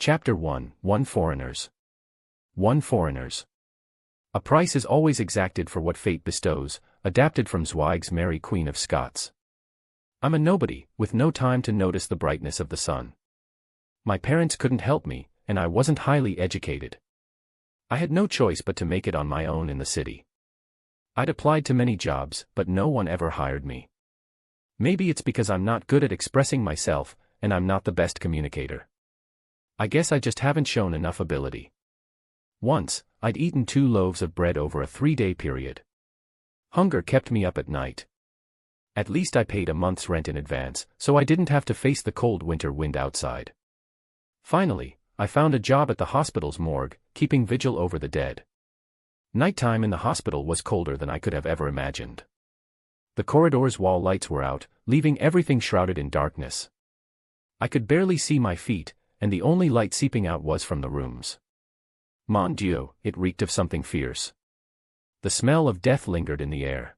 Chapter 1, 1 Foreigners. 1 Foreigners. A price is always exacted for what fate bestows, adapted from Zweig's Mary Queen of Scots. I'm a nobody, with no time to notice the brightness of the sun. My parents couldn't help me, and I wasn't highly educated. I had no choice but to make it on my own in the city. I'd applied to many jobs, but no one ever hired me. Maybe it's because I'm not good at expressing myself, and I'm not the best communicator. I guess I just haven't shown enough ability. Once, I'd eaten 2 loaves of bread over a 3-day period. Hunger kept me up at night. At least I paid a month's rent in advance, so I didn't have to face the cold winter wind outside. Finally, I found a job at the hospital's morgue, keeping vigil over the dead. Nighttime in the hospital was colder than I could have ever imagined. The corridor's wall lights were out, leaving everything shrouded in darkness. I could barely see my feet, and the only light seeping out was from the rooms. Mon Dieu, it reeked of something fierce. The smell of death lingered in the air.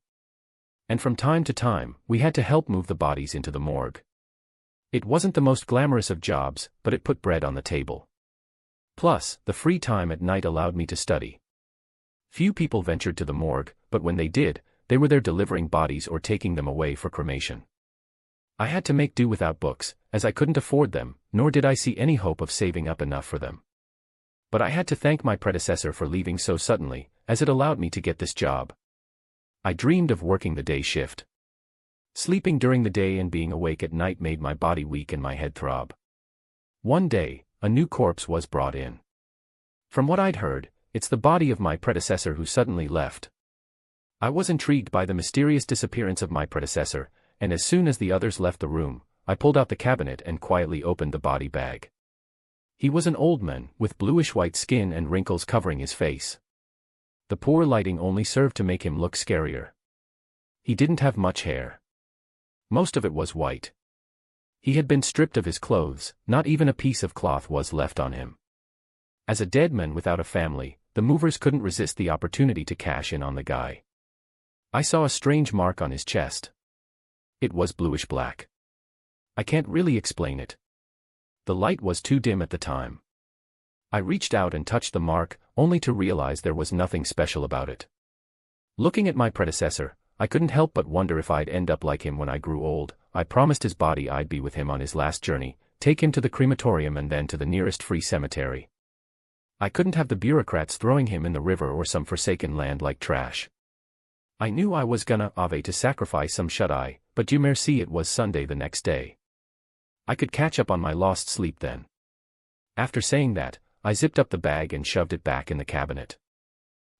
And from time to time, we had to help move the bodies into the morgue. It wasn't the most glamorous of jobs, but it put bread on the table. Plus, the free time at night allowed me to study. Few people ventured to the morgue, but when they did, they were there delivering bodies or taking them away for cremation. I had to make do without books, as I couldn't afford them, nor did I see any hope of saving up enough for them. But I had to thank my predecessor for leaving so suddenly, as it allowed me to get this job. I dreamed of working the day shift. Sleeping during the day and being awake at night made my body weak and my head throb. One day, a new corpse was brought in. From what I'd heard, it's the body of my predecessor who suddenly left. I was intrigued by the mysterious disappearance of my predecessor, and as soon as the others left the room, I pulled out the cabinet and quietly opened the body bag. He was an old man, with bluish-white skin and wrinkles covering his face. The poor lighting only served to make him look scarier. He didn't have much hair. Most of it was white. He had been stripped of his clothes, not even a piece of cloth was left on him. As a dead man without a family, the movers couldn't resist the opportunity to cash in on the guy. I saw a strange mark on his chest. It was bluish-black. I can't really explain it. The light was too dim at the time. I reached out and touched the mark, only to realize there was nothing special about it. Looking at my predecessor, I couldn't help but wonder if I'd end up like him when I grew old. I promised his body I'd be with him on his last journey, take him to the crematorium and then to the nearest free cemetery. I couldn't have the bureaucrats throwing him in the river or some forsaken land like trash. I knew I was gonna have to sacrifice some shut-eye, but Dieu merci it was Sunday the next day. I could catch up on my lost sleep then. After saying that, I zipped up the bag and shoved it back in the cabinet.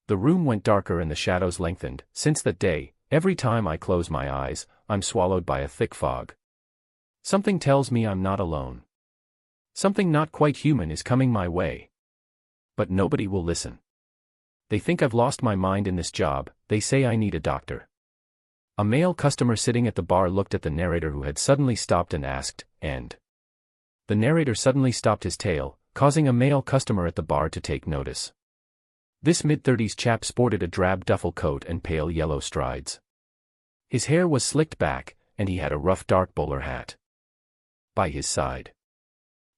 The room went darker and the shadows lengthened. Since that day, every time I close my eyes, I'm swallowed by a thick fog. Something tells me I'm not alone. Something not quite human is coming my way. But nobody will listen. They think I've lost my mind in this job. They say I need a doctor. A male customer sitting at the bar looked at the narrator who had suddenly stopped and asked, "And?" The narrator suddenly stopped his tale, causing a male customer at the bar to take notice. This mid-30s chap sported a drab duffel coat and pale yellow strides. His hair was slicked back, and he had a rough dark bowler hat. By his side,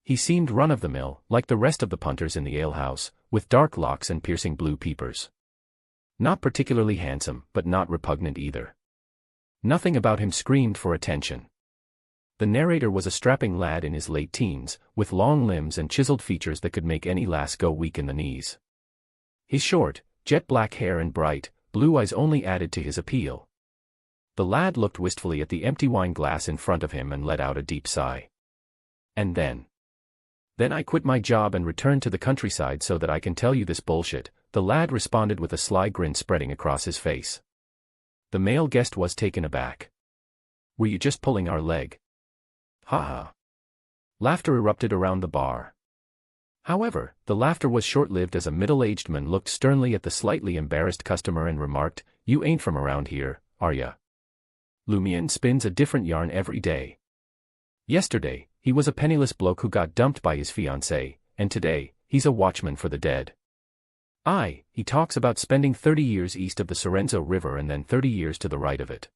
he seemed run-of-the-mill, like the rest of the punters in the alehouse, with dark locks and piercing blue peepers. Not particularly handsome, but not repugnant either. Nothing about him screamed for attention. The narrator was a strapping lad in his late teens, with long limbs and chiseled features that could make any lass go weak in the knees. His short, jet-black hair and bright, blue eyes only added to his appeal. The lad looked wistfully at the empty wine glass in front of him and let out a deep sigh. And then I quit my job and returned to the countryside so that I can tell you this bullshit, the lad responded with a sly grin spreading across his face. The male guest was taken aback. "Were you just pulling our leg?" "Ha ha." Laughter erupted around the bar. However, the laughter was short-lived as a middle-aged man looked sternly at the slightly embarrassed customer and remarked, "You ain't from around here, are ya?" Lumian spins a different yarn every day. Yesterday, he was a penniless bloke who got dumped by his fiancée, and today, he's a watchman for the dead. He talks about spending 30 years east of the Sorrenzo River and then 30 years to the right of it.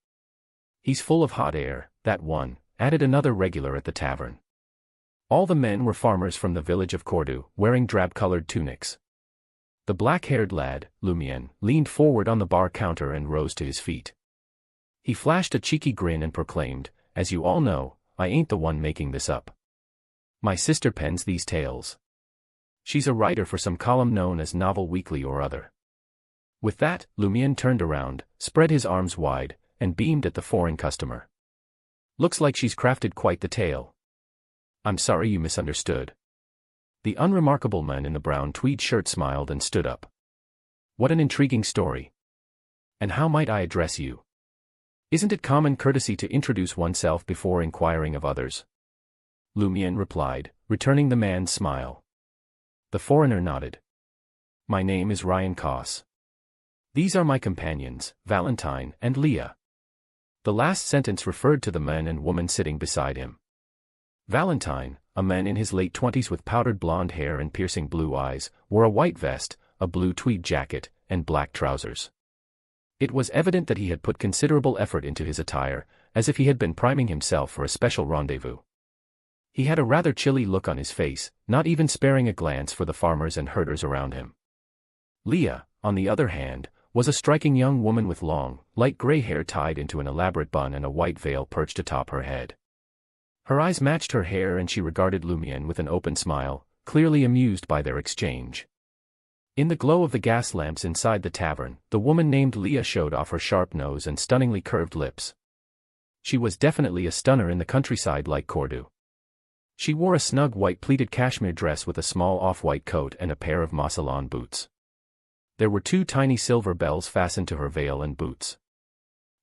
He's full of hot air, that one, added another regular at the tavern. All the men were farmers from the village of Cordu, wearing drab-colored tunics. The black-haired lad, Lumien, leaned forward on the bar counter and rose to his feet. He flashed a cheeky grin and proclaimed, "As you all know, I ain't the one making this up. My sister pens these tales. She's a writer for some column known as Novel Weekly or other." With that, Lumien turned around, spread his arms wide, and beamed at the foreign customer. "Looks like she's crafted quite the tale. I'm sorry you misunderstood." The unremarkable man in the brown tweed shirt smiled and stood up. "What an intriguing story. And how might I address you? Isn't it common courtesy to introduce oneself before inquiring of others?" Lumien replied, returning the man's smile. The foreigner nodded. "My name is Ryan Koss. These are my companions, Valentine and Leah." The last sentence referred to the man and woman sitting beside him. Valentine, a man in his late 20s with powdered blonde hair and piercing blue eyes, wore a white vest, a blue tweed jacket, and black trousers. It was evident that he had put considerable effort into his attire, as if he had been priming himself for a special rendezvous. He had a rather chilly look on his face, not even sparing a glance for the farmers and herders around him. Leah, on the other hand, was a striking young woman with long, light gray hair tied into an elaborate bun and a white veil perched atop her head. Her eyes matched her hair and she regarded Lumien with an open smile, clearly amused by their exchange. In the glow of the gas lamps inside the tavern, the woman named Leah showed off her sharp nose and stunningly curved lips. She was definitely a stunner in the countryside like Cordu. She wore a snug white pleated cashmere dress with a small off-white coat and a pair of Mousseline boots. There were 2 tiny silver bells fastened to her veil and boots.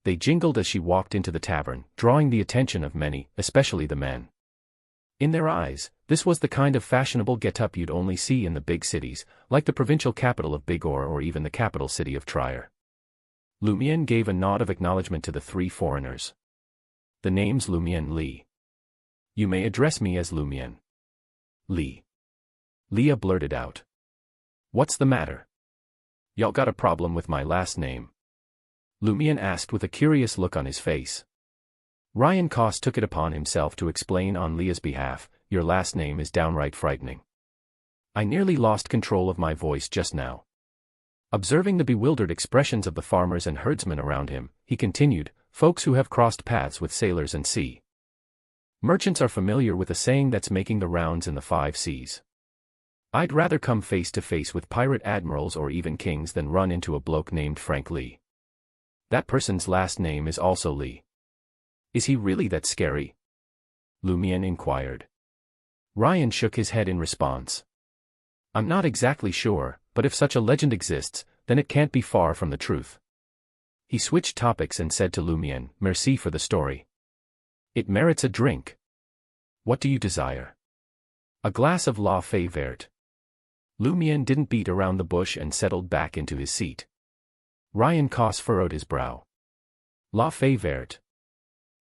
They jingled as she walked into the tavern, drawing the attention of many, especially the men. In their eyes, this was the kind of fashionable get-up you'd only see in the big cities, like the provincial capital of Bigorre or even the capital city of Trier. Lumien gave a nod of acknowledgement to the 3 foreigners. "The name's Lumien Lee. You may address me as Lumien." "Lee." Leah blurted out. "What's the matter? Y'all got a problem with my last name?" Lumien asked with a curious look on his face. Ryan Koss took it upon himself to explain on Leah's behalf, "Your last name is downright frightening. I nearly lost control of my voice just now." Observing the bewildered expressions of the farmers and herdsmen around him, he continued, "Folks who have crossed paths with sailors and sea merchants are familiar with a saying that's making the rounds in the 5 seas. I'd rather come face to face with pirate admirals or even kings than run into a bloke named Frank Lee. That person's last name is also Lee." "Is he really that scary?" Lumien inquired. Ryan shook his head in response. "I'm not exactly sure, but if such a legend exists, then it can't be far from the truth." He switched topics and said to Lumien, "Merci for the story. It merits a drink. What do you desire?" "A glass of La Fée Verte." Lumien didn't beat around the bush and settled back into his seat. Ryan Koss furrowed his brow. "La Fée Verte.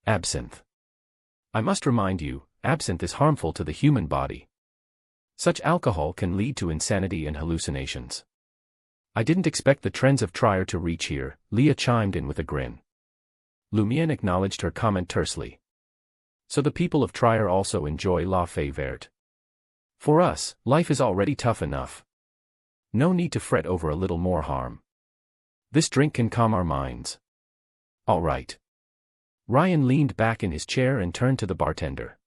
Absinthe. I must remind you, absinthe is harmful to the human body. Such alcohol can lead to insanity and hallucinations." "I didn't expect the trends of Trier to reach here," Leah chimed in with a grin. Lumien acknowledged her comment tersely. "So the people of Trier also enjoy La Fée Verte. For us, life is already tough enough. No need to fret over a little more harm. This drink can calm our minds." "All right." Ryan leaned back in his chair and turned to the bartender.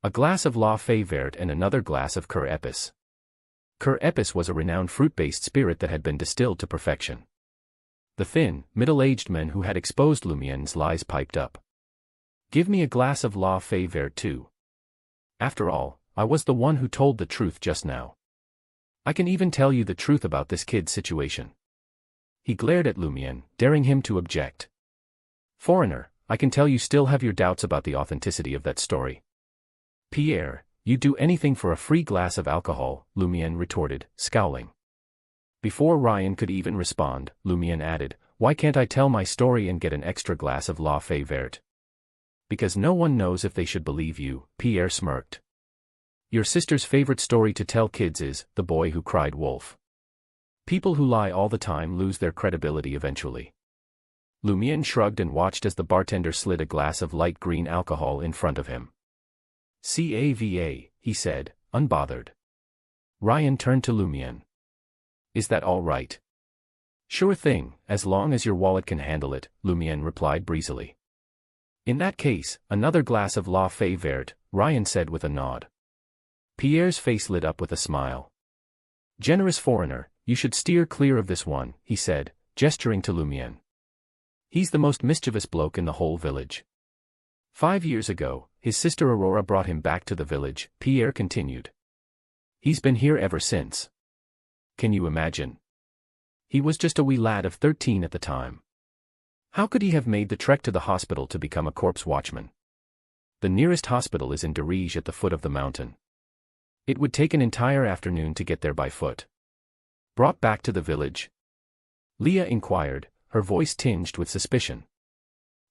"A glass of La Fée Verte and another glass of Cur Epis." Cur Epis was a renowned fruit-based spirit that had been distilled to perfection. The thin, middle-aged men who had exposed Lumien's lies piped up. "Give me a glass of La Fée Verte too. After all, I was the one who told the truth just now. I can even tell you the truth about this kid's situation." He glared at Lumien, daring him to object. "Foreigner, I can tell you still have your doubts about the authenticity of that story." "Pierre, you'd do anything for a free glass of alcohol," Lumien retorted, scowling. Before Ryan could even respond, Lumien added, "Why can't I tell my story and get an extra glass of La Fée Verte?" "Because no one knows if they should believe you," Pierre smirked. "Your sister's favorite story to tell kids is, The Boy Who Cried Wolf. People who lie all the time lose their credibility eventually." Lumien shrugged and watched as the bartender slid a glass of light green alcohol in front of him. "Cava," he said, unbothered. Ryan turned to Lumiere. "Is that all right?" "Sure thing, as long as your wallet can handle it," Lumiere replied breezily. "In that case, another glass of La Fée Verte," Ryan said with a nod. Pierre's face lit up with a smile. "Generous foreigner, you should steer clear of this one," he said, gesturing to Lumiere. "He's the most mischievous bloke in the whole village." 5 years ago, his sister Aurora brought him back to the village, Pierre continued. "He's been here ever since. Can you imagine? He was just a wee lad of 13 at the time. How could he have made the trek to the hospital to become a corpse watchman? The nearest hospital is in Darige at the foot of the mountain. It would take an entire afternoon to get there by foot." "Brought back to the village?" Leah inquired, her voice tinged with suspicion.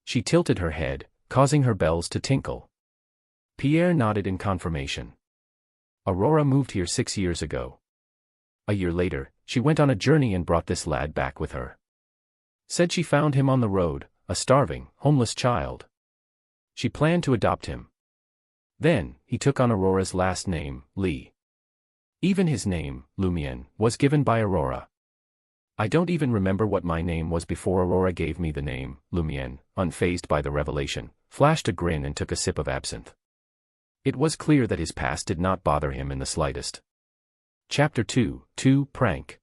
She tilted her head, causing her bells to tinkle. Pierre nodded in confirmation. "Aurora moved here 6 years ago. A year later, she went on a journey and brought this lad back with her. Said she found him on the road, a starving, homeless child. She planned to adopt him. Then, he took on Aurora's last name, Lee. Even his name, Lumiere, was given by Aurora. I don't even remember what my name was before Aurora gave me the name." Lumiere, unfazed by the revelation, flashed a grin and took a sip of absinthe. It was clear that his past did not bother him in the slightest. Chapter 2, Prank.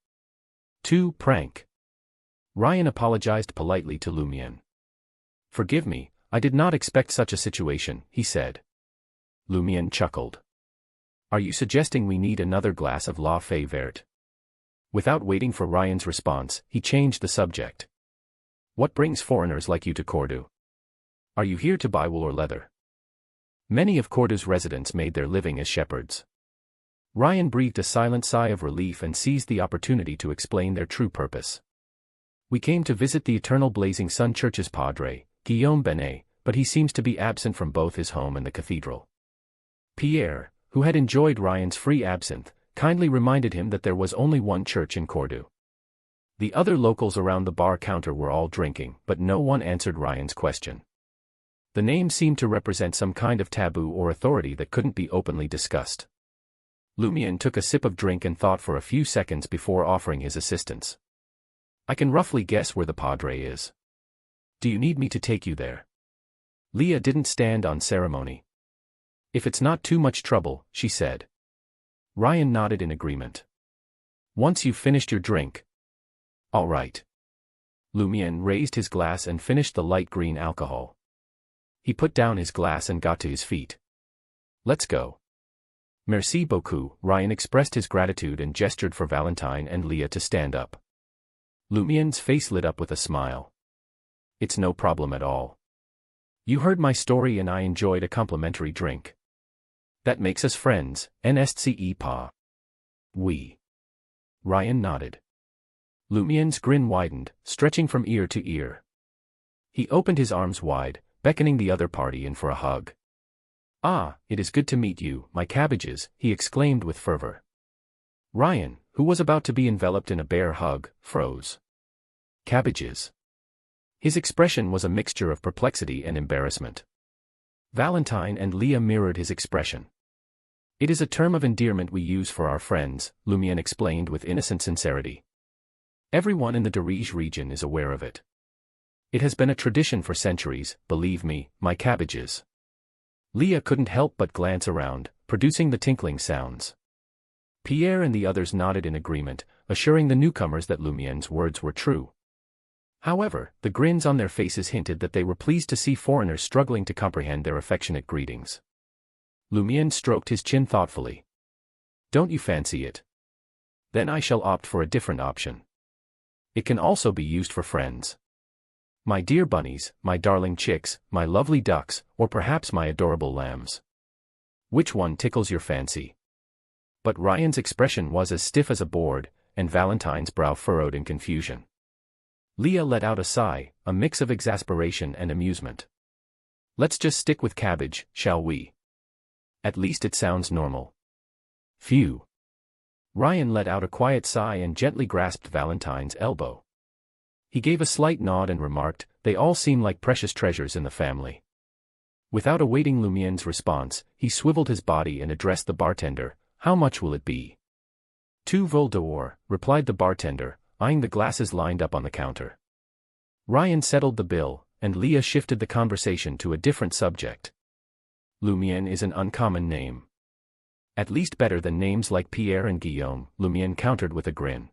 2 Prank. Ryan apologized politely to Lumiere. "Forgive me, I did not expect such a situation," he said. Lumiere chuckled. "Are you suggesting we need another glass of La Fée Verte?" Without waiting for Ryan's response, he changed the subject. "What brings foreigners like you to Cordoue? Are you here to buy wool or leather?" Many of Cordoue's residents made their living as shepherds. Ryan breathed a silent sigh of relief and seized the opportunity to explain their true purpose. "We came to visit the Eternal Blazing Sun Church's padre, Guillaume Benet, but he seems to be absent from both his home and the cathedral." Pierre, who had enjoyed Ryan's free absinthe, kindly reminded him that there was only one church in Cordoue. The other locals around the bar counter were all drinking, but no one answered Ryan's question. The name seemed to represent some kind of taboo or authority that couldn't be openly discussed. Lumiere took a sip of drink and thought for a few seconds before offering his assistance. "I can roughly guess where the padre is. Do you need me to take you there?" Leah didn't stand on ceremony. "If it's not too much trouble," she said. Ryan nodded in agreement. "Once you've finished your drink." "All right." Lumiere raised his glass and finished the light green alcohol. He put down his glass and got to his feet. "Let's go." "Merci beaucoup," Ryan expressed his gratitude and gestured for Valentine and Leah to stand up. Lumiere's face lit up with a smile. "It's no problem at all. You heard my story and I enjoyed a complimentary drink. That makes us friends, n'est-ce pas?" "Oui." Ryan nodded. Lumiere's grin widened, stretching from ear to ear. He opened his arms wide, beckoning the other party in for a hug. "Ah, it is good to meet you, my cabbages," he exclaimed with fervor. Ryan, who was about to be enveloped in a bear hug, froze. Cabbages. His expression was a mixture of perplexity and embarrassment. Valentine and Leah mirrored his expression. "It is a term of endearment we use for our friends," Lumiere explained with innocent sincerity. "Everyone in the Darige region is aware of it. It has been a tradition for centuries, believe me, my cabbages." Leah couldn't help but glance around, producing the tinkling sounds. Pierre and the others nodded in agreement, assuring the newcomers that Lumiere's words were true. However, the grins on their faces hinted that they were pleased to see foreigners struggling to comprehend their affectionate greetings. Lumiere stroked his chin thoughtfully. "Don't you fancy it? Then I shall opt for a different option. It can also be used for friends. My dear bunnies, my darling chicks, my lovely ducks, or perhaps my adorable lambs. Which one tickles your fancy?" But Ryan's expression was as stiff as a board, and Valentine's brow furrowed in confusion. Leah let out a sigh, a mix of exasperation and amusement. "Let's just stick with cabbage, shall we? At least it sounds normal." "Phew." Ryan let out a quiet sigh and gently grasped Valentine's elbow. He gave a slight nod and remarked, "They all seem like precious treasures in the family." Without awaiting Lumien's response, he swiveled his body and addressed the bartender. How much will it be? 2 vol d'or, replied the bartender, eyeing the glasses lined up on the counter. Ryan settled the bill, and Leah shifted the conversation to a different subject. Lumien is an uncommon name. At least better than names like Pierre and Guillaume, Lumien countered with a grin.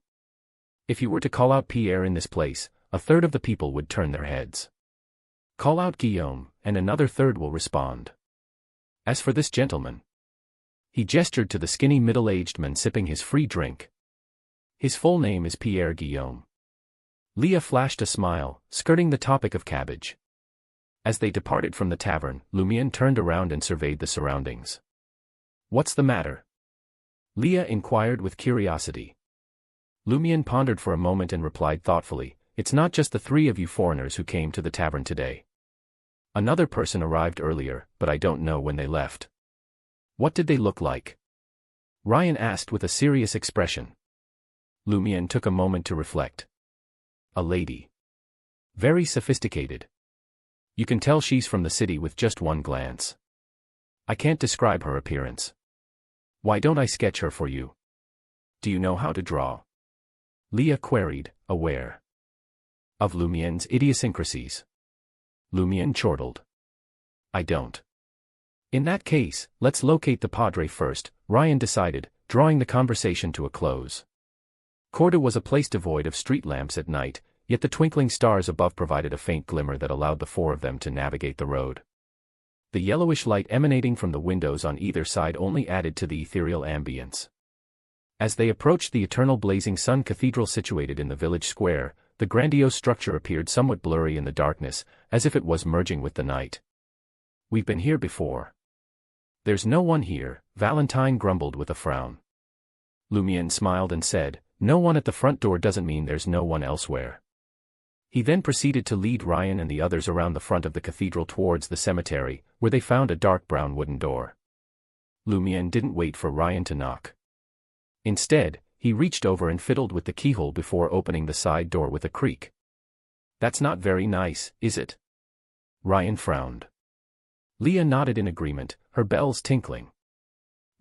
If you were to call out Pierre in this place, a third of the people would turn their heads. Call out Guillaume, and another third will respond. As for this gentleman, he gestured to the skinny middle-aged man sipping his free drink. His full name is Pierre Guillaume. Leah flashed a smile, skirting the topic of cabbage. As they departed from the tavern, Lumien turned around and surveyed the surroundings. What's the matter? Leah inquired with curiosity. Lumien pondered for a moment and replied thoughtfully, it's not just the 3 of you foreigners who came to the tavern today. Another person arrived earlier, but I don't know when they left. What did they look like? Ryan asked with a serious expression. Lumien took a moment to reflect. A lady. Very sophisticated. You can tell she's from the city with just one glance. I can't describe her appearance. Why don't I sketch her for you? Do you know how to draw? Leah queried, aware of Lumien's idiosyncrasies. Lumien chortled. I don't. In that case, let's locate the padre first, Ryan decided, drawing the conversation to a close. Corda was a place devoid of street lamps at night, yet the twinkling stars above provided a faint glimmer that allowed the 4 of them to navigate the road. The yellowish light emanating from the windows on either side only added to the ethereal ambience. As they approached the eternal blazing sun cathedral situated in the village square, the grandiose structure appeared somewhat blurry in the darkness, as if it was merging with the night. We've been here before. There's no one here, Valentine grumbled with a frown. Lumien smiled and said, no one at the front door doesn't mean there's no one elsewhere. He then proceeded to lead Ryan and the others around the front of the cathedral towards the cemetery, where they found a dark brown wooden door. Lumien didn't wait for Ryan to knock. Instead, he reached over and fiddled with the keyhole before opening the side door with a creak. That's not very nice, is it? Ryan frowned. Leah nodded in agreement, her bells tinkling.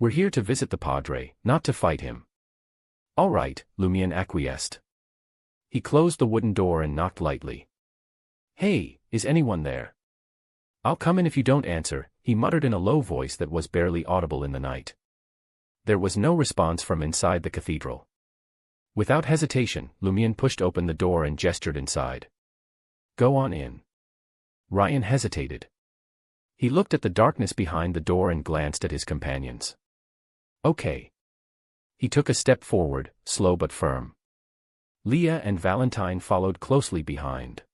We're here to visit the padre, not to fight him. All right, Lumien acquiesced. He closed the wooden door and knocked lightly. Hey, is anyone there? I'll come in if you don't answer, he muttered in a low voice that was barely audible in the night. There was no response from inside the cathedral. Without hesitation, Lumien pushed open the door and gestured inside. Go on in. Ryan hesitated. He looked at the darkness behind the door and glanced at his companions. Okay. He took a step forward, slow but firm. Leah and Valentine followed closely behind.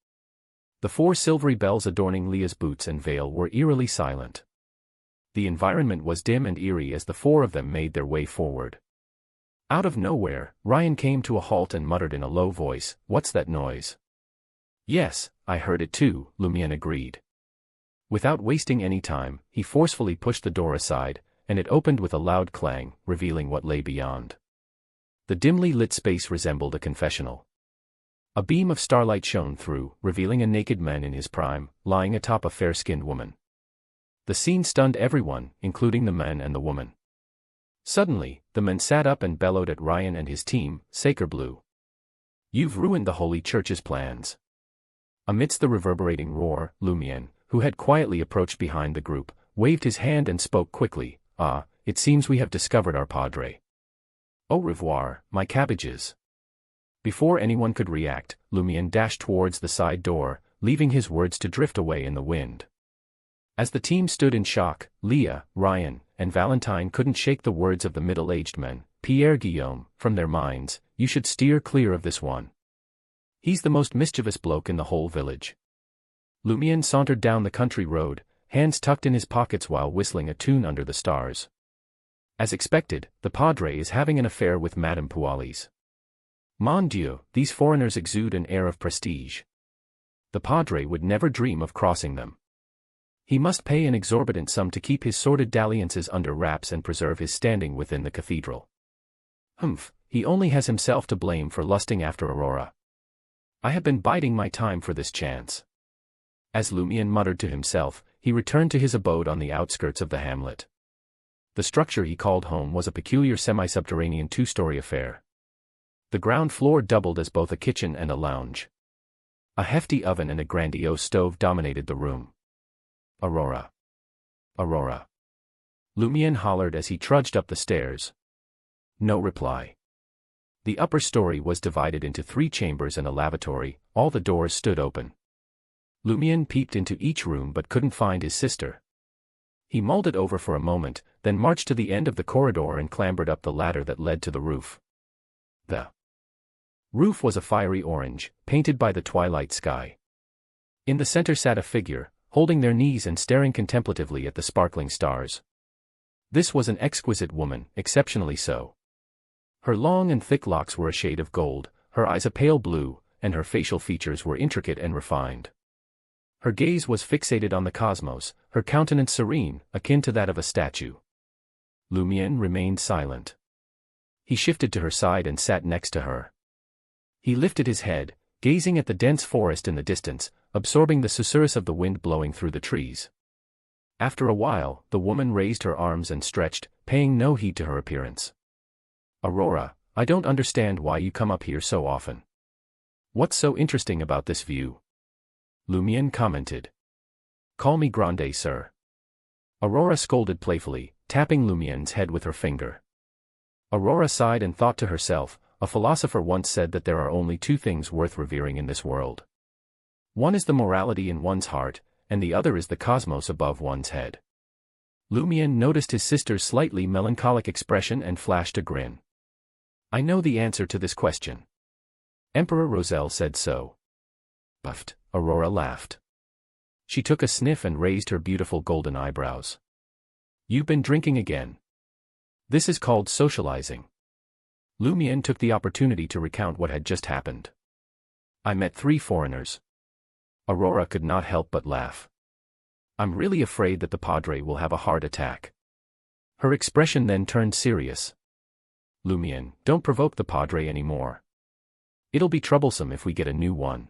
The 4 silvery bells adorning Leah's boots and veil were eerily silent. The environment was dim and eerie as the 4 of them made their way forward. Out of nowhere, Ryan came to a halt and muttered in a low voice, "What's that noise?" "Yes, I heard it too," Lumien agreed. Without wasting any time, he forcefully pushed the door aside, and it opened with a loud clang, revealing what lay beyond. The dimly lit space resembled a confessional. A beam of starlight shone through, revealing a naked man in his prime, lying atop a fair-skinned woman. The scene stunned everyone, including the man and the woman. Suddenly, the man sat up and bellowed at Ryan and his team, "Sacre Bleu. You've ruined the Holy Church's plans." Amidst the reverberating roar, Lumien, who had quietly approached behind the group, waved his hand and spoke quickly, "It seems we have discovered our padre. Au revoir, my cabbages." Before anyone could react, Lumien dashed towards the side door, leaving his words to drift away in the wind. As the team stood in shock, Leah, Ryan, and Valentine couldn't shake the words of the middle-aged man, Pierre Guillaume, from their minds. You should steer clear of this one. He's the most mischievous bloke in the whole village. Lumien sauntered down the country road, hands tucked in his pockets while whistling a tune under the stars. As expected, the padre is having an affair with Madame Pualis. Mon Dieu, these foreigners exude an air of prestige. The padre would never dream of crossing them. He must pay an exorbitant sum to keep his sordid dalliances under wraps and preserve his standing within the cathedral. Humph, he only has himself to blame for lusting after Aurora. I have been biding my time for this chance. As Lumien muttered to himself, he he returned to his abode on the outskirts of the hamlet. The structure he called home was a peculiar semi-subterranean two-story affair. The ground floor doubled as both a kitchen and a lounge. A hefty oven and a grandiose stove dominated the room. "Aurora! Aurora!" Lumien hollered as he trudged up the stairs. No reply. The upper story was divided into 3 chambers and a lavatory, all the doors stood open. Lumien peeped into each room but couldn't find his sister. He mulled it over for a moment, then marched to the end of the corridor and clambered up the ladder that led to the roof. The roof was a fiery orange, painted by the twilight sky. In the center sat a figure, holding their knees and staring contemplatively at the sparkling stars. This was an exquisite woman, exceptionally so. Her long and thick locks were a shade of gold, her eyes a pale blue, and her facial features were intricate and refined. Her gaze was fixated on the cosmos, her countenance serene, akin to that of a statue. Lumien remained silent. He shifted to her side and sat next to her. He lifted his head, gazing at the dense forest in the distance, absorbing the susurrus of the wind blowing through the trees. After a while, the woman raised her arms and stretched, paying no heed to her appearance. "Aurora, I don't understand why you come up here so often. What's so interesting about this view?" Lumien commented. "Call me Grande, sir." Aurora scolded playfully, tapping Lumien's head with her finger. Aurora sighed and thought to herself, a philosopher once said that there are only 2 things worth revering in this world. One is the morality in one's heart, and the other is the cosmos above one's head. Lumien noticed his sister's slightly melancholic expression and flashed a grin. "I know the answer to this question. Emperor Roselle said so." Buffed, Aurora laughed. She took a sniff and raised her beautiful golden eyebrows. "You've been drinking again. This is called socializing." Lumien took the opportunity to recount what had just happened. "I met 3 foreigners." Aurora could not help but laugh. "I'm really afraid that the Padre will have a heart attack." Her expression then turned serious. "Lumien, don't provoke the Padre anymore. It'll be troublesome if we get a new one."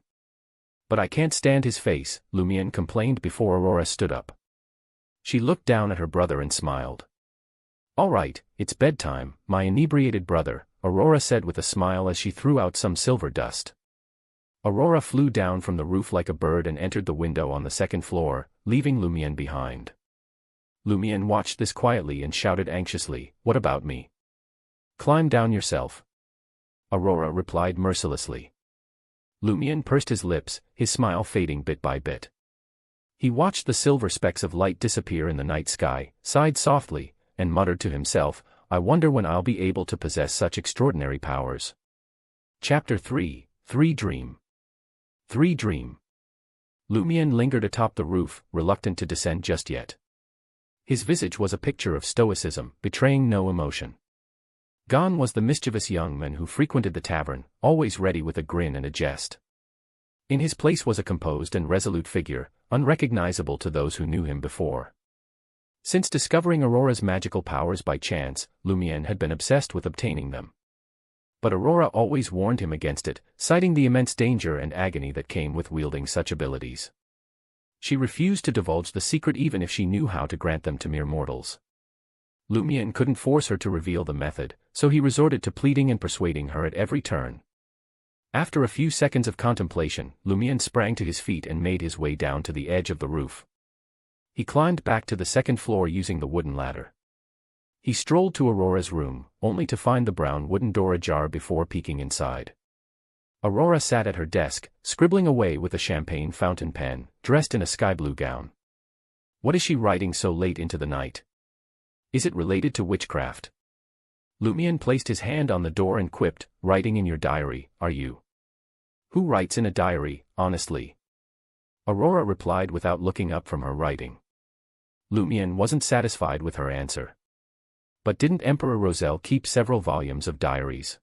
"But I can't stand his face," Lumien complained before Aurora stood up. She looked down at her brother and smiled. "All right, it's bedtime, my inebriated brother," Aurora said with a smile as she threw out some silver dust. Aurora flew down from the roof like a bird and entered the window on the 2nd floor, leaving Lumien behind. Lumien watched this quietly and shouted anxiously, "What about me? Climb down yourself." Aurora replied mercilessly. Lumien pursed his lips, his smile fading bit by bit. He watched the silver specks of light disappear in the night sky, sighed softly, and muttered to himself, "I wonder when I'll be able to possess such extraordinary powers." Chapter 3, 3 Dream. 3 Dream. Lumien lingered atop the roof, reluctant to descend just yet. His visage was a picture of stoicism, betraying no emotion. Gone was the mischievous young man who frequented the tavern, always ready with a grin and a jest. In his place was a composed and resolute figure, unrecognizable to those who knew him before. Since discovering Aurora's magical powers by chance, Lumien had been obsessed with obtaining them. But Aurora always warned him against it, citing the immense danger and agony that came with wielding such abilities. She refused to divulge the secret even if she knew how to grant them to mere mortals. Lumien couldn't force her to reveal the method, so he resorted to pleading and persuading her at every turn. After a few seconds of contemplation, Lumien sprang to his feet and made his way down to the edge of the roof. He climbed back to the 2nd floor using the wooden ladder. He strolled to Aurora's room, only to find the brown wooden door ajar before peeking inside. Aurora sat at her desk, scribbling away with a champagne fountain pen, dressed in a sky-blue gown. What is she writing so late into the night? Is it related to witchcraft? Lumien placed his hand on the door and quipped, "Writing in your diary, are you?" "Who writes in a diary, honestly?" Aurora replied without looking up from her writing. Lumien wasn't satisfied with her answer. But didn't Emperor Roselle keep several volumes of diaries?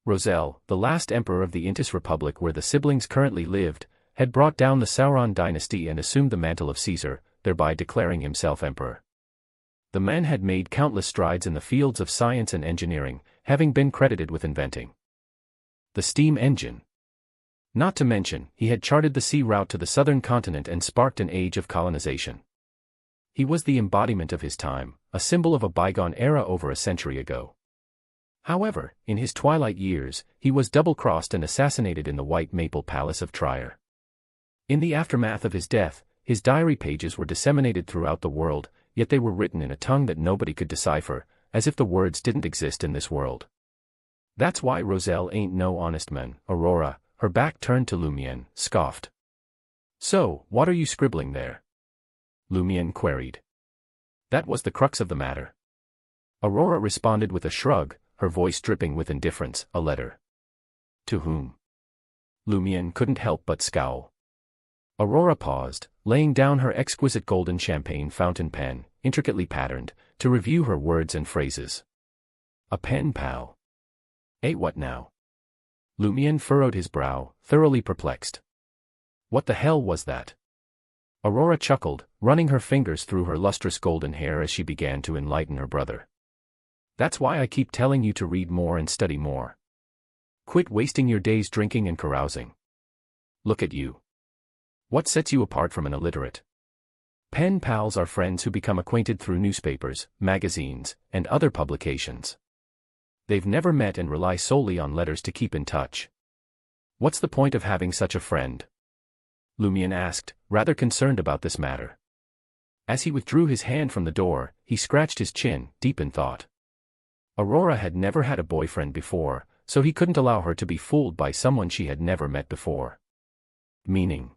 Roselle, the last emperor of the Intis Republic where the siblings currently lived, had brought down the Sauron dynasty and assumed the mantle of Caesar, thereby declaring himself emperor. The man had made countless strides in the fields of science and engineering, having been credited with inventing the steam engine. Not to mention, he had charted the sea route to the southern continent and sparked an age of colonization. He was the embodiment of his time, a symbol of a bygone era over a century ago. However, in his twilight years, he was double-crossed and assassinated in the White Maple Palace of Trier. In the aftermath of his death, his diary pages were disseminated throughout the world, yet they were written in a tongue that nobody could decipher, as if the words didn't exist in this world. That's why Roselle ain't no honest man, Aurora, her back turned to Lumière, scoffed. So, what are you scribbling there? Lumière queried. That was the crux of the matter. Aurora responded with a shrug, her voice dripping with indifference, a letter. To whom? Lumière couldn't help but scowl. Aurora paused, laying down her exquisite golden champagne fountain pen, intricately patterned, to review her words and phrases. A pen pal. What now? Lumière furrowed his brow, thoroughly perplexed. What the hell was that? Aurora chuckled, running her fingers through her lustrous golden hair as she began to enlighten her brother. That's why I keep telling you to read more and study more. Quit wasting your days drinking and carousing. Look at you. What sets you apart from an illiterate? Pen pals are friends who become acquainted through newspapers, magazines, and other publications. They've never met and rely solely on letters to keep in touch. What's the point of having such a friend? Lumière asked, rather concerned about this matter. As he withdrew his hand from the door, he scratched his chin, deep in thought. Aurora had never had a boyfriend before, so he couldn't allow her to be fooled by someone she had never met before. Meaning?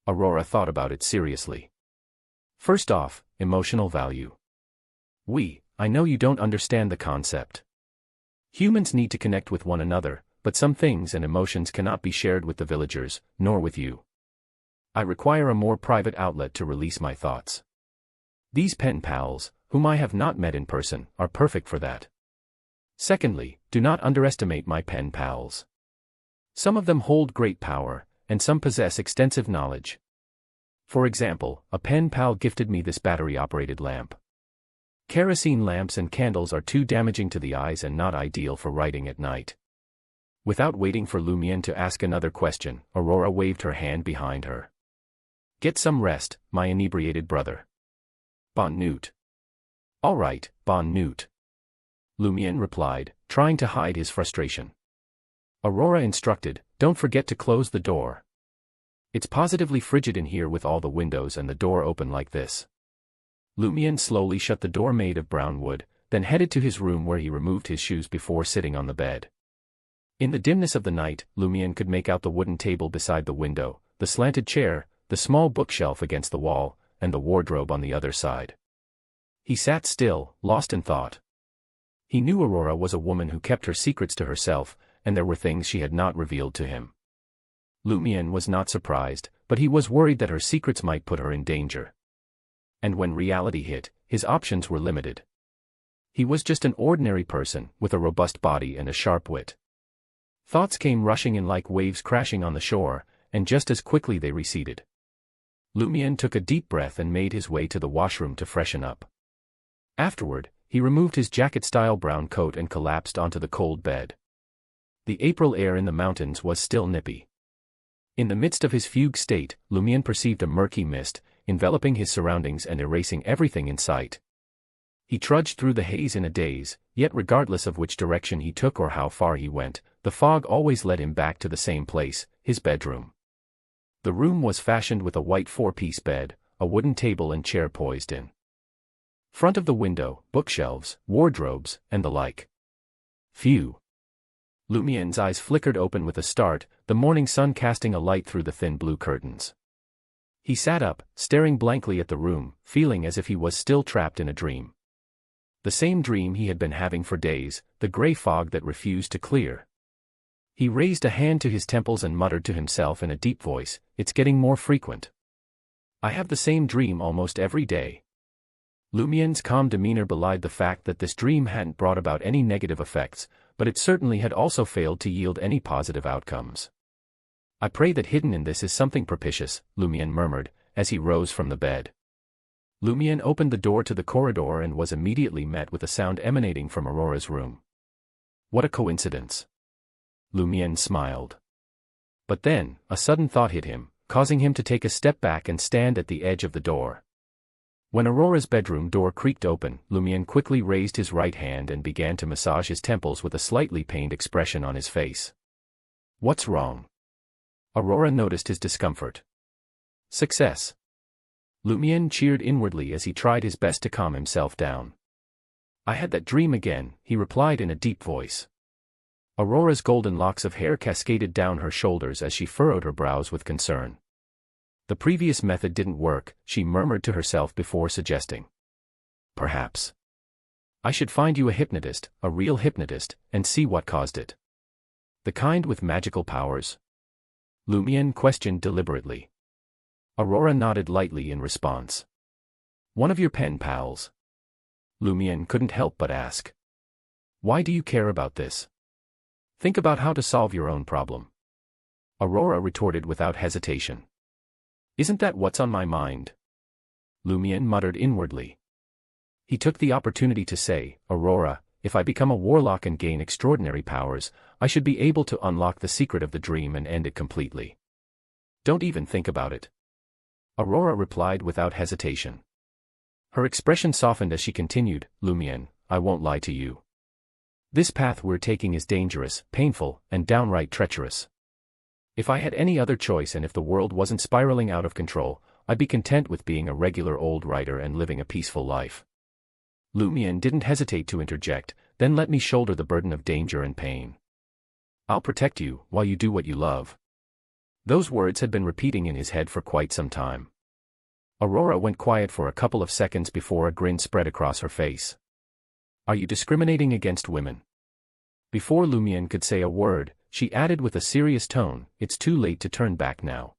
Aurora thought about it seriously. First off, emotional value. I know you don't understand the concept. Humans need to connect with one another, but some things and emotions cannot be shared with the villagers, nor with you. I require a more private outlet to release my thoughts. These pen pals, whom I have not met in person, are perfect for that. Secondly, do not underestimate my pen pals. Some of them hold great power, and some possess extensive knowledge. For example, a pen pal gifted me this battery-operated lamp. Kerosene lamps and candles are too damaging to the eyes and not ideal for writing at night. Without waiting for Lumière to ask another question, Aurora waved her hand behind her. Get some rest, my inebriated brother. Bonne nuit. All right, bonne nuit. Lumière replied, trying to hide his frustration. Aurora instructed, don't forget to close the door. It's positively frigid in here with all the windows and the door open like this. Lumière slowly shut the door made of brown wood, then headed to his room where he removed his shoes before sitting on the bed. In the dimness of the night, Lumière could make out the wooden table beside the window, the slanted chair, the small bookshelf against the wall, and the wardrobe on the other side. He sat still, lost in thought. He knew Aurora was a woman who kept her secrets to herself, and there were things she had not revealed to him. Lumière was not surprised, but he was worried that her secrets might put her in danger. And when reality hit, his options were limited. He was just an ordinary person, with a robust body and a sharp wit. Thoughts came rushing in like waves crashing on the shore, and just as quickly they receded. Lumière took a deep breath and made his way to the washroom to freshen up. Afterward, he removed his jacket-style brown coat and collapsed onto the cold bed. The April air in the mountains was still nippy. In the midst of his fugue state, Lumière perceived a murky mist, enveloping his surroundings and erasing everything in sight. He trudged through the haze in a daze, yet regardless of which direction he took or how far he went, the fog always led him back to the same place, his bedroom. The room was fashioned with a white four-piece bed, a wooden table and chair poised in front of the window, bookshelves, wardrobes, and the like. Phew. Lumière's eyes flickered open with a start, the morning sun casting a light through the thin blue curtains. He sat up, staring blankly at the room, feeling as if he was still trapped in a dream. The same dream he had been having for days, the gray fog that refused to clear. He raised a hand to his temples and muttered to himself in a deep voice, "It's getting more frequent. I have the same dream almost every day." Lumière's calm demeanor belied the fact that this dream hadn't brought about any negative effects, but it certainly had also failed to yield any positive outcomes. "I pray that hidden in this is something propitious," Lumière murmured, as he rose from the bed. Lumière opened the door to the corridor and was immediately met with a sound emanating from Aurora's room. What a coincidence. Lumière smiled. But then, a sudden thought hit him, causing him to take a step back and stand at the edge of the door. When Aurora's bedroom door creaked open, Lumion quickly raised his right hand and began to massage his temples with a slightly pained expression on his face. "What's wrong?" Aurora noticed his discomfort. "Success." Lumion cheered inwardly as he tried his best to calm himself down. "I had that dream again," he replied in a deep voice. Aurora's golden locks of hair cascaded down her shoulders as she furrowed her brows with concern. "The previous method didn't work," she murmured to herself before suggesting. "Perhaps I should find you a hypnotist, a real hypnotist, and see what caused it." "The kind with magical powers?" Lumion questioned deliberately. Aurora nodded lightly in response. "One of your pen pals?" Lumion couldn't help but ask. "Why do you care about this? Think about how to solve your own problem." Aurora retorted without hesitation. "Isn't that what's on my mind?" Lumion muttered inwardly. He took the opportunity to say, "Aurora, if I become a warlock and gain extraordinary powers, I should be able to unlock the secret of the dream and end it completely. Don't even think about it." Aurora replied without hesitation. Her expression softened as she continued, "Lumion, I won't lie to you. This path we're taking is dangerous, painful, and downright treacherous. If I had any other choice and if the world wasn't spiraling out of control, I'd be content with being a regular old writer and living a peaceful life." Lumion didn't hesitate to interject, "Then let me shoulder the burden of danger and pain. I'll protect you, while you do what you love." Those words had been repeating in his head for quite some time. Aurora went quiet for a couple of seconds before a grin spread across her face. "Are you discriminating against women?" Before Lumion could say a word, she added with a serious tone, "It's too late to turn back now.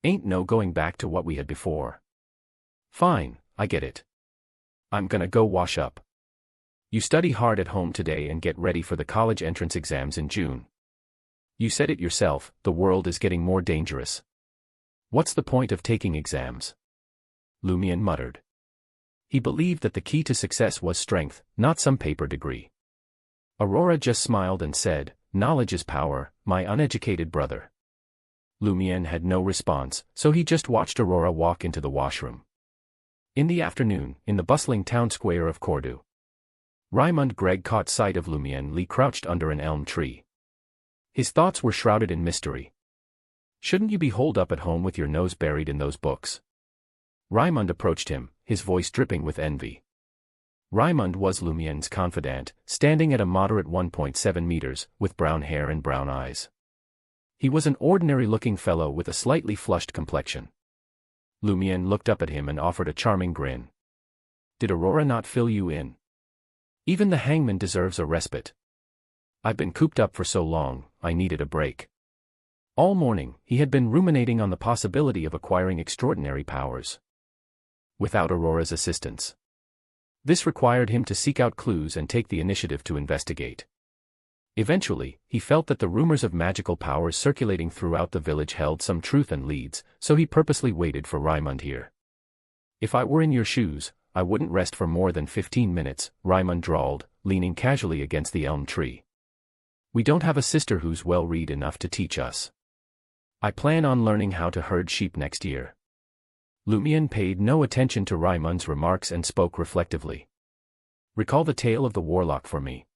Ain't no going back to what we had before." "Fine, I get it. I'm gonna go wash up. You study hard at home today and get ready for the college entrance exams in June. You said it yourself, the world is getting more dangerous. What's the point of taking exams?" Lumion muttered. He believed that the key to success was strength, not some paper degree. Aurora just smiled and said, "Knowledge is power, my uneducated brother." Lumion had no response, so he just watched Aurora walk into the washroom. In the afternoon, in the bustling town square of Cordu, Raymond Gregg caught sight of Lumion Lee crouched under an elm tree. His thoughts were shrouded in mystery. "Shouldn't you be holed up at home with your nose buried in those books?" Raymond approached him, his voice dripping with envy. Raymond was Lumion's confidant, standing at a moderate 1.7 meters, with brown hair and brown eyes. He was an ordinary-looking fellow with a slightly flushed complexion. Lumion looked up at him and offered a charming grin. "Did Aurora not fill you in? Even the hangman deserves a respite. I've been cooped up for so long, I needed a break." All morning, he had been ruminating on the possibility of acquiring extraordinary powers. Without Aurora's assistance. This required him to seek out clues and take the initiative to investigate. Eventually, he felt that the rumors of magical powers circulating throughout the village held some truth and leads, so he purposely waited for Raymond here. "If I were in your shoes, I wouldn't rest for more than 15 minutes, Raymond drawled, leaning casually against the elm tree. "We don't have a sister who's well-read enough to teach us. I plan on learning how to herd sheep next year." Lumion paid no attention to Raymond's remarks and spoke reflectively. "Recall the tale of the warlock for me."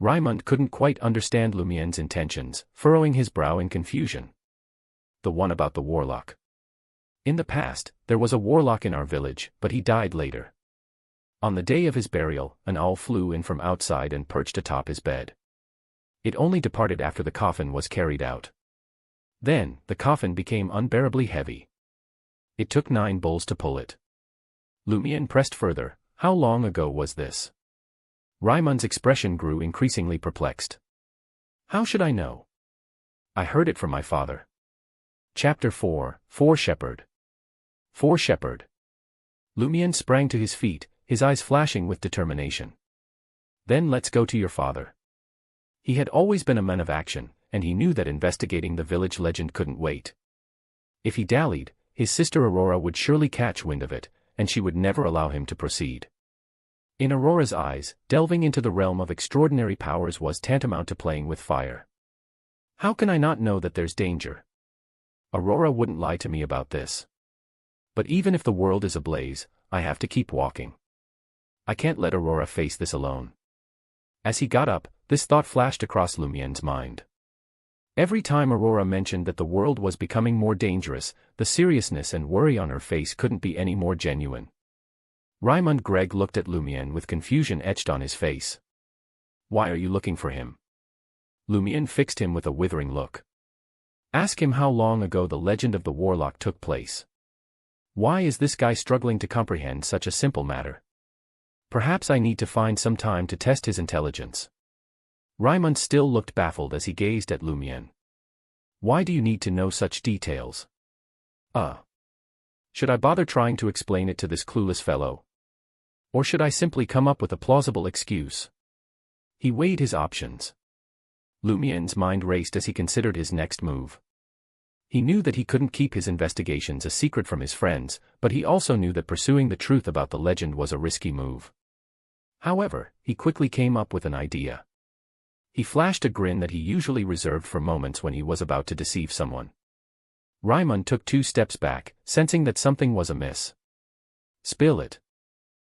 Raymond couldn't quite understand Lumion's intentions, furrowing his brow in confusion. "The one about the warlock. In the past, there was a warlock in our village, but he died later. On the day of his burial, an owl flew in from outside and perched atop his bed. It only departed after the coffin was carried out. Then, the coffin became unbearably heavy. It took 9 bulls to pull it." Lumion pressed further, "How long ago was this?" Raymond's expression grew increasingly perplexed. "How should I know? I heard it from my father." Chapter 4, Fore-Shepherd. Fore-Shepherd. Lumion sprang to his feet, his eyes flashing with determination. "Then let's go to your father." He had always been a man of action, and he knew that investigating the village legend couldn't wait. If he dallied, his sister Aurora would surely catch wind of it, and she would never allow him to proceed. In Aurora's eyes, delving into the realm of extraordinary powers was tantamount to playing with fire. How can I not know that there's danger? Aurora wouldn't lie to me about this. But even if the world is ablaze, I have to keep walking. I can't let Aurora face this alone. As he got up, this thought flashed across Lumien's mind. Every time Aurora mentioned that the world was becoming more dangerous, the seriousness and worry on her face couldn't be any more genuine. Raymond Gregg looked at Lumien with confusion etched on his face. Why are you looking for him? Lumien fixed him with a withering look. Ask him how long ago the legend of the warlock took place. Why is this guy struggling to comprehend such a simple matter? Perhaps I need to find some time to test his intelligence. Raymond still looked baffled as he gazed at Lumien. Why do you need to know such details? Should I bother trying to explain it to this clueless fellow? Or should I simply come up with a plausible excuse? He weighed his options. Lumien's mind raced as he considered his next move. He knew that he couldn't keep his investigations a secret from his friends, but he also knew that pursuing the truth about the legend was a risky move. However, he quickly came up with an idea. He flashed a grin that he usually reserved for moments when he was about to deceive someone. Raymond took 2 steps back, sensing that something was amiss. Spill it.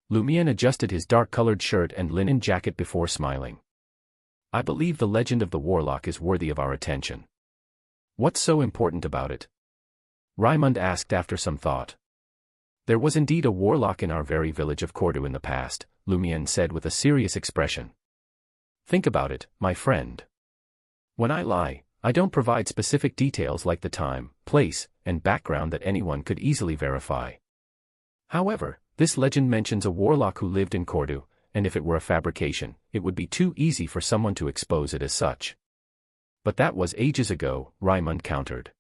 Lumien adjusted his dark-colored shirt and linen jacket before smiling. I believe the legend of the warlock is worthy of our attention. What's so important about it? Raymond asked after some thought. There was indeed a warlock in our very village of Cordu in the past, Lumien said with a serious expression. Think about it, my friend. When I lie, I don't provide specific details like the time, place, and background that anyone could easily verify. However, this legend mentions a warlock who lived in Cordu, and if it were a fabrication, it would be too easy for someone to expose it as such. But that was ages ago, Raymond countered.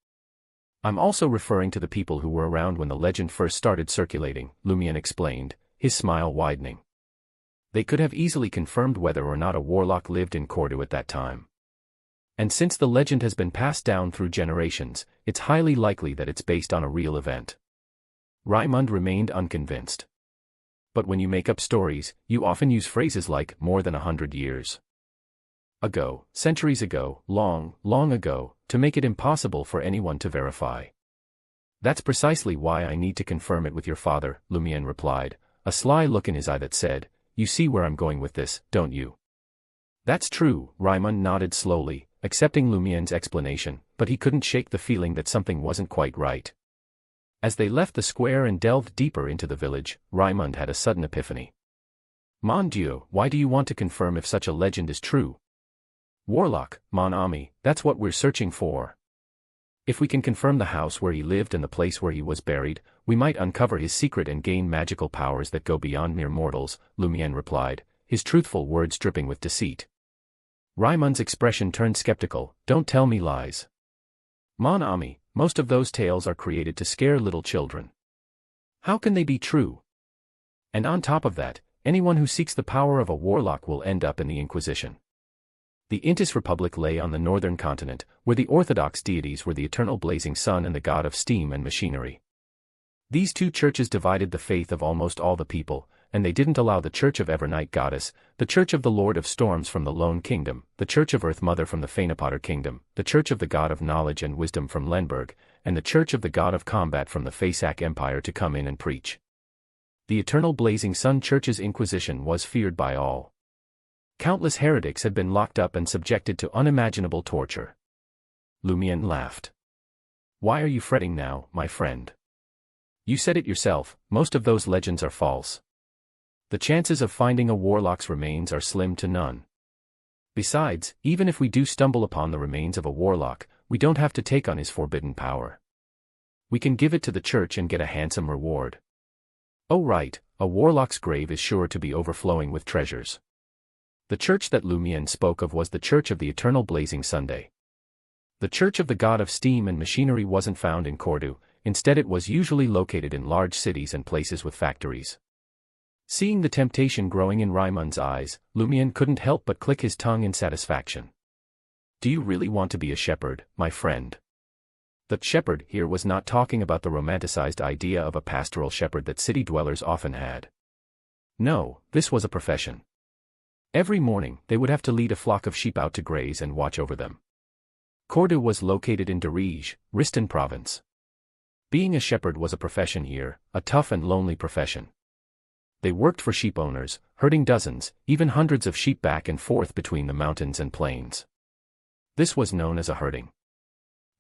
I'm also referring to the people who were around when the legend first started circulating, Lumien explained, his smile widening. They could have easily confirmed whether or not a warlock lived in Cordu at that time. And since the legend has been passed down through generations, it's highly likely that it's based on a real event. Raymond remained unconvinced. But when you make up stories, you often use phrases like more than 100 years ago, centuries ago, long, long ago, to make it impossible for anyone to verify. That's precisely why I need to confirm it with your father, Lumien replied, a sly look in his eye that said, you see where I'm going with this, don't you? That's true, Raymond nodded slowly, accepting Lumien's explanation, but he couldn't shake the feeling that something wasn't quite right. As they left the square and delved deeper into the village, Raymond had a sudden epiphany. Mon Dieu, why do you want to confirm if such a legend is true? Warlock, mon ami, that's what we're searching for. If we can confirm the house where he lived and the place where he was buried, we might uncover his secret and gain magical powers that go beyond mere mortals, Lumien replied, his truthful words dripping with deceit. Raymond's expression turned skeptical. Don't tell me lies. Mon ami, most of those tales are created to scare little children. How can they be true? And on top of that, anyone who seeks the power of a warlock will end up in the Inquisition. The Intis Republic lay on the northern continent, where the orthodox deities were the eternal blazing sun and the god of steam and machinery. These 2 churches divided the faith of almost all the people, and they didn't allow the Church of Evernight Goddess, the Church of the Lord of Storms from the Lone Kingdom, the Church of Earth Mother from the Fainapotter Kingdom, the Church of the God of Knowledge and Wisdom from Lenberg, and the Church of the God of Combat from the Faesac Empire to come in and preach. The Eternal Blazing Sun Church's Inquisition was feared by all. Countless heretics had been locked up and subjected to unimaginable torture. Lumien laughed. Why are you fretting now, my friend? You said it yourself, most of those legends are false. The chances of finding a warlock's remains are slim to none. Besides, even if we do stumble upon the remains of a warlock, we don't have to take on his forbidden power. We can give it to the church and get a handsome reward. Oh right, a warlock's grave is sure to be overflowing with treasures. The church that Lumien spoke of was the Church of the Eternal Blazing Sunday. The Church of the God of Steam and Machinery wasn't found in Cordu, instead it was usually located in large cities and places with factories. Seeing the temptation growing in Raymond's eyes, Lumien couldn't help but click his tongue in satisfaction. Do you really want to be a shepherd, my friend? The shepherd here was not talking about the romanticized idea of a pastoral shepherd that city dwellers often had. No, this was a profession. Every morning, they would have to lead a flock of sheep out to graze and watch over them. Cordoue was located in Darige, Riston province. Being a shepherd was a profession here, a tough and lonely profession. They worked for sheep owners, herding dozens, even hundreds of sheep back and forth between the mountains and plains. This was known as a herding.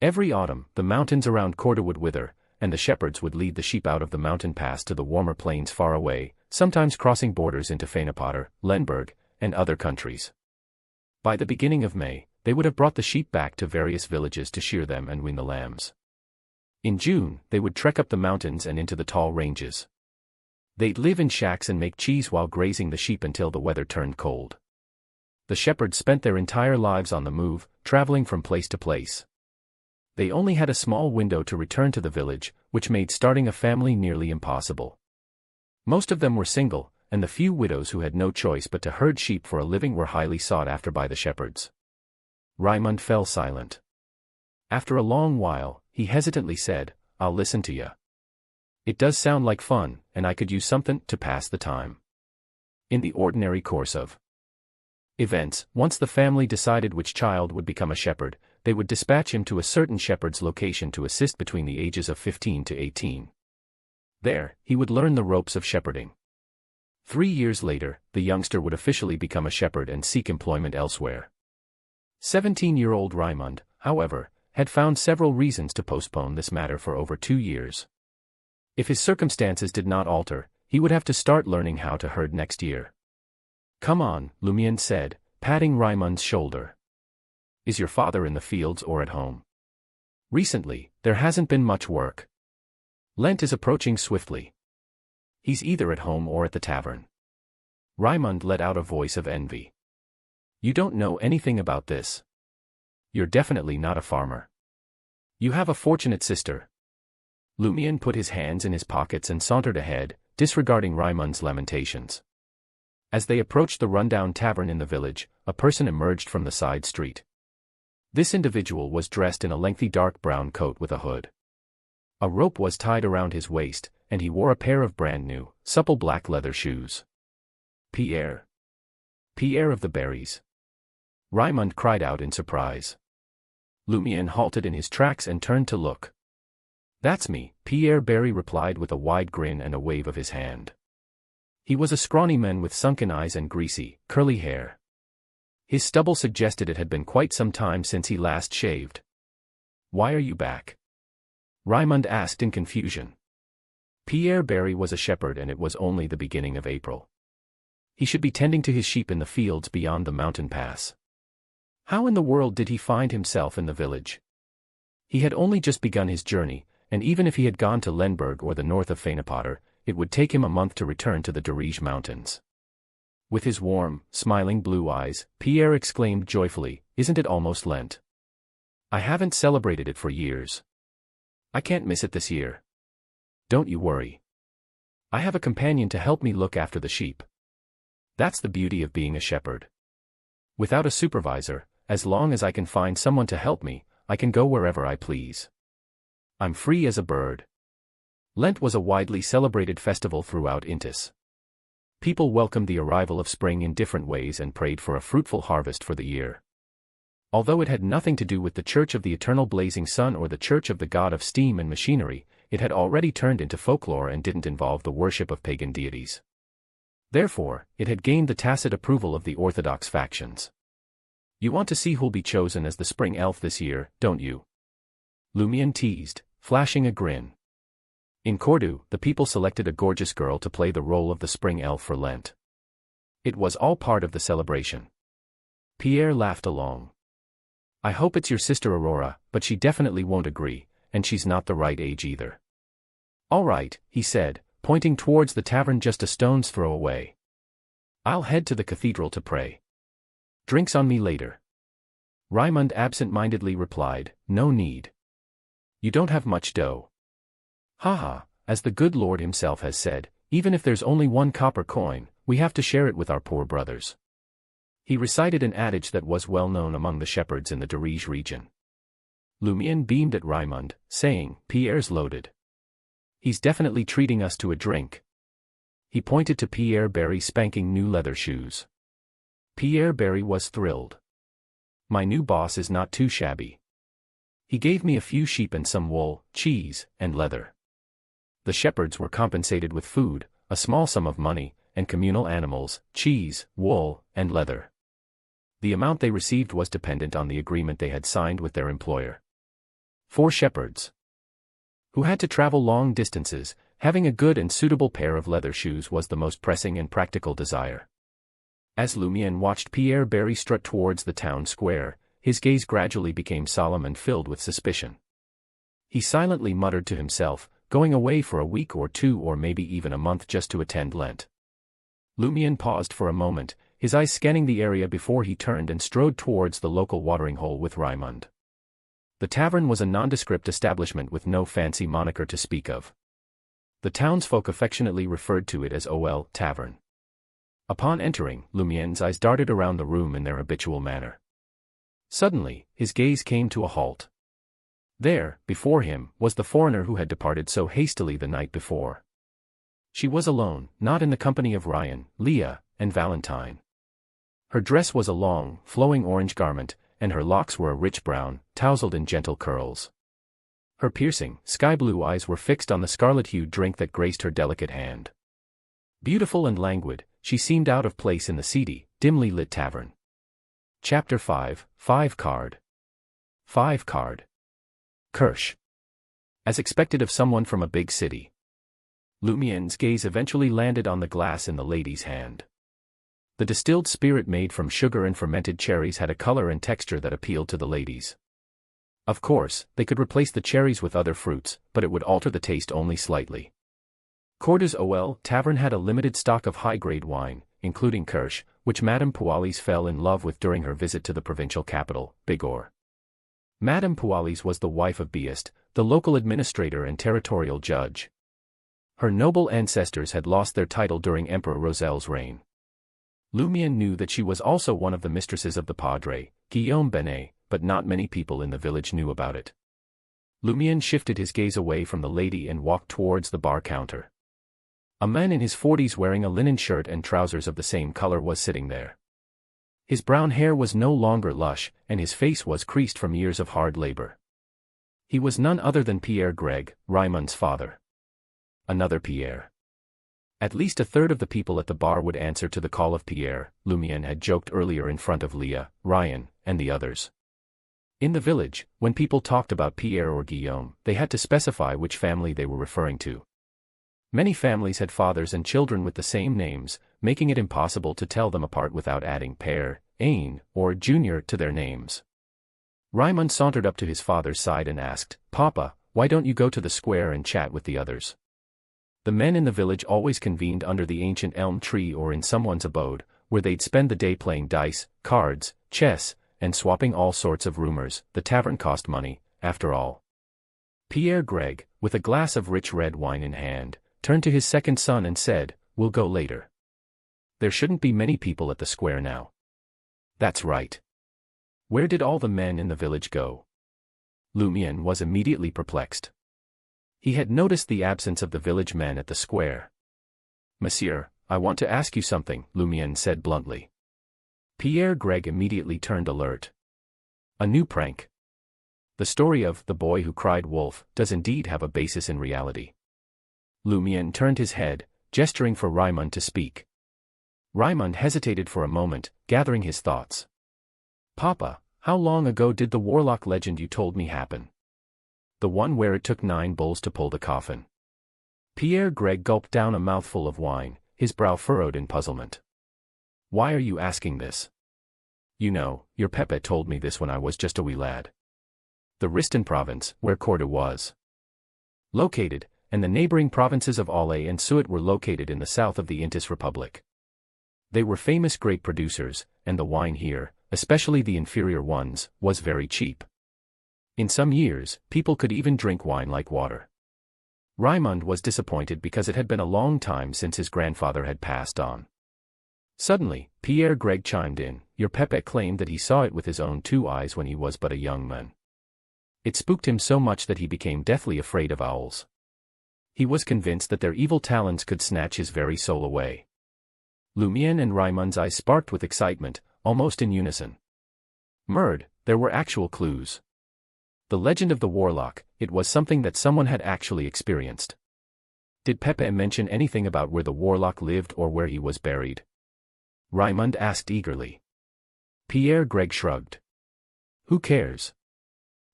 Every autumn, the mountains around Cordoue would wither, and the shepherds would lead the sheep out of the mountain pass to the warmer plains far away, sometimes crossing borders into Feyenoord, Limburg, and other countries. By the beginning of May, they would have brought the sheep back to various villages to shear them and wean the lambs. In June, they would trek up the mountains and into the tall ranges. They'd live in shacks and make cheese while grazing the sheep until the weather turned cold. The shepherds spent their entire lives on the move, traveling from place to place. They only had a small window to return to the village, which made starting a family nearly impossible. Most of them were single, and the few widows who had no choice but to herd sheep for a living were highly sought after by the shepherds. Raymond fell silent. After a long while, he hesitantly said, "I'll listen to ya. It does sound like fun, and I could use something to pass the time." In the ordinary course of events, once the family decided which child would become a shepherd, they would dispatch him to a certain shepherd's location to assist between the ages of 15 to 18. There, he would learn the ropes of shepherding. 3 years later, the youngster would officially become a shepherd and seek employment elsewhere. 17-year-old Raymond, however, had found several reasons to postpone this matter for over 2 years. If his circumstances did not alter, he would have to start learning how to herd next year. "Come on," Lumien said, patting Raymond's shoulder. "Is your father in the fields or at home?" "Recently, there hasn't been much work. Lent is approaching swiftly. He's either at home or at the tavern." Raymond let out a voice of envy. "You don't know anything about this. You're definitely not a farmer. You have a fortunate sister." Lumien put his hands in his pockets and sauntered ahead, disregarding Raymond's lamentations. As they approached the rundown tavern in the village, a person emerged from the side street. This individual was dressed in a lengthy dark brown coat with a hood. A rope was tied around his waist, and he wore a pair of brand-new, supple black leather shoes. "Pierre. Pierre of the berries." Raymond cried out in surprise. Lumien halted in his tracks and turned to look. "That's me," Pierre Barry replied with a wide grin and a wave of his hand. He was a scrawny man with sunken eyes and greasy, curly hair. His stubble suggested it had been quite some time since he last shaved. "Why are you back?" Raymond asked in confusion. Pierre Barry was a shepherd and it was only the beginning of April. He should be tending to his sheep in the fields beyond the mountain pass. How in the world did he find himself in the village? He had only just begun his journey, and even if he had gone to Limburg or the north of Feyenoord, it would take him a month to return to the Darige mountains. With his warm, smiling blue eyes, Pierre exclaimed joyfully, "Isn't it almost Lent? I haven't celebrated it for years. I can't miss it this year." "Don't you worry. I have a companion to help me look after the sheep. That's the beauty of being a shepherd. Without a supervisor, as long as I can find someone to help me, I can go wherever I please. I'm free as a bird." Lent was a widely celebrated festival throughout Intis. People welcomed the arrival of spring in different ways and prayed for a fruitful harvest for the year. Although it had nothing to do with the Church of the Eternal Blazing Sun or the Church of the God of Steam and Machinery, it had already turned into folklore and didn't involve the worship of pagan deities. Therefore, it had gained the tacit approval of the Orthodox factions. "You want to see who'll be chosen as the spring elf this year, don't you?" Lumien teased, flashing a grin. In Cordoue, the people selected a gorgeous girl to play the role of the spring elf for Lent. It was all part of the celebration. Pierre laughed along. "I hope it's your sister Aurora, but she definitely won't agree, and she's not the right age either." "All right," he said, pointing towards the tavern just a stone's throw away. "I'll head to the cathedral to pray. Drinks on me later." Raymond absent-mindedly replied, "No need. You don't have much dough." "Haha, as the good Lord himself has said, even if there's only 1 copper coin, we have to share it with our poor brothers." He recited an adage that was well known among the shepherds in the Darige region. Lumien beamed at Raymond, saying, "Pierre's loaded. He's definitely treating us to a drink." He pointed to Pierre Barry's spanking new leather shoes. Pierre Barry was thrilled. "My new boss is not too shabby. He gave me a few sheep and some wool, cheese, and leather. The shepherds were compensated with food, a small sum of money, and communal animals, cheese, wool, and leather. The amount they received was dependent on the agreement they had signed with their employer. For shepherds who had to travel long distances, having a good and suitable pair of leather shoes was the most pressing and practical desire. As Lumien watched Pierre Barry strut towards the town square, his gaze gradually became solemn and filled with suspicion. He silently muttered to himself, going away for a week or two or maybe even a month just to attend Lent. Lumien paused for a moment, his eyes scanning the area before he turned and strode towards the local watering hole with Raymond. The tavern was a nondescript establishment with no fancy moniker to speak of. The townsfolk affectionately referred to it as OL Tavern. Upon entering, Lumien's eyes darted around the room in their habitual manner. Suddenly, his gaze came to a halt. There, before him, was the foreigner who had departed so hastily the night before. She was alone, not in the company of Ryan, Leah, and Valentine. Her dress was a long, flowing orange garment, and her locks were a rich brown, tousled in gentle curls. Her piercing, sky-blue eyes were fixed on the scarlet-hued drink that graced her delicate hand. Beautiful and languid, she seemed out of place in the seedy, dimly lit tavern. Chapter 5, 5 Card. 5 Card. Kirsch. As expected of someone from a big city. Lumien's gaze eventually landed on the glass in the lady's hand. The distilled spirit made from sugar and fermented cherries had a color and texture that appealed to the ladies. Of course, they could replace the cherries with other fruits, but it would alter the taste only slightly. Cordes OL Tavern had a limited stock of high-grade wine, including Kirsch, which Madame Poualis fell in love with during her visit to the provincial capital, Bigorre. Madame Poualis was the wife of Beast, the local administrator and territorial judge. Her noble ancestors had lost their title during Emperor Rosel's reign. Lumien knew that she was also one of the mistresses of the Padre, Guillaume Benet, but not many people in the village knew about it. Lumien shifted his gaze away from the lady and walked towards the bar counter. A man in his 40s wearing a linen shirt and trousers of the same color was sitting there. His brown hair was no longer lush, and his face was creased from years of hard labor. He was none other than Pierre Greg, Raymond's father. Another Pierre. At least a third of the people at the bar would answer to the call of Pierre, Lumien had joked earlier in front of Leah, Ryan, and the others. In the village, when people talked about Pierre or Guillaume, they had to specify which family they were referring to. Many families had fathers and children with the same names, making it impossible to tell them apart without adding Père, Ain, or Junior to their names. Raymond sauntered up to his father's side and asked, "Papa, why don't you go to the square and chat with the others?" The men in the village always convened under the ancient elm tree or in someone's abode, where they'd spend the day playing dice, cards, chess, and swapping all sorts of rumors. The tavern cost money, after all. Pierre Greg, with a glass of rich red wine in hand, turned to his second son and said, "We'll go later. There shouldn't be many people at the square now." "That's right. Where did all the men in the village go?" Lumien was immediately perplexed. He had noticed the absence of the village men at the square. "Monsieur, I want to ask you something," Lumien said bluntly. Pierre Greg immediately turned alert. A new prank. The story of the boy who cried wolf does indeed have a basis in reality. Lumien turned his head, gesturing for Raymond to speak. Raymond hesitated for a moment, gathering his thoughts. "Papa, how long ago did the warlock legend you told me happen? The one where it took 9 bulls to pull the coffin?" Pierre Greg gulped down a mouthful of wine, his brow furrowed in puzzlement. "Why are you asking this?" "You know, your Pepe told me this when I was just a wee lad. The Riston province, where Corda was located, and the neighboring provinces of Alais and Suet were located in the south of the Intis Republic. They were famous grape producers, and the wine here, especially the inferior ones, was very cheap. In some years, people could even drink wine like water." Raymond was disappointed because it had been a long time since his grandfather had passed on. Suddenly, Pierre Greg chimed in. "Your Pepe claimed that he saw it with his own 2 eyes when he was but a young man. It spooked him so much that he became deathly afraid of owls. He was convinced that their evil talons could snatch his very soul away." Lumien and Raymond's eyes sparked with excitement, almost in unison. Murd, there were actual clues. The legend of the warlock, it was something that someone had actually experienced. Did Pepe mention anything about where the warlock lived or where he was buried? Raymond asked eagerly. Pierre Greg shrugged. Who cares?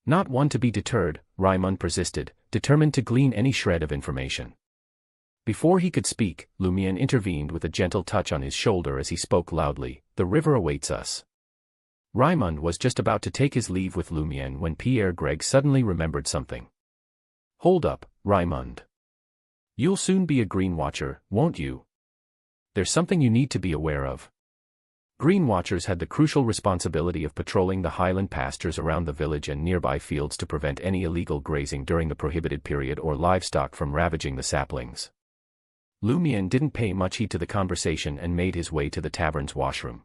Not one to be deterred, Raymond persisted, determined to glean any shred of information. Before he could speak, Lumière intervened with a gentle touch on his shoulder as he spoke loudly, "The river awaits us." Raymond was just about to take his leave with Lumière when Pierre Greg suddenly remembered something. "Hold up, Raymond. You'll soon be a Green Watcher, won't you? There's something you need to be aware of." Green Watchers had the crucial responsibility of patrolling the highland pastures around the village and nearby fields to prevent any illegal grazing during the prohibited period or livestock from ravaging the saplings. Lumière didn't pay much heed to the conversation and made his way to the tavern's washroom.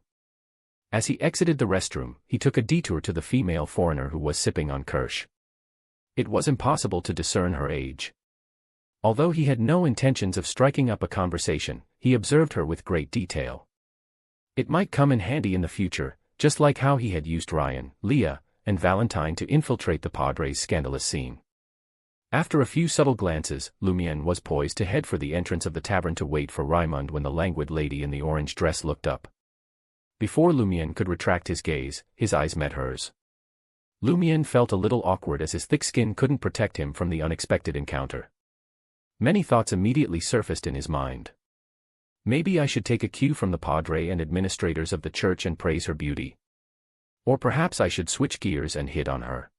As he exited the restroom, he took a detour to the female foreigner who was sipping on kirsch. It was impossible to discern her age. Although he had no intentions of striking up a conversation, he observed her with great detail. It might come in handy in the future, just like how he had used Ryan, Leah, and Valentine to infiltrate the Padre's scandalous scene. After a few subtle glances, Lumière was poised to head for the entrance of the tavern to wait for Raymond when the languid lady in the orange dress looked up. Before Lumière could retract his gaze, his eyes met hers. Lumière felt a little awkward as his thick skin couldn't protect him from the unexpected encounter. Many thoughts immediately surfaced in his mind. Maybe I should take a cue from the Padre and administrators of the church and praise her beauty. Or perhaps I should switch gears and hit on her.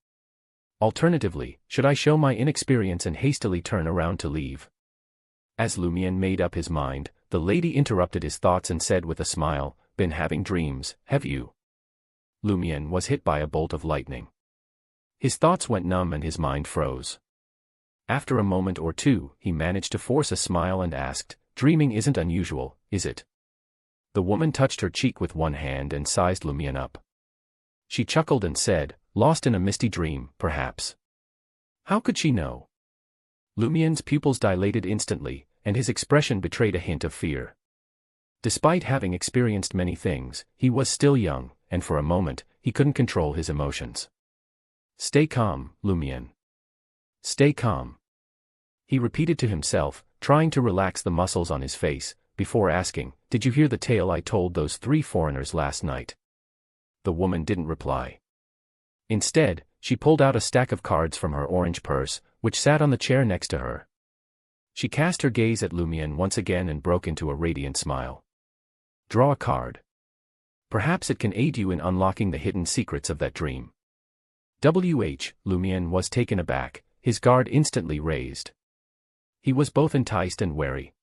Alternatively, should I show my inexperience and hastily turn around to leave? As Lumière made up his mind, the lady interrupted his thoughts and said with a smile, "Been having dreams, have you?" Lumière was hit by a bolt of lightning. His thoughts went numb and his mind froze. After a moment or two, he managed to force a smile and asked, "Dreaming isn't unusual, is it?" The woman touched her cheek with one hand and sized Lumière up. She chuckled and said, "Lost in a misty dream, perhaps." How could she know? Lumière's pupils dilated instantly, and his expression betrayed a hint of fear. Despite having experienced many things, he was still young, and for a moment, he couldn't control his emotions. "Stay calm, Lumière. Stay calm," he repeated to himself, trying to relax the muscles on his face, before asking, "Did you hear the tale I told those 3 foreigners last night?" The woman didn't reply. Instead, she pulled out a stack of cards from her orange purse, which sat on the chair next to her. She cast her gaze at Lumière once again and broke into a radiant smile. "Draw a card. Perhaps it can aid you in unlocking the hidden secrets of that dream." Lumière was taken aback, his guard instantly raised. He was both enticed and wary.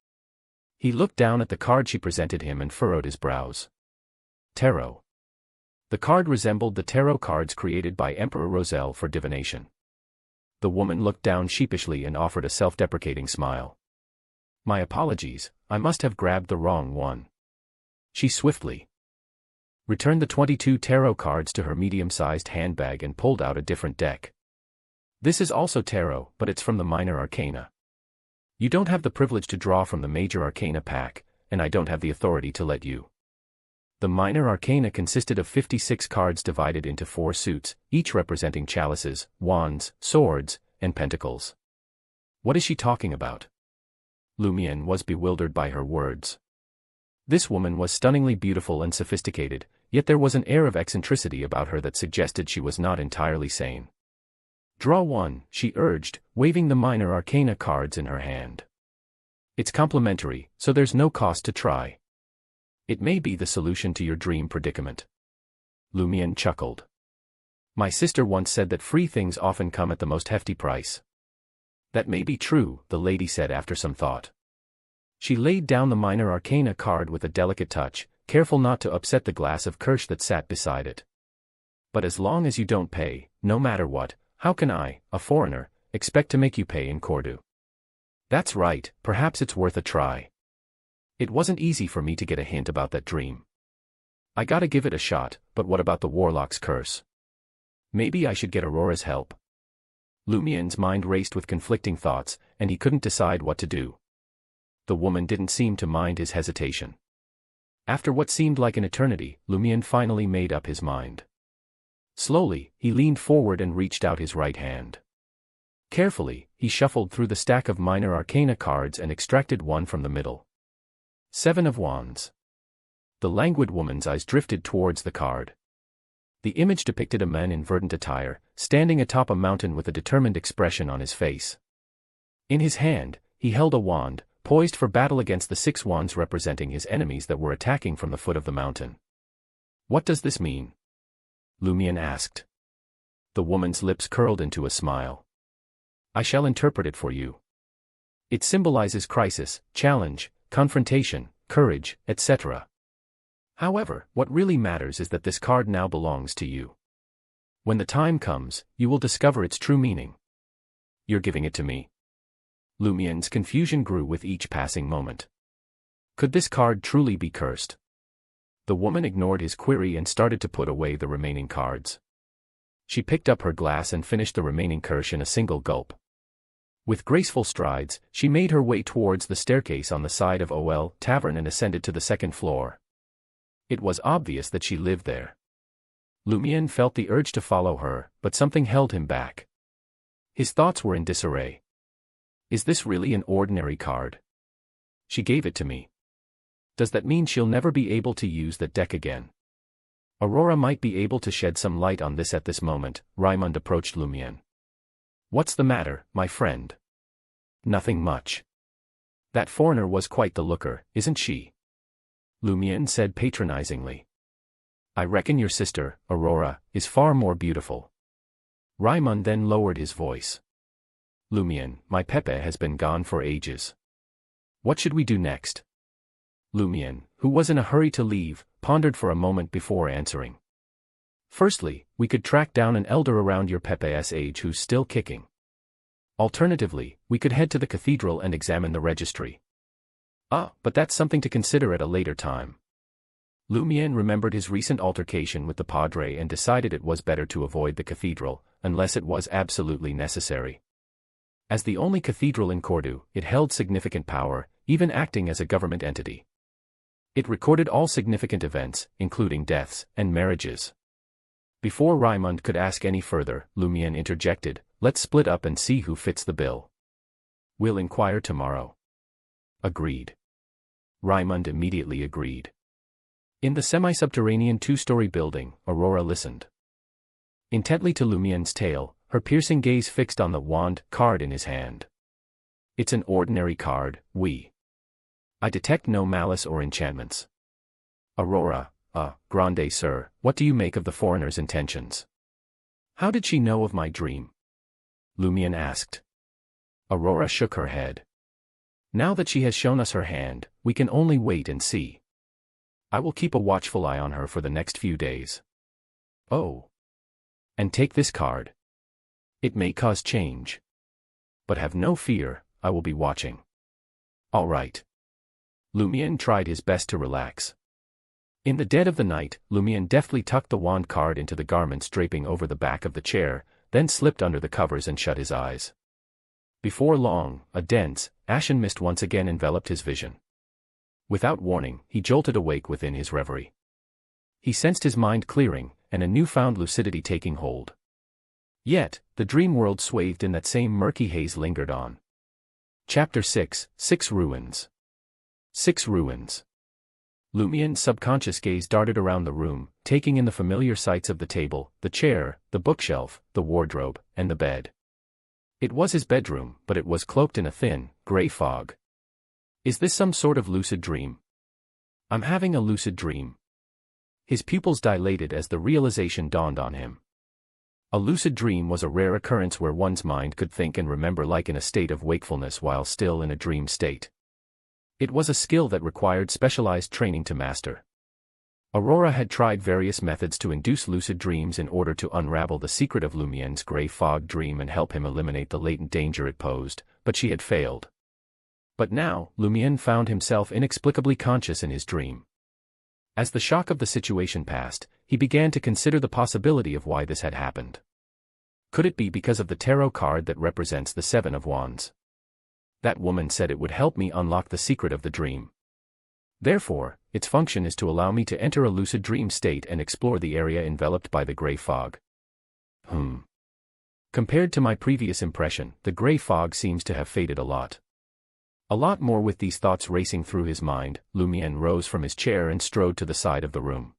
He looked down at the card she presented him and furrowed his brows. Tarot. The card resembled the tarot cards created by Emperor Roselle for divination. The woman looked down sheepishly and offered a self-deprecating smile. "My apologies, I must have grabbed the wrong one." She swiftly returned the 22 tarot cards to her medium-sized handbag and pulled out a different deck. "This is also tarot, but it's from the minor arcana. You don't have the privilege to draw from the major arcana pack, and I don't have the authority to let you." The minor arcana consisted of 56 cards divided into 4 suits, each representing chalices, wands, swords, and pentacles. What is she talking about? Lumière was bewildered by her words. This woman was stunningly beautiful and sophisticated, yet there was an air of eccentricity about her that suggested she was not entirely sane. "Draw one," she urged, waving the minor arcana cards in her hand. "It's complimentary, so there's no cost to try. It may be the solution to your dream predicament." Lumière chuckled. "My sister once said that free things often come at the most hefty price." "That may be true," the lady said after some thought. She laid down the minor arcana card with a delicate touch, careful not to upset the glass of kirsch that sat beside it. "But as long as you don't pay, no matter what, how can I, a foreigner, expect to make you pay in Cordu?" "That's right, perhaps it's worth a try. It wasn't easy for me to get a hint about that dream. I gotta give it a shot, but what about the warlock's curse? Maybe I should get Aurora's help." Lumière's mind raced with conflicting thoughts, and he couldn't decide what to do. The woman didn't seem to mind his hesitation. After what seemed like an eternity, Lumière finally made up his mind. Slowly, he leaned forward and reached out his right hand. Carefully, he shuffled through the stack of minor arcana cards and extracted one from the middle. 7 of Wands. The languid woman's eyes drifted towards the card. The image depicted a man in verdant attire, standing atop a mountain with a determined expression on his face. In his hand, he held a wand, poised for battle against the 6 wands representing his enemies that were attacking from the foot of the mountain. "What does this mean?" Lumion asked. The woman's lips curled into a smile. "I shall interpret it for you. It symbolizes crisis, challenge, confrontation, courage, etc. However, what really matters is that this card now belongs to you. When the time comes, you will discover its true meaning." "You're giving it to me?" Lumion's confusion grew with each passing moment. Could this card truly be cursed? The woman ignored his query and started to put away the remaining cards. She picked up her glass and finished the remaining kirsch in a single gulp. With graceful strides, she made her way towards the staircase on the side of OL Tavern and ascended to the 2nd floor. It was obvious that she lived there. Lumion felt the urge to follow her, but something held him back. His thoughts were in disarray. Is this really an ordinary card? She gave it to me. Does that mean she'll never be able to use that deck again? Aurora might be able to shed some light on this at this moment. Raimund approached Lumion. "What's the matter, my friend?" "Nothing much. That foreigner was quite the looker, isn't she?" Lumion said patronizingly. "I reckon your sister, Aurora, is far more beautiful." Raimund then lowered his voice. "Lumion, my Pepe has been gone for ages. What should we do next?" Lumion, who was in a hurry to leave, pondered for a moment before answering. "Firstly, we could track down an elder around your Pepe's age who's still kicking. Alternatively, we could head to the cathedral and examine the registry." But that's something to consider at a later time." Lumion remembered his recent altercation with the Padre and decided it was better to avoid the cathedral, unless it was absolutely necessary. As the only cathedral in Cordu, it held significant power, even acting as a government entity. It recorded all significant events, including deaths and marriages. Before Raimund could ask any further, Lumion interjected, "Let's split up and see who fits the bill." "We'll inquire tomorrow." "Agreed." Raimund immediately agreed. In the semi-subterranean 2-story building, Aurora listened intently to Lumion's tale, her piercing gaze fixed on the wand card in his hand. "It's an ordinary card, I detect no malice or enchantments." "Aurora, grande sir, what do you make of the foreigner's intentions?" "How did she know of my dream?" Lumion asked. Aurora shook her head. "Now that she has shown us her hand, we can only wait and see. I will keep a watchful eye on her for the next few days." "Oh. And take this card. It may cause change. But have no fear, I will be watching." "All right." Lumion tried his best to relax. In the dead of the night, Lumion deftly tucked the wand card into the garments draping over the back of the chair, then slipped under the covers and shut his eyes. Before long, a dense, ashen mist once again enveloped his vision. Without warning, he jolted awake within his reverie. He sensed his mind clearing, and a newfound lucidity taking hold. Yet, the dream world swathed in that same murky haze lingered on. Chapter 6, 6 Ruins. 6 Ruins. Lumion's subconscious gaze darted around the room, taking in the familiar sights of the table, the chair, the bookshelf, the wardrobe, and the bed. It was his bedroom, but it was cloaked in a thin, gray fog. Is this some sort of lucid dream? I'm having a lucid dream. His pupils dilated as the realization dawned on him. A lucid dream was a rare occurrence where one's mind could think and remember like in a state of wakefulness while still in a dream state. It was a skill that required specialized training to master. Aurora had tried various methods to induce lucid dreams in order to unravel the secret of Lumion's gray fog dream and help him eliminate the latent danger it posed, but she had failed. But now, Lumion found himself inexplicably conscious in his dream. As the shock of the situation passed, he began to consider the possibility of why this had happened. Could it be because of the tarot card that represents the 7 of Wands? That woman said it would help me unlock the secret of the dream. Therefore, its function is to allow me to enter a lucid dream state and explore the area enveloped by the gray fog. Compared to my previous impression, the gray fog seems to have faded a lot. A lot more. With these thoughts racing through his mind, Lumien rose from his chair and strode to the side of the room.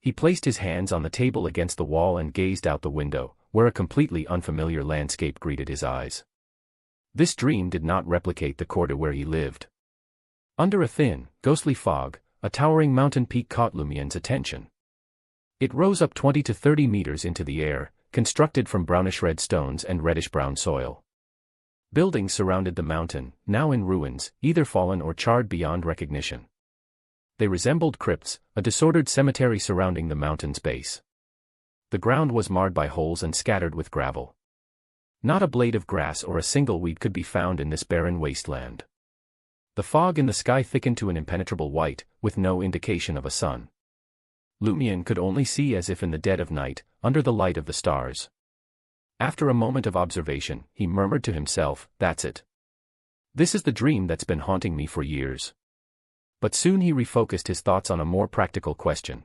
He placed his hands on the table against the wall and gazed out the window, where a completely unfamiliar landscape greeted his eyes. This dream did not replicate the quarter where he lived. Under a thin, ghostly fog, a towering mountain peak caught Lumien's attention. It rose up 20 to 30 meters into the air, constructed from brownish-red stones and reddish-brown soil. Buildings surrounded the mountain, now in ruins, either fallen or charred beyond recognition. They resembled crypts, a disordered cemetery surrounding the mountain's base. The ground was marred by holes and scattered with gravel. Not a blade of grass or a single weed could be found in this barren wasteland. The fog in the sky thickened to an impenetrable white, with no indication of a sun. Lumien could only see as if in the dead of night, under the light of the stars. After a moment of observation, he murmured to himself, "That's it. This is the dream that's been haunting me for years." But soon he refocused his thoughts on a more practical question.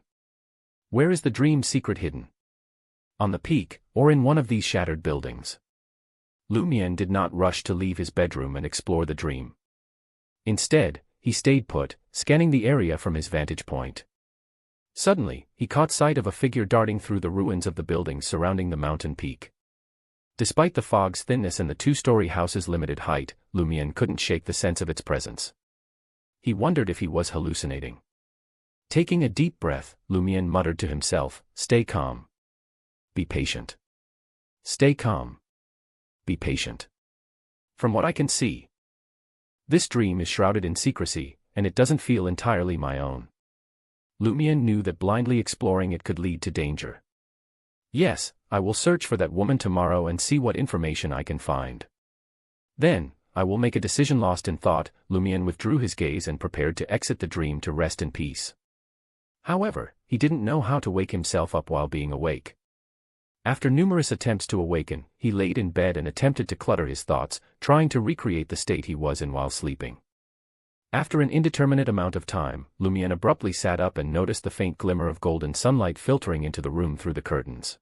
Where is the dream's secret hidden? On the peak, or in one of these shattered buildings? Lumien did not rush to leave his bedroom and explore the dream. Instead, he stayed put, scanning the area from his vantage point. Suddenly, he caught sight of a figure darting through the ruins of the buildings surrounding the mountain peak. Despite the fog's thinness and the two-story house's limited height, Lumien couldn't shake the sense of its presence. He wondered if he was hallucinating. Taking a deep breath, Lumien muttered to himself, "Stay calm. Be patient. Stay calm. Be patient. From what I can see, this dream is shrouded in secrecy, and it doesn't feel entirely my own." Lumien knew that blindly exploring it could lead to danger. "Yes, I will search for that woman tomorrow and see what information I can find. Then, I will make a decision." Lost in thought, Lumien withdrew his gaze and prepared to exit the dream to rest in peace. However, he didn't know how to wake himself up while being awake. After numerous attempts to awaken, he laid in bed and attempted to clutter his thoughts, trying to recreate the state he was in while sleeping. After an indeterminate amount of time, Lumien abruptly sat up and noticed the faint glimmer of golden sunlight filtering into the room through the curtains.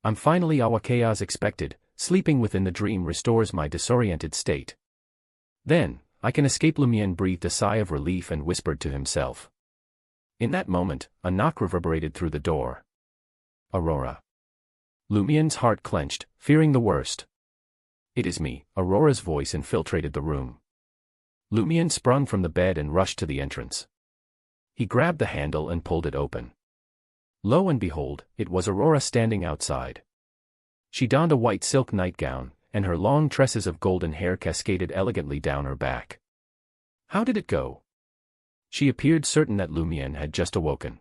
"I'm finally awake as expected. Sleeping within the dream restores my disoriented state. Then, I can escape." Lumien breathed a sigh of relief and whispered to himself. In that moment, a knock reverberated through the door. "Aurora." Lumien's heart clenched, fearing the worst. "It is me." Aurora's voice infiltrated the room. Lumien sprung from the bed and rushed to the entrance. He grabbed the handle and pulled it open. Lo and behold, it was Aurora standing outside. She donned a white silk nightgown, and her long tresses of golden hair cascaded elegantly down her back. How did it go? She appeared certain that Lumien had just awoken.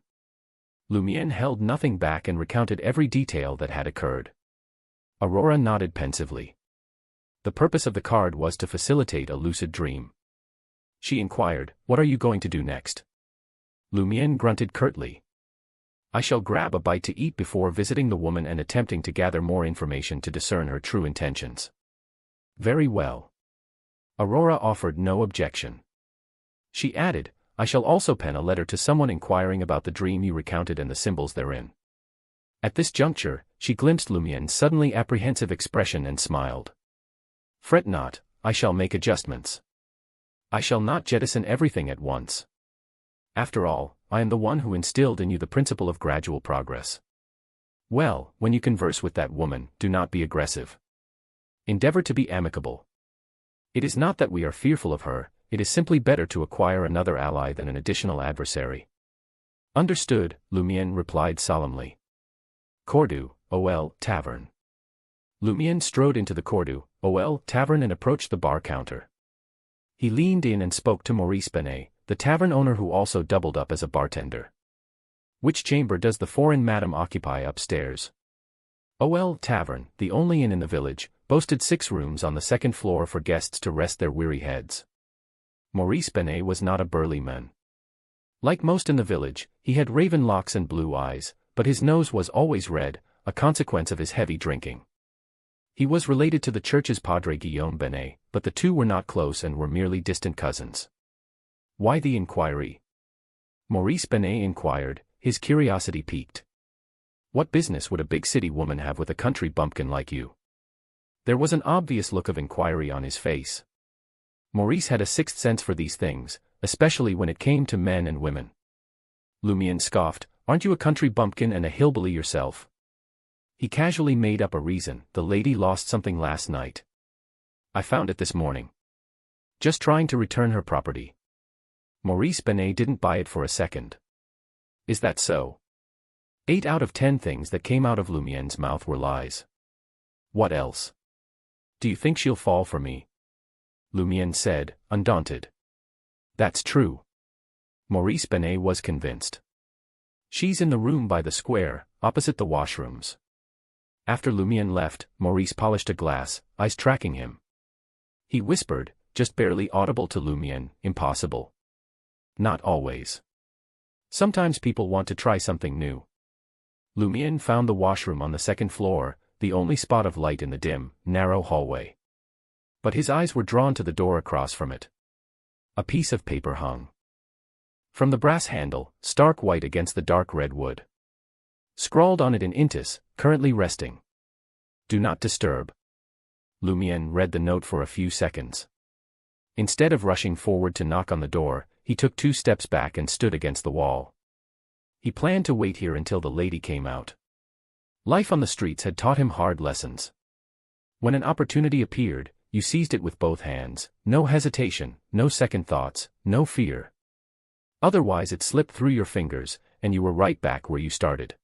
Lumien held nothing back and recounted every detail that had occurred. Aurora nodded pensively. The purpose of the card was to facilitate a lucid dream. She inquired, "What are you going to do next?" Lumien grunted curtly. "I shall grab a bite to eat before visiting the woman and attempting to gather more information to discern her true intentions." "Very well." Aurora offered no objection. She added, "I shall also pen a letter to someone inquiring about the dream you recounted and the symbols therein." At this juncture, she glimpsed Lumien's suddenly apprehensive expression and smiled. "Fret not, I shall make adjustments. I shall not jettison everything at once. After all, I am the one who instilled in you the principle of gradual progress. Well, when you converse with that woman, do not be aggressive. Endeavor to be amicable. It is not that we are fearful of her, it is simply better to acquire another ally than an additional adversary." "Understood," Lumien replied solemnly. Cordu, OL, Tavern. Lumien strode into the Cordu, OL, Tavern and approached the bar counter. He leaned in and spoke to Maurice Benet, the tavern owner who also doubled up as a bartender. "Which chamber does the foreign madam occupy upstairs?" OL Tavern, the only inn in the village, boasted 6 rooms on the second floor for guests to rest their weary heads. Maurice Benet was not a burly man. Like most in the village, he had raven locks and blue eyes, but his nose was always red, a consequence of his heavy drinking. He was related to the church's Padre Guillaume Benet, but the two were not close and were merely distant cousins. "Why the inquiry?" Maurice Benet inquired, his curiosity piqued. What business would a big city woman have with a country bumpkin like you? There was an obvious look of inquiry on his face. Maurice had a sixth sense for these things, especially when it came to men and women. Lumière scoffed, "Aren't you a country bumpkin and a hillbilly yourself?" He casually made up a reason. "The lady lost something last night. I found it this morning. Just trying to return her property." Maurice Benet didn't buy it for a second. "Is that so?" 8 out of 10 things that came out of Lumière's mouth were lies. "What else?" "Do you think she'll fall for me?" Lumière said, undaunted. "That's true." Maurice Benet was convinced. "She's in the room by the square, opposite the washrooms." After Lumière left, Maurice polished a glass, eyes tracking him. He whispered, just barely audible to Lumière, "Impossible." "Not always. Sometimes people want to try something new." Lumière found the washroom on the second floor, the only spot of light in the dim, narrow hallway. But his eyes were drawn to the door across from it. A piece of paper hung from the brass handle, stark white against the dark red wood. Scrawled on it in Intis, "Currently resting. Do not disturb." Lumière read the note for a few seconds. Instead of rushing forward to knock on the door, he took 2 steps back and stood against the wall. He planned to wait here until the lady came out. Life on the streets had taught him hard lessons. When an opportunity appeared, you seized it with both hands, no hesitation, no second thoughts, no fear. Otherwise it slipped through your fingers, and you were right back where you started.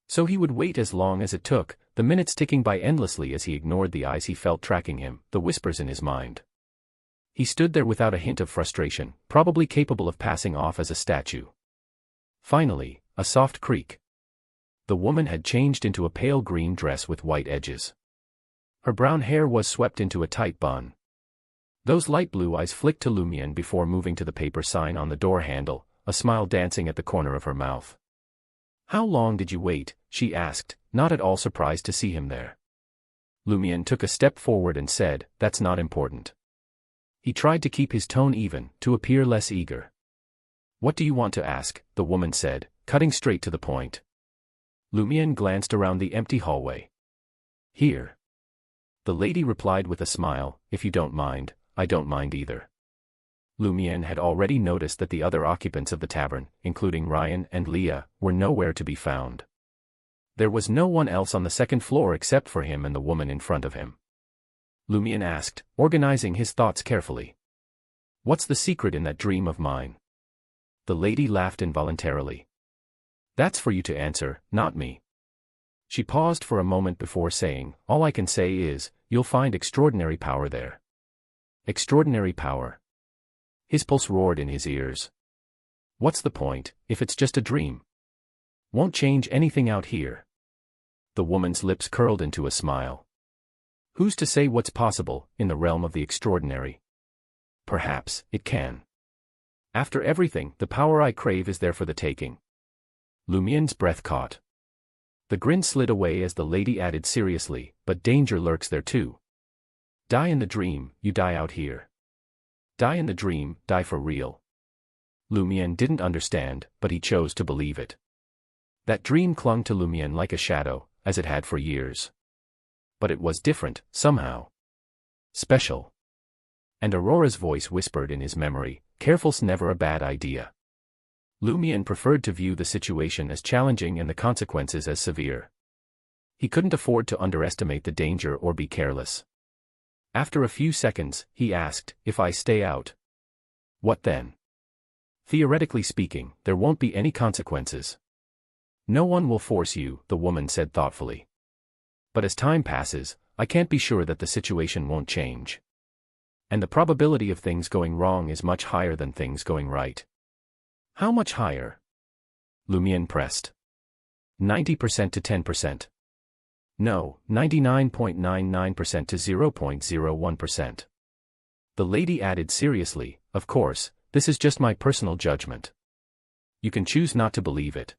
So he would wait as long as it took, the minutes ticking by endlessly as he ignored the eyes he felt tracking him, the whispers in his mind. He stood there without a hint of frustration, probably capable of passing off as a statue. Finally, a soft creak. The woman had changed into a pale green dress with white edges. Her brown hair was swept into a tight bun. Those light blue eyes flicked to Lumière before moving to the paper sign on the door handle, a smile dancing at the corner of her mouth. "How long did you wait?" she asked, not at all surprised to see him there. Lumière took a step forward and said, "That's not important." He tried to keep his tone even, to appear less eager. "What do you want to ask?" the woman said, cutting straight to the point. Lumière glanced around the empty hallway. "Here." The lady replied with a smile, "If you don't mind, I don't mind either." Lumière had already noticed that the other occupants of the tavern, including Ryan and Leah, were nowhere to be found. There was no one else on the second floor except for him and the woman in front of him. Lumière asked, organizing his thoughts carefully. "What's the secret in that dream of mine?" The lady laughed involuntarily. "That's for you to answer, not me." She paused for a moment before saying, "All I can say is, you'll find extraordinary power there." Extraordinary power. His pulse roared in his ears. What's the point, if it's just a dream? Won't change anything out here. The woman's lips curled into a smile. Who's to say what's possible, in the realm of the extraordinary? Perhaps, it can. After everything, the power I crave is there for the taking. Lumière's breath caught. The grin slid away as the lady added seriously, "But danger lurks there too. Die in the dream, you die out here. Die in the dream, die for real." Lumière didn't understand, but he chose to believe it. That dream clung to Lumière like a shadow, as it had for years. But it was different, somehow. Special. And Aurora's voice whispered in his memory, "Careful's never a bad idea." Lumière preferred to view the situation as challenging and the consequences as severe. He couldn't afford to underestimate the danger or be careless. After a few seconds, he asked, "If I stay out, what then?" "Theoretically speaking, there won't be any consequences. No one will force you," the woman said thoughtfully. "But as time passes, I can't be sure that the situation won't change. And the probability of things going wrong is much higher than things going right." "How much higher?" Lumière pressed. 90% to 10%. "No, 99.99% to 0.01%. The lady added seriously, "Of course, this is just my personal judgment. You can choose not to believe it."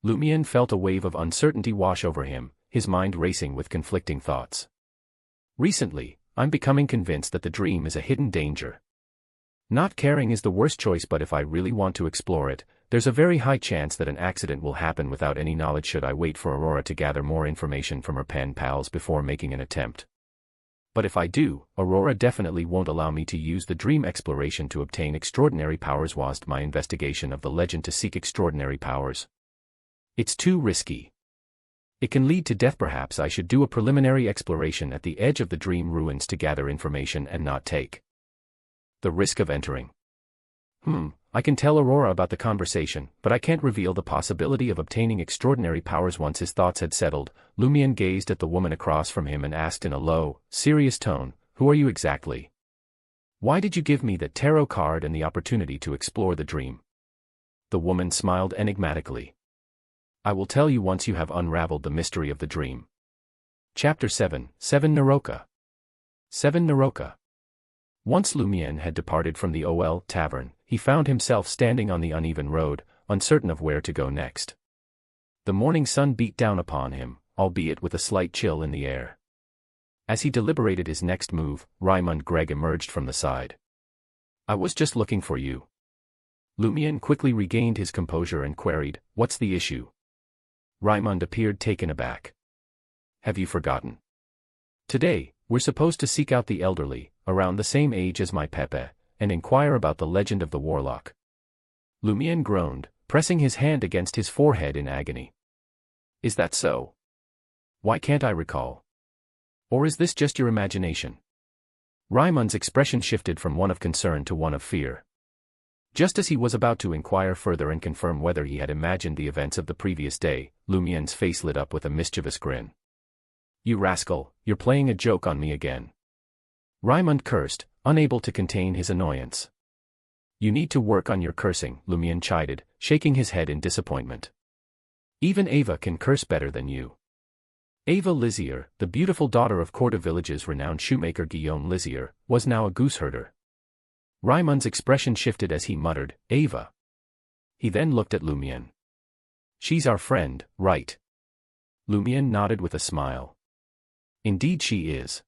Lumière felt a wave of uncertainty wash over him, his mind racing with conflicting thoughts. "Recently, I'm becoming convinced that the dream is a hidden danger. Not caring is the worst choice, but if I really want to explore it, there's a very high chance that an accident will happen without any knowledge should I wait for Aurora to gather more information from her pen pals before making an attempt. But if I do, Aurora definitely won't allow me to use the dream exploration to obtain extraordinary powers whilst my investigation of the legend to seek extraordinary powers. It's too risky. It can lead to death. Perhaps I should do a preliminary exploration at the edge of the dream ruins to gather information and not take the risk of entering. I can tell Aurora about the conversation, but I can't reveal the possibility of obtaining extraordinary powers. Once his thoughts had settled, Lumion gazed at the woman across from him and asked in a low, serious tone, "Who are you exactly? Why did you give me that tarot card and the opportunity to explore the dream?" The woman smiled enigmatically. "I will tell you once you have unraveled the mystery of the dream." Chapter 7, 7 Naroka. 7 Naroka. Once Lumion had departed from the OL tavern, he found himself standing on the uneven road, uncertain of where to go next. The morning sun beat down upon him, albeit with a slight chill in the air. As he deliberated his next move, Raymond Gregg emerged from the side. "I was just looking for you." Lumion quickly regained his composure and queried, "What's the issue?" Raymond appeared taken aback. "Have you forgotten? Today, we're supposed to seek out the elderly, around the same age as my Pepe, and inquire about the legend of the warlock." Lumion groaned, pressing his hand against his forehead in agony. "Is that so? Why can't I recall? Or is this just your imagination?" Raymond's expression shifted from one of concern to one of fear. Just as he was about to inquire further and confirm whether he had imagined the events of the previous day, Lumion's face lit up with a mischievous grin. "You rascal, you're playing a joke on me again." Raymond cursed, unable to contain his annoyance. "You need to work on your cursing," Lumion chided, shaking his head in disappointment. "Even Ava can curse better than you." Ava Lizier, the beautiful daughter of Court of Village's renowned shoemaker Guillaume Lizier, was now a gooseherder. Raymond's expression shifted as he muttered, "Ava." He then looked at Lumion. "She's our friend, right?" Lumion nodded with a smile. "Indeed she is."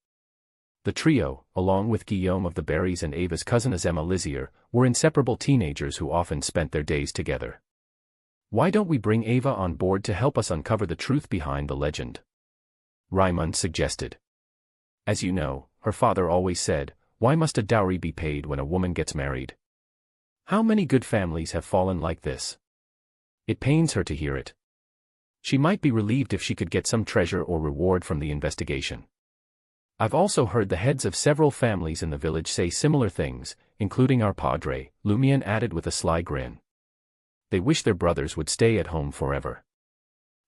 The trio, along with Guillaume of the Berries and Ava's cousin Azema Lizier, were inseparable teenagers who often spent their days together. "Why don't we bring Ava on board to help us uncover the truth behind the legend?" Raymond suggested. "As you know, her father always said, why must a dowry be paid when a woman gets married? How many good families have fallen like this? It pains her to hear it. She might be relieved if she could get some treasure or reward from the investigation. I've also heard the heads of several families in the village say similar things, including our padre," Lumion added with a sly grin. "They wish their brothers would stay at home forever.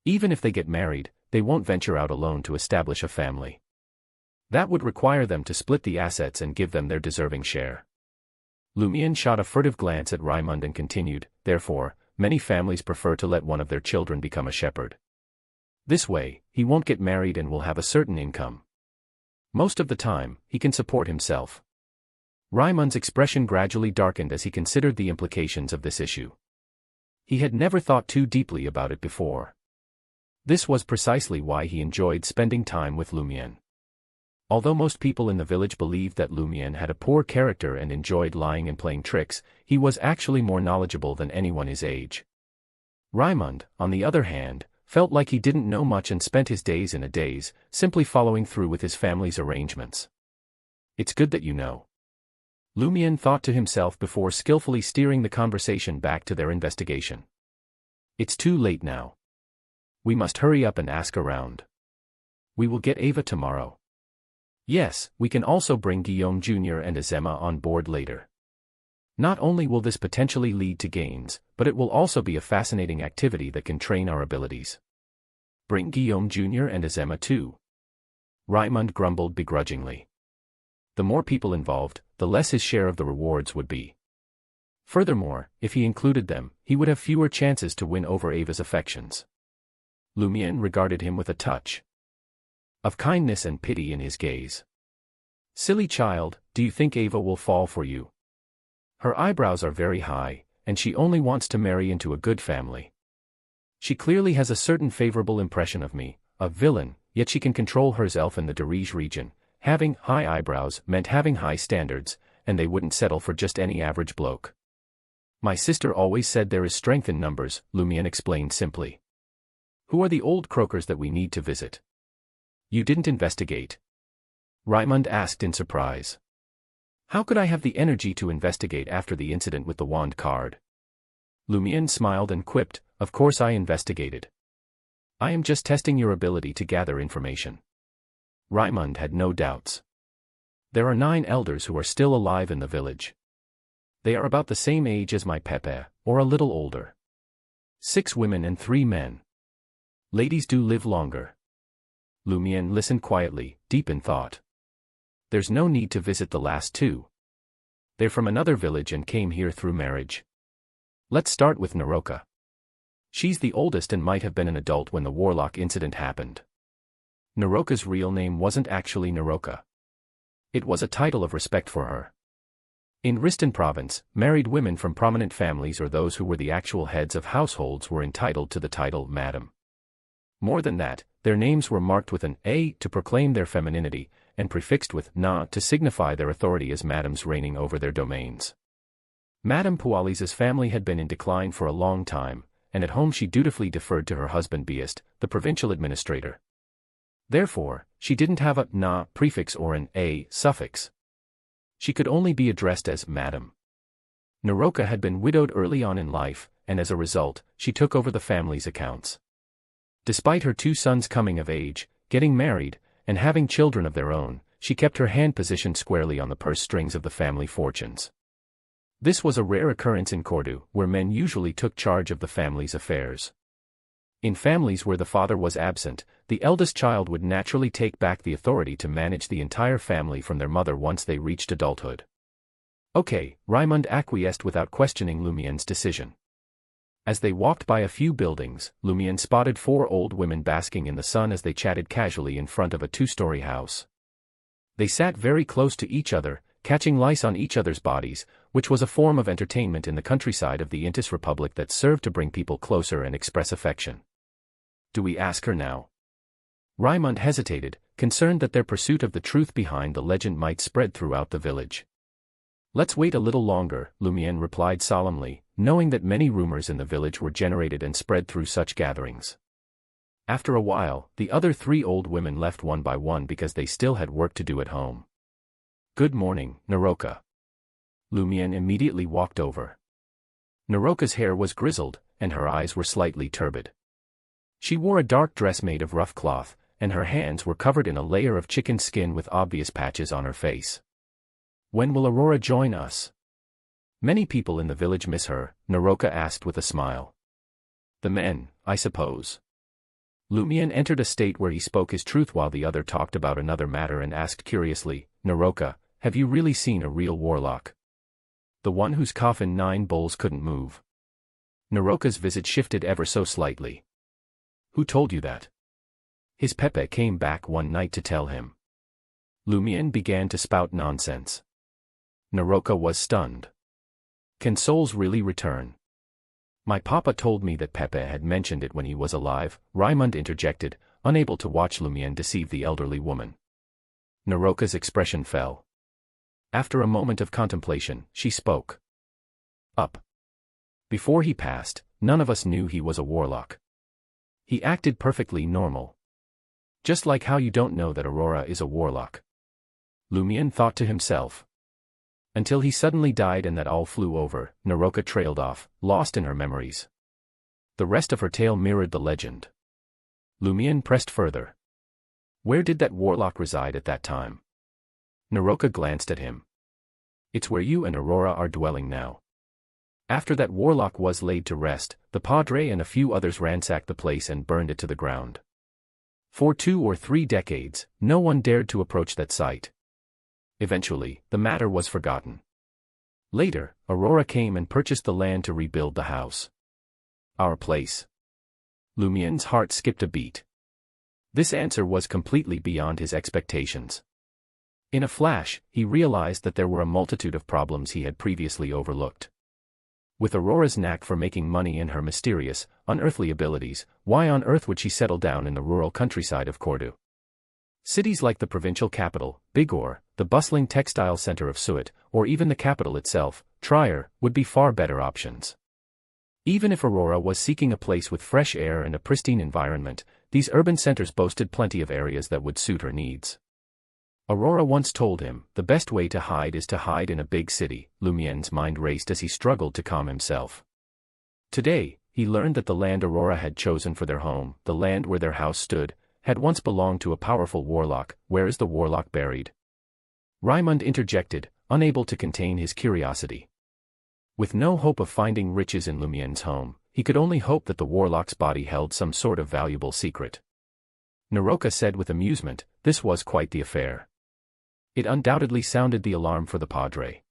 Even if they get married, they won't venture out alone to establish a family. That would require them to split the assets and give them their deserving share." Lumion shot a furtive glance at Raymond and continued, "Therefore, many families prefer to let one of their children become a shepherd. This way, he won't get married and will have a certain income. Most of the time, he can support himself." Raymond's expression gradually darkened as he considered the implications of this issue. He had never thought too deeply about it before. This was precisely why he enjoyed spending time with Lumion. Although most people in the village believed that Lumion had a poor character and enjoyed lying and playing tricks, he was actually more knowledgeable than anyone his age. Raymond, on the other hand, felt like he didn't know much and spent his days in a daze, simply following through with his family's arrangements. "It's good that you know," Lumion thought to himself before skillfully steering the conversation back to their investigation. "It's too late now. We must hurry up and ask around. We will get Ava tomorrow. Yes, we can also bring Guillaume Jr. and Azema on board later. Not only will this potentially lead to gains, but it will also be a fascinating activity that can train our abilities. Bring Guillaume Jr. and Azema too." Raymond grumbled begrudgingly. The more people involved, the less his share of the rewards would be. Furthermore, if he included them, he would have fewer chances to win over Ava's affections. Lumion regarded him with a touch of kindness and pity in his gaze. "Silly child, do you think Ava will fall for you? Her eyebrows are very high, and she only wants to marry into a good family. She clearly has a certain favorable impression of me, a villain, yet she can control herself in the Darige region. Having high eyebrows meant having high standards, and they wouldn't settle for just any average bloke." My sister always said there is strength in numbers, Lumian explained simply. Who are the old croakers that we need to visit? You didn't investigate? Raimund asked in surprise. How could I have the energy to investigate after the incident with the wand card? Lumian smiled and quipped, of course I investigated. I am just testing your ability to gather information. Raimund had no doubts. There are 9 elders who are still alive in the village. They are about the same age as my Pepe, or a little older. 6 women and 3 men. Ladies do live longer. Lumian listened quietly, deep in thought. There's no need to visit the last 2. They're from another village and came here through marriage. Let's start with Naroka. She's the oldest and might have been an adult when the warlock incident happened. Naroka's real name wasn't actually Naroka. It was a title of respect for her. In Riston province, married women from prominent families or those who were the actual heads of households were entitled to the title Madam. More than that, their names were marked with an A to proclaim their femininity, and prefixed with Na to signify their authority as madams reigning over their domains. Madame Pualis's family had been in decline for a long time, and at home she dutifully deferred to her husband Biest, the provincial administrator. Therefore, she didn't have a Na prefix or an A suffix. She could only be addressed as Madam. Naroka had been widowed early on in life, and as a result, she took over the family's accounts. Despite her 2 sons coming of age, getting married, and having children of their own, she kept her hand positioned squarely on the purse strings of the family fortunes. This was a rare occurrence in Cordu, where men usually took charge of the family's affairs. In families where the father was absent, the eldest child would naturally take back the authority to manage the entire family from their mother once they reached adulthood. Okay, Raimund acquiesced without questioning Lumien's decision. As they walked by a few buildings, Lumian spotted 4 old women basking in the sun as they chatted casually in front of a 2-story house. They sat very close to each other, catching lice on each other's bodies, which was a form of entertainment in the countryside of the Intis Republic that served to bring people closer and express affection. Do we ask her now? Raimund hesitated, concerned that their pursuit of the truth behind the legend might spread throughout the village. Let's wait a little longer, Lumian replied solemnly, knowing that many rumors in the village were generated and spread through such gatherings. After a while, the other 3 old women left one by one because they still had work to do at home. Good morning, Naroka. Lumian immediately walked over. Naroka's hair was grizzled, and her eyes were slightly turbid. She wore a dark dress made of rough cloth, and her hands were covered in a layer of chicken skin with obvious patches on her face. When will Aurora join us? Many people in the village miss her, Naroka asked with a smile. The men, I suppose. Lumian entered a state where he spoke his truth while the other talked about another matter and asked curiously, Naroka, have you really seen a real warlock? The one whose coffin 9 bulls couldn't move. Naroka's visage shifted ever so slightly. Who told you that? His Pepe came back one night to tell him. Lumian began to spout nonsense. Naroka was stunned. Can souls really return? My papa told me that Pepe had mentioned it when he was alive, Raimund interjected, unable to watch Lumian deceive the elderly woman. Naroka's expression fell. After a moment of contemplation, she spoke. Up. Before he passed, none of us knew he was a warlock. He acted perfectly normal. Just like how you don't know that Aurora is a warlock. Lumian thought to himself. Until he suddenly died and that all flew over, Naroka trailed off, lost in her memories. The rest of her tale mirrored the legend. Lumian pressed further. Where did that warlock reside at that time? Naroka glanced at him. It's where you and Aurora are dwelling now. After that warlock was laid to rest, the Padre and a few others ransacked the place and burned it to the ground. For 2 or 3 decades, no one dared to approach that site. Eventually, the matter was forgotten. Later, Aurora came and purchased the land to rebuild the house. Our place. Lumian's heart skipped a beat. This answer was completely beyond his expectations. In a flash, he realized that there were a multitude of problems he had previously overlooked. With Aurora's knack for making money and her mysterious, unearthly abilities, why on earth would she settle down in the rural countryside of Cordu? Cities like the provincial capital, Bigor, the bustling textile center of Suit, or even the capital itself, Trier, would be far better options. Even if Aurora was seeking a place with fresh air and a pristine environment, these urban centers boasted plenty of areas that would suit her needs. Aurora once told him, the best way to hide is to hide in a big city. Lumien's mind raced as he struggled to calm himself. Today, he learned that the land Aurora had chosen for their home, the land where their house stood, had once belonged to a powerful warlock. Where is the warlock buried? Raimund interjected, unable to contain his curiosity. With no hope of finding riches in Lumien's home, he could only hope that the warlock's body held some sort of valuable secret. Naroka said with amusement, this was quite the affair. It undoubtedly sounded the alarm for the padre.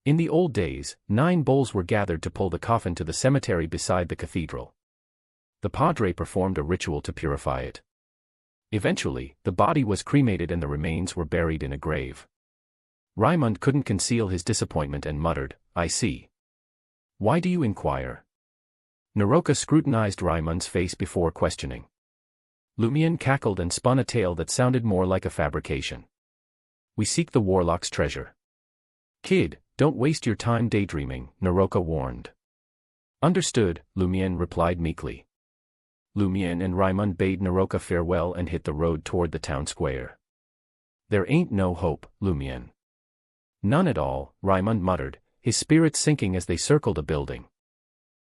In the old days, 9 bulls were gathered to pull the coffin to the cemetery beside the cathedral. The padre performed a ritual to purify it. Eventually, the body was cremated and the remains were buried in a grave. Raimund couldn't conceal his disappointment and muttered, I see. Why do you inquire? Naroka scrutinized Raimund's face before questioning. Lumien cackled and spun a tale that sounded more like a fabrication. We seek the warlock's treasure. Kid, don't waste your time daydreaming, Naroka warned. Understood, Lumien replied meekly. Lumien and Raimund bade Naroka farewell and hit the road toward the town square. There ain't no hope, Lumien. None at all, Raimund muttered, his spirits sinking as they circled a building.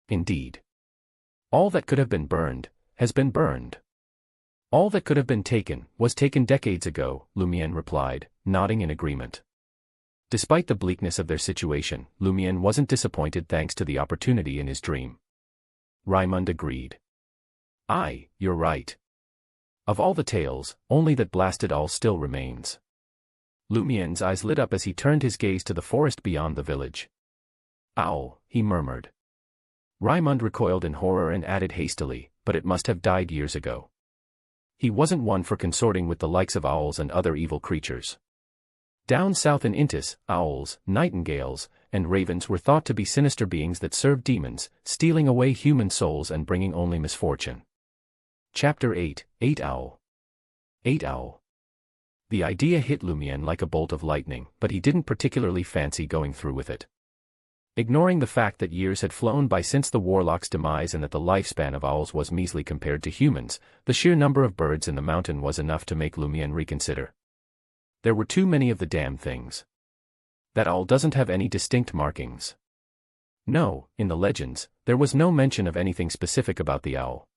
Indeed. All that could have been burned, has been burned. All that could have been taken, was taken decades ago, Lumien replied, nodding in agreement. Despite the bleakness of their situation, Lumien wasn't disappointed thanks to the opportunity in his dream. Raimund agreed. Aye, you're right. Of all the tales, only that blasted owl still remains. Lumien's eyes lit up as he turned his gaze to the forest beyond the village. Owl, he murmured. Raimund recoiled in horror and added hastily, but it must have died years ago. He wasn't one for consorting with the likes of owls and other evil creatures. Down south in Intis, owls, nightingales, and ravens were thought to be sinister beings that served demons, stealing away human souls and bringing only misfortune. Chapter 8, 8 Owl. 8 Owl. The idea hit Lumien like a bolt of lightning, but he didn't particularly fancy going through with it. Ignoring the fact that years had flown by since the warlock's demise and that the lifespan of owls was measly compared to humans, the sheer number of birds in the mountain was enough to make Lumien reconsider. There were too many of the damn things. That owl doesn't have any distinct markings. No, in the legends, there was no mention of anything specific about the owl.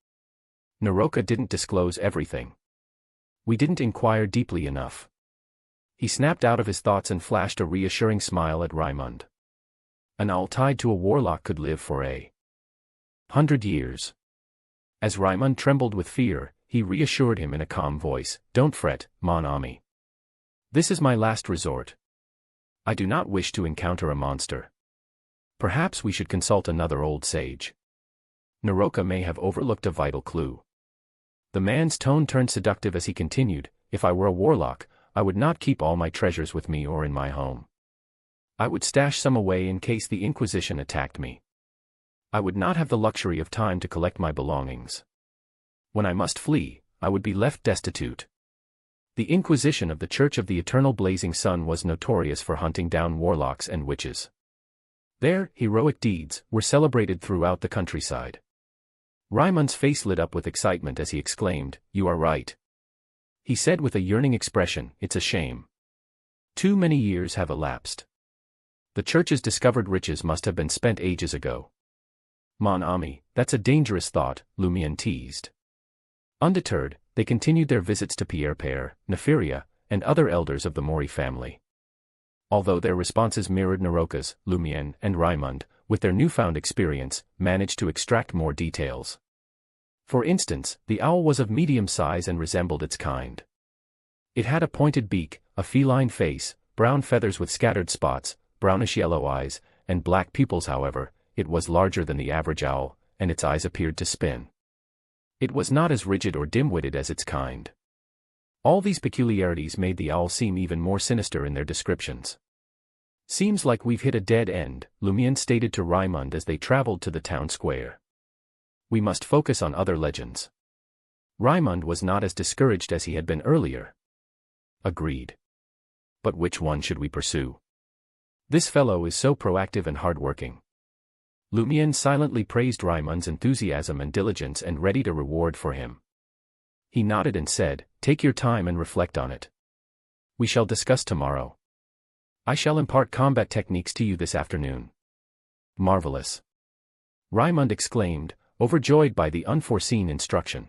Naroka didn't disclose everything. We didn't inquire deeply enough. He snapped out of his thoughts and flashed a reassuring smile at Raimund. An owl tied to a warlock could live for 100 years. As Raimund trembled with fear, he reassured him in a calm voice, Don't fret, mon ami. This is my last resort. I do not wish to encounter a monster. Perhaps we should consult another old sage. Naroka may have overlooked a vital clue. The man's tone turned seductive as he continued, If I were a warlock, I would not keep all my treasures with me or in my home. I would stash some away in case the Inquisition attacked me. I would not have the luxury of time to collect my belongings. When I must flee, I would be left destitute. The Inquisition of the Church of the Eternal Blazing Sun was notorious for hunting down warlocks and witches. Their heroic deeds were celebrated throughout the countryside. Raimund's face lit up with excitement as he exclaimed, You are right. He said with a yearning expression, It's a shame. Too many years have elapsed. The Church's discovered riches must have been spent ages ago. Mon ami, that's a dangerous thought, Lumien teased. Undeterred, they continued their visits to Pierre Père, Neferia, and other elders of the Mori family. Although their responses mirrored Naroka's, Lumien and Raimund, with their newfound experience, managed to extract more details. For instance, the owl was of medium size and resembled its kind. It had a pointed beak, a feline face, brown feathers with scattered spots, brownish-yellow eyes, and black pupils. However, it was larger than the average owl, and its eyes appeared to spin. It was not as rigid or dim-witted as its kind. All these peculiarities made the owl seem even more sinister in their descriptions. Seems like we've hit a dead end, Lumien stated to Raimund as they traveled to the town square. We must focus on other legends. Raimund was not as discouraged as he had been earlier. Agreed. But which one should we pursue? This fellow is so proactive and hardworking. Lumian silently praised Raimund's enthusiasm and diligence and ready to reward for him. He nodded and said, "Take your time and reflect on it. We shall discuss tomorrow. I shall impart combat techniques to you this afternoon." "Marvelous!" Raimund exclaimed, overjoyed by the unforeseen instruction.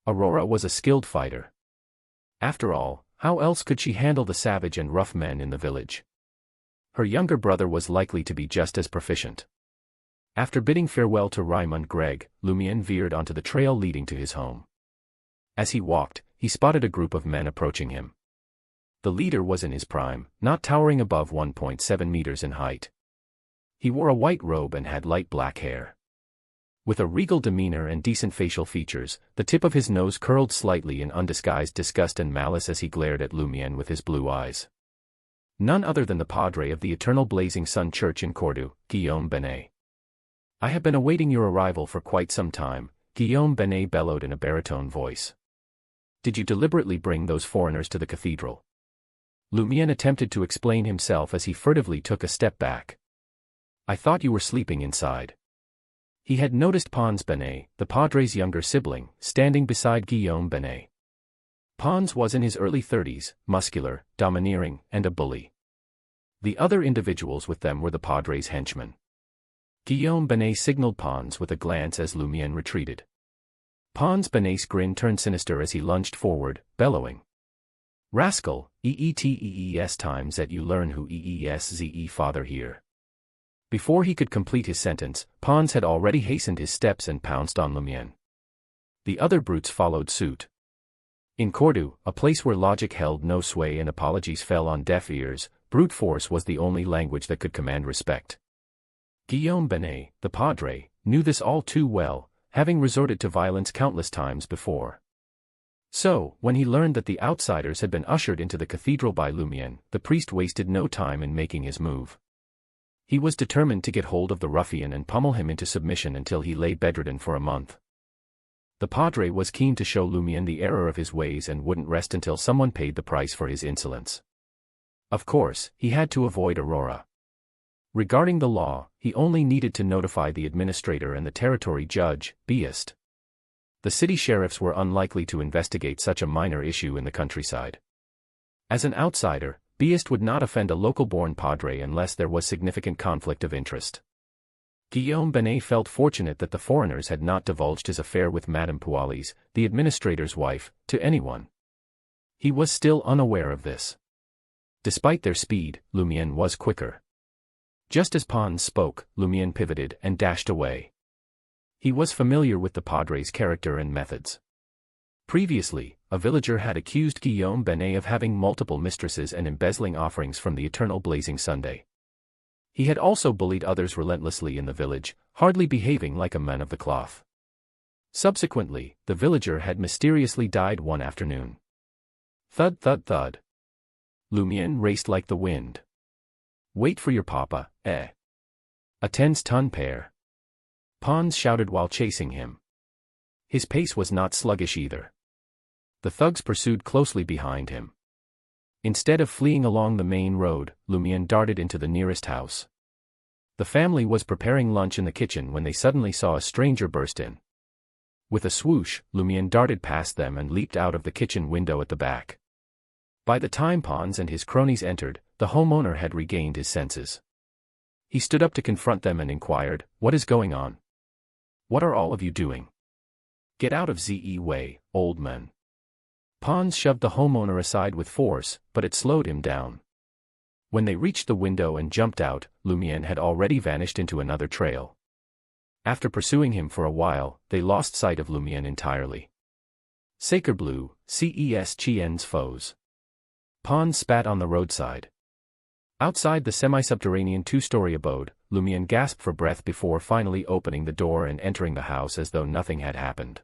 Aurora was a skilled fighter. After all, how else could she handle the savage and rough men in the village? Her younger brother was likely to be just as proficient. After bidding farewell to Raimund Greg, Lumian veered onto the trail leading to his home. As he walked, he spotted a group of men approaching him. The leader was in his prime, not towering above 1.7 meters in height. He wore a white robe and had light black hair. With a regal demeanor and decent facial features, the tip of his nose curled slightly in undisguised disgust and malice as he glared at Lumian with his blue eyes. None other than the padre of the Eternal Blazing Sun Church in Cordoue, Guillaume Benet. "I have been awaiting your arrival for quite some time," Guillaume Benet bellowed in a baritone voice. "Did you deliberately bring those foreigners to the cathedral?" Lumian attempted to explain himself as he furtively took a step back. "I thought you were sleeping inside." He had noticed Pons Benet, the padre's younger sibling, standing beside Guillaume Benet. Pons was in his early 30s, muscular, domineering, and a bully. The other individuals with them were the padre's henchmen. Guillaume Benet signaled Pons with a glance as Lumian retreated. Pons Benet's grin turned sinister as he lunged forward, bellowing, "Rascal, EETEES times that you learn who EESZE father here." Before he could complete his sentence, Pons had already hastened his steps and pounced on Lumian. The other brutes followed suit. In Cordoue, a place where logic held no sway and apologies fell on deaf ears, brute force was the only language that could command respect. Guillaume Benet, the padre, knew this all too well, having resorted to violence countless times before. So, when he learned that the outsiders had been ushered into the cathedral by Lumian, the priest wasted no time in making his move. He was determined to get hold of the ruffian and pummel him into submission until he lay bedridden for a month. The padre was keen to show Lumian the error of his ways and wouldn't rest until someone paid the price for his insolence. Of course, he had to avoid Aurora. Regarding the law, he only needed to notify the administrator and the territory judge, Beast. The city sheriffs were unlikely to investigate such a minor issue in the countryside. As an outsider, Beast would not offend a local-born padre unless there was significant conflict of interest. Guillaume Benet felt fortunate that the foreigners had not divulged his affair with Madame Pualis, the administrator's wife, to anyone. He was still unaware of this. Despite their speed, Lumian was quicker. Just as Pons spoke, Lumian pivoted and dashed away. He was familiar with the padre's character and methods. Previously, a villager had accused Guillaume Benet of having multiple mistresses and embezzling offerings from the Eternal Blazing Sunday. He had also bullied others relentlessly in the village, hardly behaving like a man of the cloth. Subsequently, the villager had mysteriously died one afternoon. Thud thud thud. Lumian raced like the wind. "Wait for your papa, eh?" "A 10-ton pair." Pons shouted while chasing him. His pace was not sluggish either. The thugs pursued closely behind him. Instead of fleeing along the main road, Lumian darted into the nearest house. The family was preparing lunch in the kitchen when they suddenly saw a stranger burst in. With a swoosh, Lumian darted past them and leaped out of the kitchen window at the back. By the time Pons and his cronies entered, the homeowner had regained his senses. He stood up to confront them and inquired, "What is going on? What are all of you doing? Get out of ZE way, old men." Pons shoved the homeowner aside with force, but it slowed him down. When they reached the window and jumped out, Lumian had already vanished into another trail. After pursuing him for a while, they lost sight of Lumian entirely. Sacre Bleu, CES Chien's foes. Pons spat on the roadside. Outside the semi-subterranean two-story abode, Lumian gasped for breath before finally opening the door and entering the house as though nothing had happened.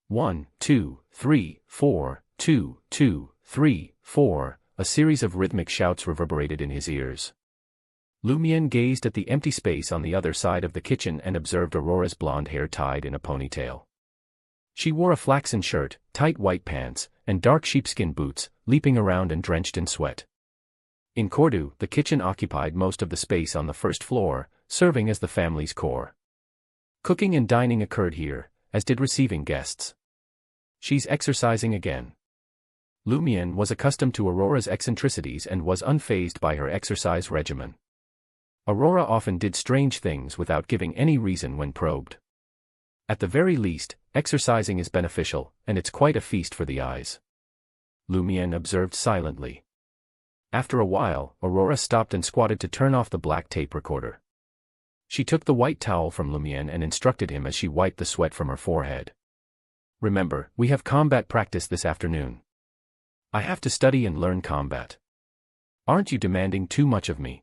1, 2, 3, 4, 2, 2, 3, 4, a series of rhythmic shouts reverberated in his ears. Lumian gazed at the empty space on the other side of the kitchen and observed Aurora's blonde hair tied in a ponytail. She wore a flaxen shirt, tight white pants, and dark sheepskin boots, leaping around and drenched in sweat. In Cordu, the kitchen occupied most of the space on the first floor, serving as the family's core. Cooking and dining occurred here, as did receiving guests. She's exercising again. Lumiere was accustomed to Aurora's eccentricities and was unfazed by her exercise regimen. Aurora often did strange things without giving any reason when probed. At the very least, exercising is beneficial, and it's quite a feast for the eyes. Lumiere observed silently. After a while, Aurora stopped and squatted to turn off the black tape recorder. She took the white towel from Lumiere and instructed him as she wiped the sweat from her forehead. Remember, we have combat practice this afternoon. I have to study and learn combat. Aren't you demanding too much of me?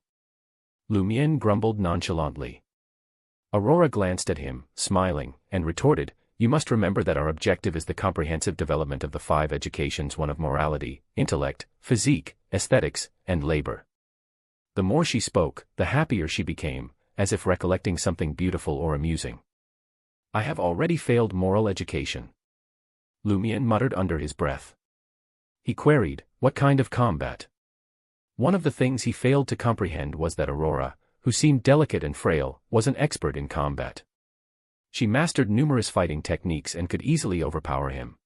Lumiere grumbled nonchalantly. Aurora glanced at him, smiling, and retorted, "You must remember that our objective is the comprehensive development of the 5 educations, one of morality, intellect, physique, aesthetics, and labor." The more she spoke, the happier she became, as if recollecting something beautiful or amusing. "I have already failed moral education," Lumiere muttered under his breath. He queried, "What kind of combat?" One of the things he failed to comprehend was that Aurora, who seemed delicate and frail, was an expert in combat. She mastered numerous fighting techniques and could easily overpower him.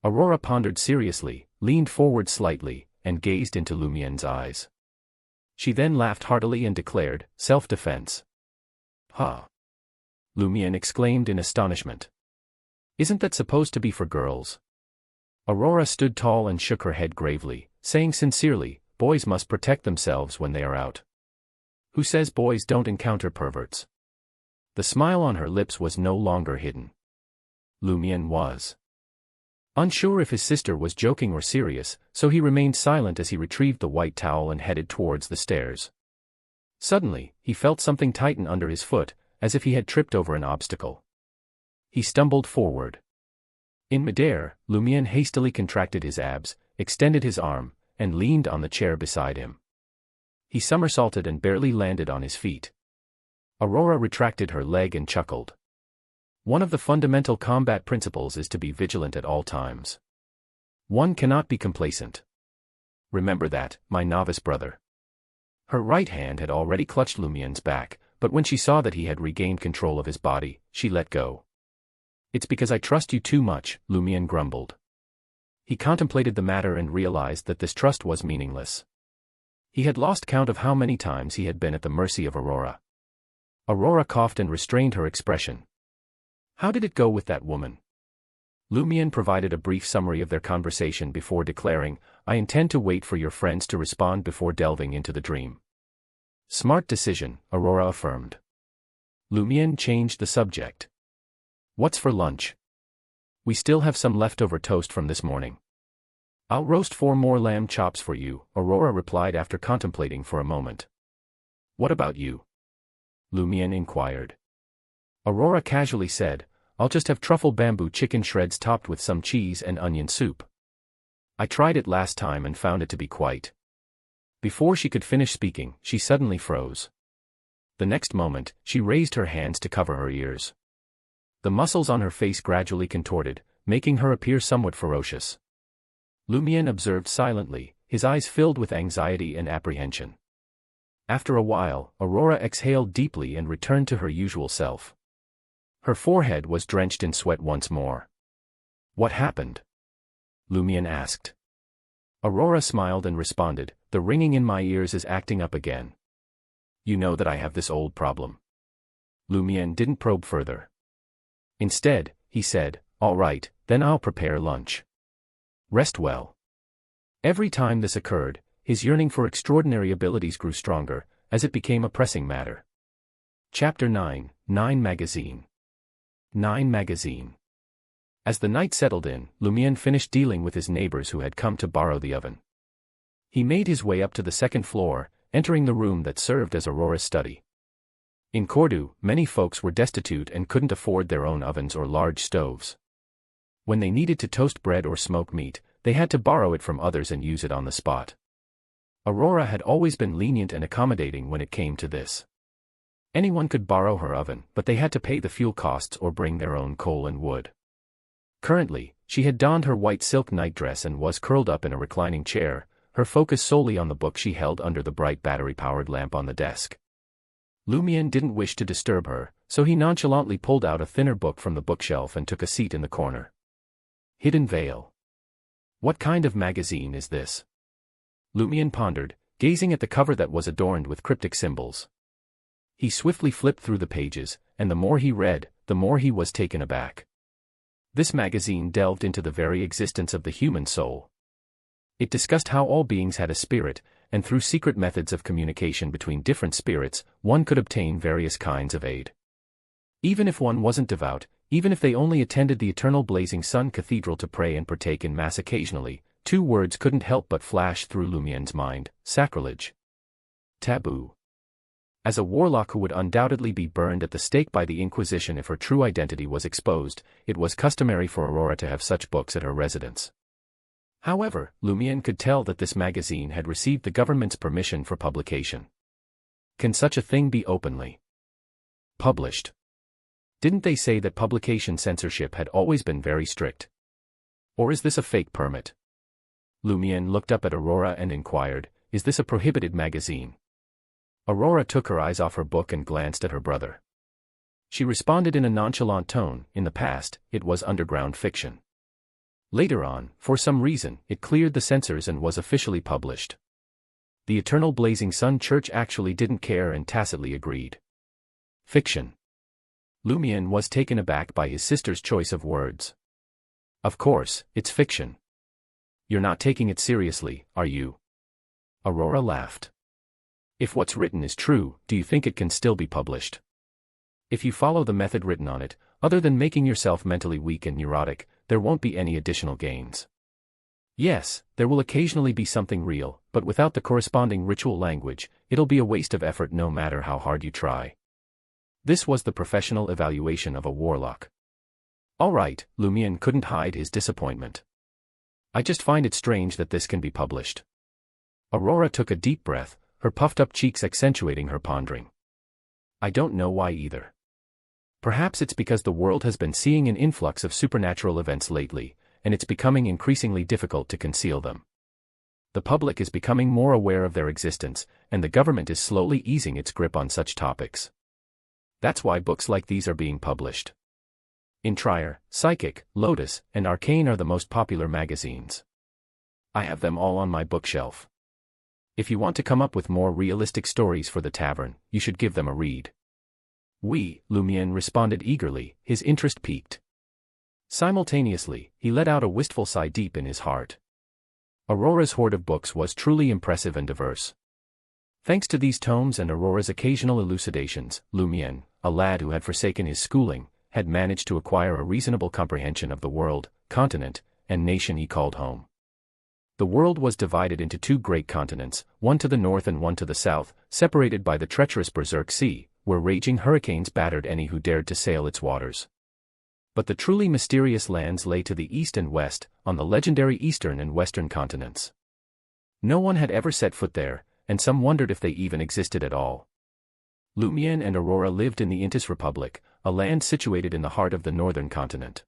Aurora pondered seriously, leaned forward slightly, and gazed into Lumiere's eyes. She then laughed heartily and declared, "Self-defense." "Ha!" Lumiere exclaimed in astonishment. "Isn't that supposed to be for girls?" Aurora stood tall and shook her head gravely, saying sincerely, "Boys must protect themselves when they are out." "Who says boys don't encounter perverts?" The smile on her lips was no longer hidden. Lumiere was unsure if his sister was joking or serious, so he remained silent as he retrieved the white towel and headed towards the stairs. Suddenly, he felt something tighten under his foot, as if he had tripped over an obstacle. He stumbled forward. In midair, Lumiere hastily contracted his abs, extended his arm, and leaned on the chair beside him. He somersaulted and barely landed on his feet. Aurora retracted her leg and chuckled. One of the fundamental combat principles is to be vigilant at all times. One cannot be complacent. Remember that, my novice brother. Her right hand had already clutched Lumiere's back, but when she saw that he had regained control of his body, she let go. "It's because I trust you too much," Lumiere grumbled. He contemplated the matter and realized that this trust was meaningless. He had lost count of how many times he had been at the mercy of Aurora. Aurora coughed and restrained her expression. "How did it go with that woman?" Lumiere provided a brief summary of their conversation before declaring, "I intend to wait for your friends to respond before delving into the dream." "Smart decision," Aurora affirmed. Lumiere changed the subject. "What's for lunch?" "We still have some leftover toast from this morning." "I'll roast 4 more lamb chops for you," Aurora replied after contemplating for a moment. "What about you?" Lumiere inquired. Aurora casually said, "I'll just have truffle bamboo chicken shreds topped with some cheese and onion soup. I tried it last time and found it to be quite..." Before she could finish speaking, she suddenly froze. The next moment, she raised her hands to cover her ears. The muscles on her face gradually contorted, making her appear somewhat ferocious. Lumiere observed silently, his eyes filled with anxiety and apprehension. After a while, Aurora exhaled deeply and returned to her usual self. Her forehead was drenched in sweat once more. "What happened?" Lumiere asked. Aurora smiled and responded, "The ringing in my ears is acting up again. You know that I have this old problem." Lumiere didn't probe further. Instead, he said, "All right, then I'll prepare lunch. Rest well." Every time this occurred, his yearning for extraordinary abilities grew stronger, as it became a pressing matter. Chapter 9, 9 Magazine. 9 Magazine. As the night settled in, Lumiere finished dealing with his neighbors who had come to borrow the oven. He made his way up to the second floor, entering the room that served as Aurora's study. In Cordu, many folks were destitute and couldn't afford their own ovens or large stoves. When they needed to toast bread or smoke meat, they had to borrow it from others and use it on the spot. Aurora had always been lenient and accommodating when it came to this. Anyone could borrow her oven, but they had to pay the fuel costs or bring their own coal and wood. Currently, she had donned her white silk nightdress and was curled up in a reclining chair, her focus solely on the book she held under the bright battery-powered lamp on the desk. Lumian didn't wish to disturb her, so he nonchalantly pulled out a thinner book from the bookshelf and took a seat in the corner. Hidden Veil. What kind of magazine is this? Lumian pondered, gazing at the cover that was adorned with cryptic symbols. He swiftly flipped through the pages, and the more he read, the more he was taken aback. This magazine delved into the very existence of the human soul. It discussed how all beings had a spirit, and through secret methods of communication between different spirits, one could obtain various kinds of aid. Even if one wasn't devout, even if they only attended the eternal Blazing Sun Cathedral to pray and partake in Mass occasionally, two words couldn't help but flash through Lumian's mind: sacrilege. Taboo. As a warlock who would undoubtedly be burned at the stake by the Inquisition if her true identity was exposed, it was customary for Aurora to have such books at her residence. However, Lumian could tell that this magazine had received the government's permission for publication. Can such a thing be openly published? Didn't they say that publication censorship had always been very strict? Or is this a fake permit? Lumian looked up at Aurora and inquired, "Is this a prohibited magazine?" Aurora took her eyes off her book and glanced at her brother. She responded in a nonchalant tone, "In the past, it was underground fiction. Later on, for some reason, it cleared the censors and was officially published. The Eternal Blazing Sun Church actually didn't care and tacitly agreed." Fiction. Lumian was taken aback by his sister's choice of words. "Of course, it's fiction. You're not taking it seriously, are you?" Aurora laughed. "If what's written is true, do you think it can still be published? If you follow the method written on it, other than making yourself mentally weak and neurotic, there won't be any additional gains. Yes, there will occasionally be something real, but without the corresponding ritual language, it'll be a waste of effort no matter how hard you try." This was the professional evaluation of a warlock. "All right," Lumian couldn't hide his disappointment. "I just find it strange that this can be published." Aurora took a deep breath, her puffed-up cheeks accentuating her pondering. "I don't know why either. Perhaps it's because the world has been seeing an influx of supernatural events lately, and it's becoming increasingly difficult to conceal them. The public is becoming more aware of their existence, and the government is slowly easing its grip on such topics. That's why books like these are being published. Intrier, Psychic, Lotus, and Arcane are the most popular magazines. I have them all on my bookshelf. If you want to come up with more realistic stories for the tavern, you should give them a read." "Oui," Lumian responded eagerly, his interest piqued. Simultaneously, he let out a wistful sigh deep in his heart. Aurora's hoard of books was truly impressive and diverse. Thanks to these tomes and Aurora's occasional elucidations, Lumian, a lad who had forsaken his schooling, had managed to acquire a reasonable comprehension of the world, continent, and nation he called home. The world was divided into two great continents, one to the north and one to the south, separated by the treacherous Berserk Sea, where raging hurricanes battered any who dared to sail its waters. But the truly mysterious lands lay to the east and west, on the legendary eastern and western continents. No one had ever set foot there, and some wondered if they even existed at all. Lumian and Aurora lived in the Intis Republic, a land situated in the heart of the northern continent.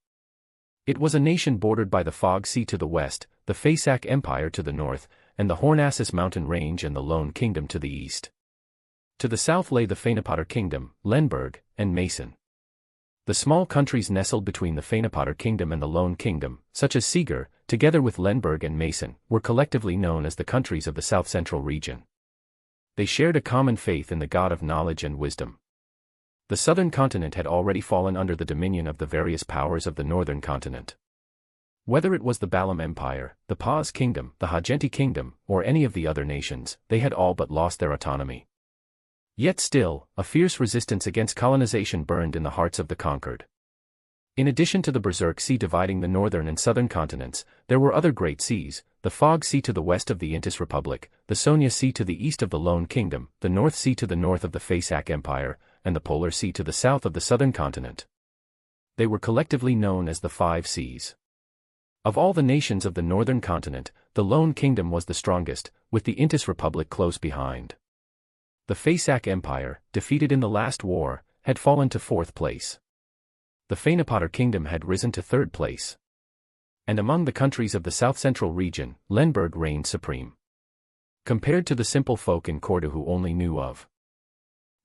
It was a nation bordered by the Fog Sea to the west, the Faesac Empire to the north, and the Hornassus mountain range and the Lone Kingdom to the east. To the south lay the Fainapotter Kingdom, Lenberg, and Mason. The small countries nestled between the Fainapotter Kingdom and the Lone Kingdom, such as Seeger, together with Lenberg and Mason, were collectively known as the countries of the south-central region. They shared a common faith in the god of knowledge and wisdom. The southern continent had already fallen under the dominion of the various powers of the northern continent. Whether it was the Balam Empire, the Paz Kingdom, the Hagenti Kingdom, or any of the other nations, they had all but lost their autonomy. Yet still, a fierce resistance against colonization burned in the hearts of the conquered. In addition to the Berserk Sea dividing the northern and southern continents, there were other great seas, the Fog Sea to the west of the Intis Republic, the Sonia Sea to the east of the Lone Kingdom, the North Sea to the north of the Faesac Empire, and the Polar Sea to the south of the southern continent. They were collectively known as the Five Seas. Of all the nations of the northern continent, the Lone Kingdom was the strongest, with the Intis Republic close behind. The Faesac Empire, defeated in the last war, had fallen to fourth place. The Fainapotter Kingdom had risen to third place. And among the countries of the south-central region, Lenberg reigned supreme. compared to the simple folk in Cordu who only knew of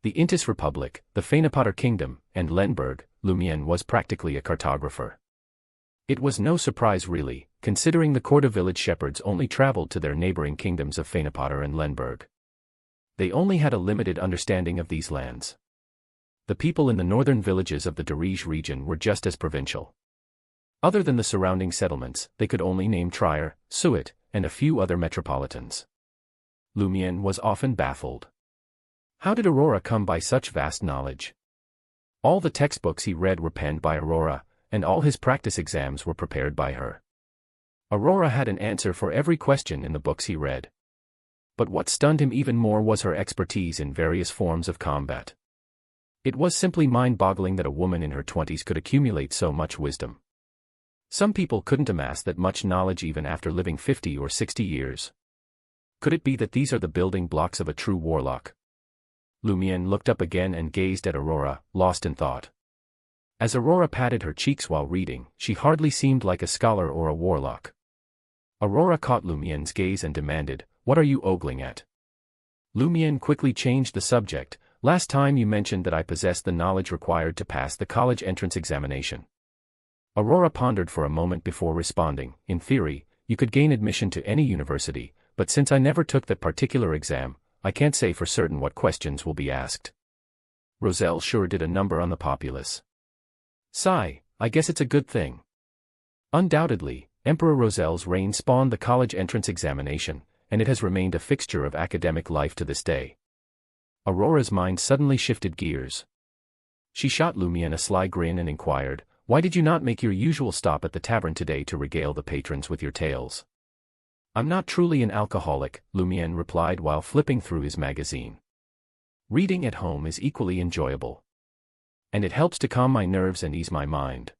the Intis Republic, the Feynapotter Kingdom, and Lenberg, Lumière was practically a cartographer. It was no surprise really, considering the Cordu village shepherds only traveled to their neighboring kingdoms of Feynapotter and Lenberg. They only had a limited understanding of these lands. The people in the northern villages of the Darige region were just as provincial. Other than the surrounding settlements, they could only name Trier, Suet, and a few other metropolitans. Lumière was often baffled. How did Aurora come by such vast knowledge? All the textbooks he read were penned by Aurora, and all his practice exams were prepared by her. Aurora had an answer for every question in the books he read. But what stunned him even more was her expertise in various forms of combat. It was simply mind-boggling that a woman in her 20s could accumulate so much wisdom. Some people couldn't amass that much knowledge even after living 50 or 60 years. Could it be that these are the building blocks of a true warlock? Lumière looked up again and gazed at Aurora, lost in thought. As Aurora patted her cheeks while reading, she hardly seemed like a scholar or a warlock. Aurora caught Lumière's gaze and demanded, "What are you ogling at?" Lumière quickly changed the subject. "Last time you mentioned that I possessed the knowledge required to pass the college entrance examination." Aurora pondered for a moment before responding. "In theory, you could gain admission to any university, but since I never took that particular exam, I can't say for certain what questions will be asked." Roselle sure did a number on the populace. Sigh, I guess it's a good thing. Undoubtedly, Emperor Roselle's reign spawned the college entrance examination, and it has remained a fixture of academic life to this day. Aurora's mind suddenly shifted gears. She shot Lumière a sly grin and inquired, "Why did you not make your usual stop at the tavern today to regale the patrons with your tales?" "I'm not truly an alcoholic," Lumière replied while flipping through his magazine. "Reading at home is equally enjoyable. And it helps to calm my nerves and ease my mind,"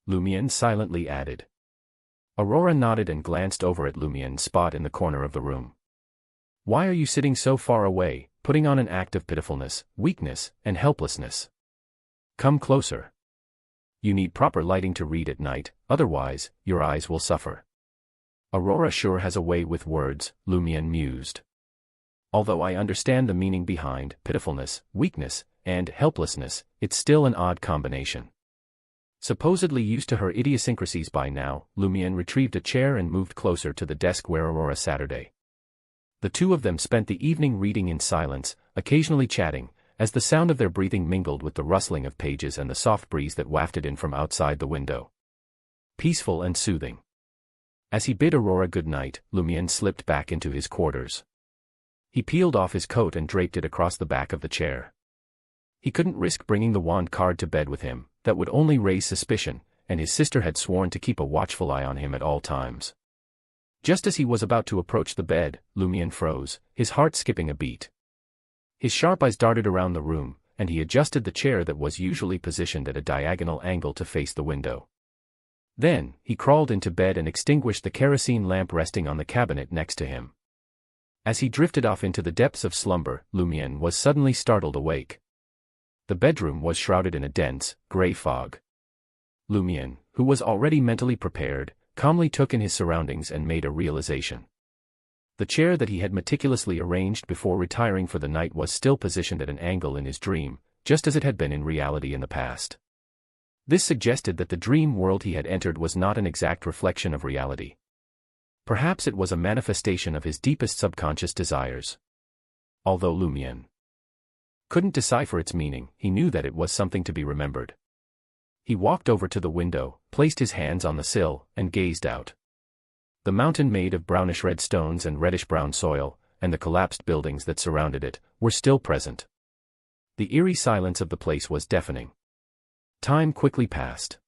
Lumière silently added. Aurora nodded and glanced over at Lumière's spot in the corner of the room. "Why are you sitting so far away, putting on an act of pitifulness, weakness, and helplessness? Come closer. You need proper lighting to read at night, otherwise, your eyes will suffer." "Aurora sure has a way with words," Lumière mused. "Although I understand the meaning behind pitifulness, weakness, and helplessness, it's still an odd combination." Supposedly used to her idiosyncrasies by now, Lumière retrieved a chair and moved closer to the desk where Aurora sat. The two of them spent the evening reading in silence, occasionally chatting, as the sound of their breathing mingled with the rustling of pages and the soft breeze that wafted in from outside the window. Peaceful and soothing. As he bid Aurora good night, Lumière slipped back into his quarters. He peeled off his coat and draped it across the back of the chair. He couldn't risk bringing the wand card to bed with him, that would only raise suspicion, and his sister had sworn to keep a watchful eye on him at all times. Just as he was about to approach the bed, Lumière froze, his heart skipping a beat. His sharp eyes darted around the room, and he adjusted the chair that was usually positioned at a diagonal angle to face the window. Then, he crawled into bed and extinguished the kerosene lamp resting on the cabinet next to him. As he drifted off into the depths of slumber, Lumière was suddenly startled awake. The bedroom was shrouded in a dense, gray fog. Lumière, who was already mentally prepared, calmly took in his surroundings and made a realization. The chair that he had meticulously arranged before retiring for the night was still positioned at an angle in his dream, just as it had been in reality in the past. This suggested that the dream world he had entered was not an exact reflection of reality. Perhaps it was a manifestation of his deepest subconscious desires. Although Lumière couldn't decipher its meaning, he knew that it was something to be remembered. He walked over to the window, placed his hands on the sill, and gazed out. The mountain made of brownish-red stones and reddish-brown soil, and the collapsed buildings that surrounded it, were still present. The eerie silence of the place was deafening. Time quickly passed.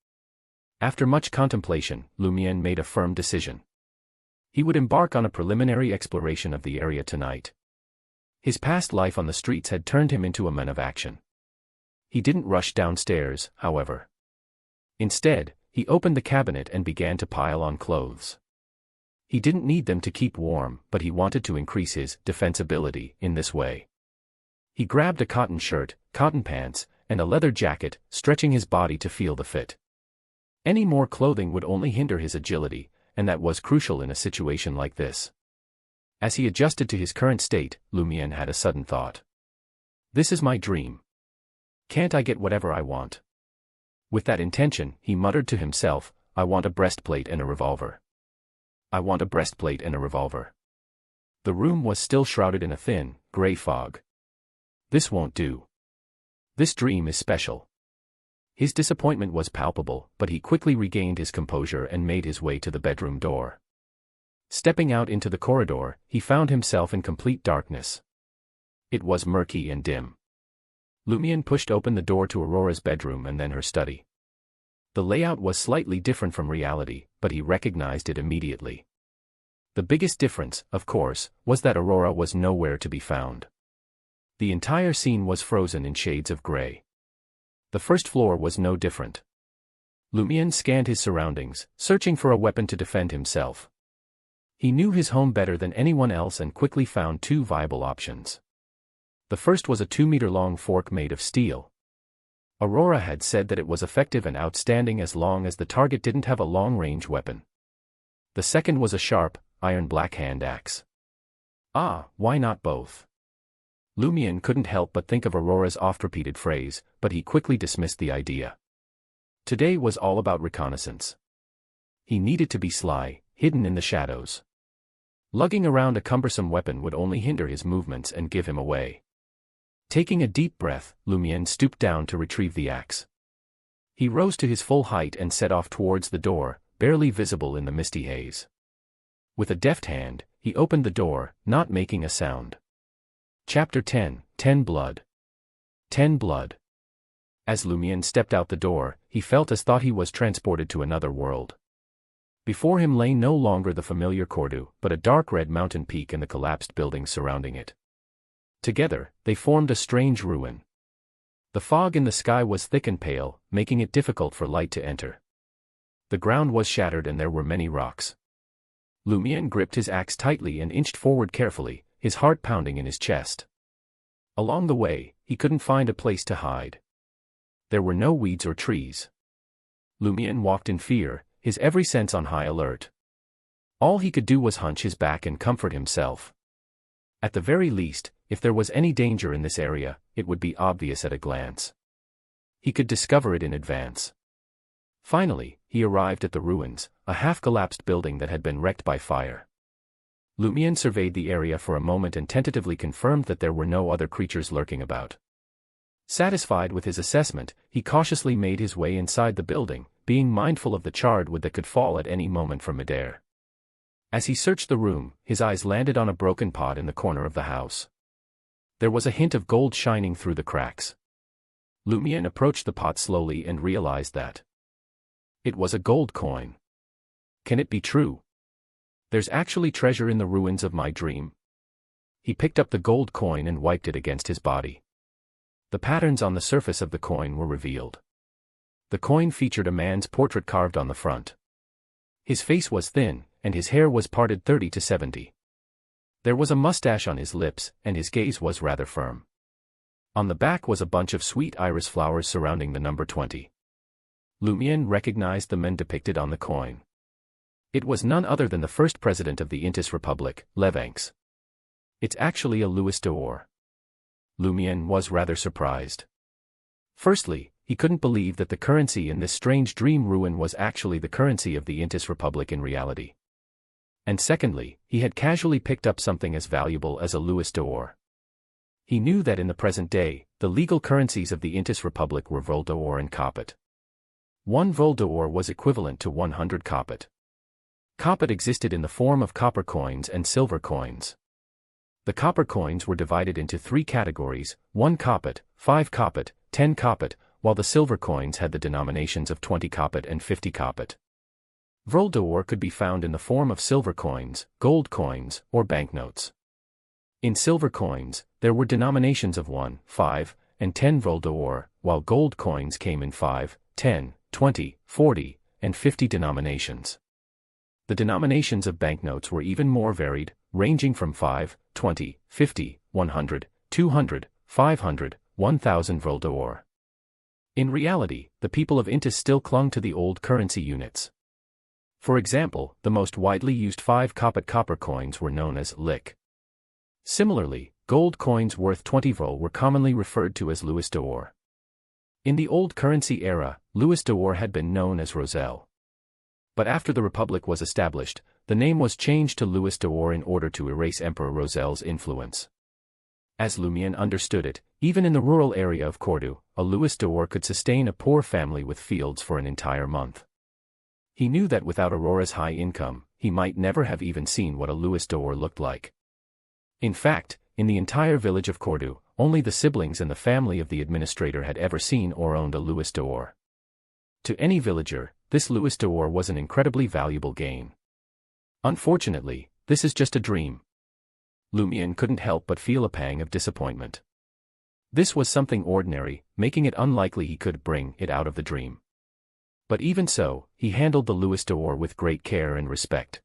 After much contemplation, Lumière made a firm decision. He would embark on a preliminary exploration of the area tonight. His past life on the streets had turned him into a man of action. He didn't rush downstairs, however. Instead, he opened the cabinet and began to pile on clothes. He didn't need them to keep warm, but he wanted to increase his defensibility in this way. He grabbed a cotton shirt, cotton pants, and a leather jacket, stretching his body to feel the fit. Any more clothing would only hinder his agility, and that was crucial in a situation like this. As he adjusted to his current state, Lumien had a sudden thought. This is my dream. Can't I get whatever I want? With that intention, he muttered to himself, I want a breastplate and a revolver. I want a breastplate and a revolver. The room was still shrouded in a thin, gray fog. This won't do. This dream is special. His disappointment was palpable, but he quickly regained his composure and made his way to the bedroom door. Stepping out into the corridor, he found himself in complete darkness. It was murky and dim. Lumien pushed open the door to Aurora's bedroom and then her study. The layout was slightly different from reality, but he recognized it immediately. The biggest difference, of course, was that Aurora was nowhere to be found. The entire scene was frozen in shades of gray. The first floor was no different. Lumien scanned his surroundings, searching for a weapon to defend himself. He knew his home better than anyone else and quickly found two viable options. The first was a 2-meter-long fork made of steel. Aurora had said that it was effective and outstanding as long as the target didn't have a long-range weapon. The second was a sharp, iron-black hand axe. Why not both? Lumien couldn't help but think of Aurora's oft-repeated phrase, but he quickly dismissed the idea. Today was all about reconnaissance. He needed to be sly, hidden in the shadows. Lugging around a cumbersome weapon would only hinder his movements and give him away. Taking a deep breath, Lumien stooped down to retrieve the axe. He rose to his full height and set off towards the door, barely visible in the misty haze. With a deft hand, he opened the door, not making a sound. Chapter 10, 10 Blood. 10 Blood. As Lumien stepped out the door, he felt as though he was transported to another world. Before him lay no longer the familiar Cordu, but a dark red mountain peak and the collapsed buildings surrounding it. Together, they formed a strange ruin. The fog in the sky was thick and pale, making it difficult for light to enter. The ground was shattered and there were many rocks. Lumien gripped his axe tightly and inched forward carefully, his heart pounding in his chest. Along the way, he couldn't find a place to hide. There were no weeds or trees. Lumien walked in fear, his every sense on high alert. All he could do was hunch his back and comfort himself. At the very least, if there was any danger in this area, it would be obvious at a glance. He could discover it in advance. Finally, he arrived at the ruins, a half-collapsed building that had been wrecked by fire. Lumien surveyed the area for a moment and tentatively confirmed that there were no other creatures lurking about. Satisfied with his assessment, he cautiously made his way inside the building, being mindful of the charred wood that could fall at any moment from midair. As he searched the room, his eyes landed on a broken pot in the corner of the house. There was a hint of gold shining through the cracks. Lumien approached the pot slowly and realized that it was a gold coin. Can it be true? There's actually treasure in the ruins of my dream. He picked up the gold coin and wiped it against his body. The patterns on the surface of the coin were revealed. The coin featured a man's portrait carved on the front. His face was thin, and his hair was parted 30 to 70. There was a mustache on his lips, and his gaze was rather firm. On the back was a bunch of sweet iris flowers surrounding the number 20. Lumien recognized the men depicted on the coin. It was none other than the first president of the Intis Republic, Levanx. It's actually a Louis d'Or. Lumien was rather surprised. Firstly, he couldn't believe that the currency in this strange dream ruin was actually the currency of the Intis Republic in reality. And secondly, he had casually picked up something as valuable as a Louis d'Or. He knew that in the present day, the legal currencies of the Intis Republic were vol d'Or and Capet. 1 vol d'Or was equivalent to 100 Capet. Capet existed in the form of copper coins and silver coins. The copper coins were divided into 3 categories, 1 Capet, 5 Capet, 10 Capet, while the silver coins had the denominations of 20 Capet and 50 Capet. Vol d'Or could be found in the form of silver coins, gold coins, or banknotes. In silver coins, there were denominations of 1, 5, and 10 vol d'Or, while gold coins came in 5, 10, 20, 40, and 50 denominations. The denominations of banknotes were even more varied, ranging from 5, 20, 50, 100, 200, 500, 1,000 vol d'Or. In reality, the people of Intis still clung to the old currency units. For example, the most widely used 5 copper coins were known as lick. Similarly, gold coins worth 20 vrol were commonly referred to as louis d'or. In the old currency era, louis d'or had been known as roselle. But after the Republic was established, the name was changed to louis d'or in order to erase Emperor Roselle's influence. As Lumion understood it, even in the rural area of Cordoue, a louis d'or could sustain a poor family with fields for an entire month. He knew that without Aurora's high income, he might never have even seen what a louis d'or looked like. In fact, in the entire village of Cordoue, only the siblings and the family of the administrator had ever seen or owned a louis d'or. To any villager, this louis d'or was an incredibly valuable gain. Unfortunately, this is just a dream. Lumion couldn't help but feel a pang of disappointment. This was something ordinary, making it unlikely he could bring it out of the dream. But even so, he handled the louis d'or with great care and respect.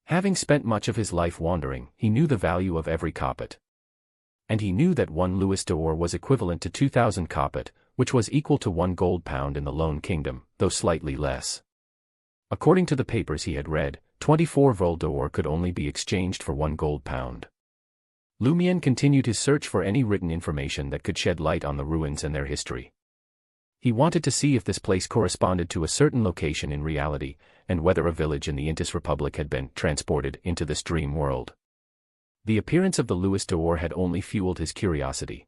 Having spent much of his life wandering, he knew the value of every kopek. And he knew that 1 louis d'or was equivalent to 2,000 kopek, which was equal to 1 gold pound in the Lone Kingdom, though slightly less. According to the papers he had read, 24 vrol d'or could only be exchanged for 1 gold pound. Lumion continued his search for any written information that could shed light on the ruins and their history. He wanted to see if this place corresponded to a certain location in reality, and whether a village in the Intis Republic had been transported into this dream world. The appearance of the louis d'or had only fueled his curiosity.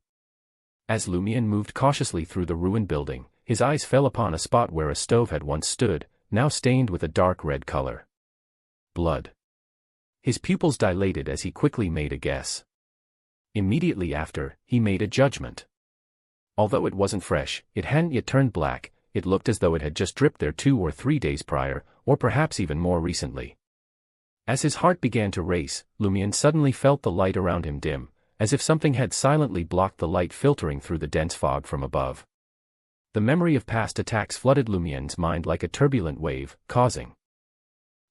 As Lumion moved cautiously through the ruined building, his eyes fell upon a spot where a stove had once stood, now stained with a dark red color. Blood. His pupils dilated as he quickly made a guess. Immediately after, he made a judgment. Although it wasn't fresh, it hadn't yet turned black, it looked as though it had just dripped there 2 or 3 days prior, or perhaps even more recently. As his heart began to race, Lumion suddenly felt the light around him dim, as if something had silently blocked the light filtering through the dense fog from above. The memory of past attacks flooded Lumion's mind like a turbulent wave, causing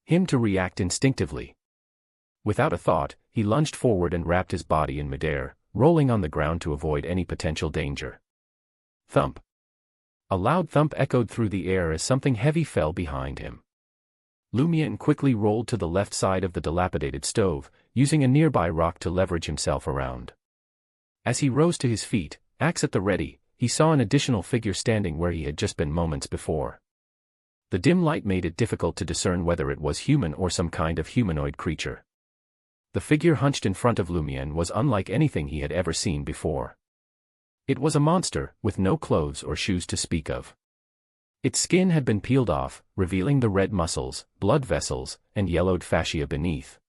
him to react instinctively. Without a thought, he lunged forward and wrapped his body in midair, rolling on the ground to avoid any potential danger. Thump. A loud thump echoed through the air as something heavy fell behind him. Lumion quickly rolled to the left side of the dilapidated stove, using a nearby rock to leverage himself around. As he rose to his feet, axe at the ready, he saw an additional figure standing where he had just been moments before. The dim light made it difficult to discern whether it was human or some kind of humanoid creature. The figure hunched in front of Lumion was unlike anything he had ever seen before. It was a monster, with no clothes or shoes to speak of. Its skin had been peeled off, revealing the red muscles, blood vessels, and yellowed fascia beneath.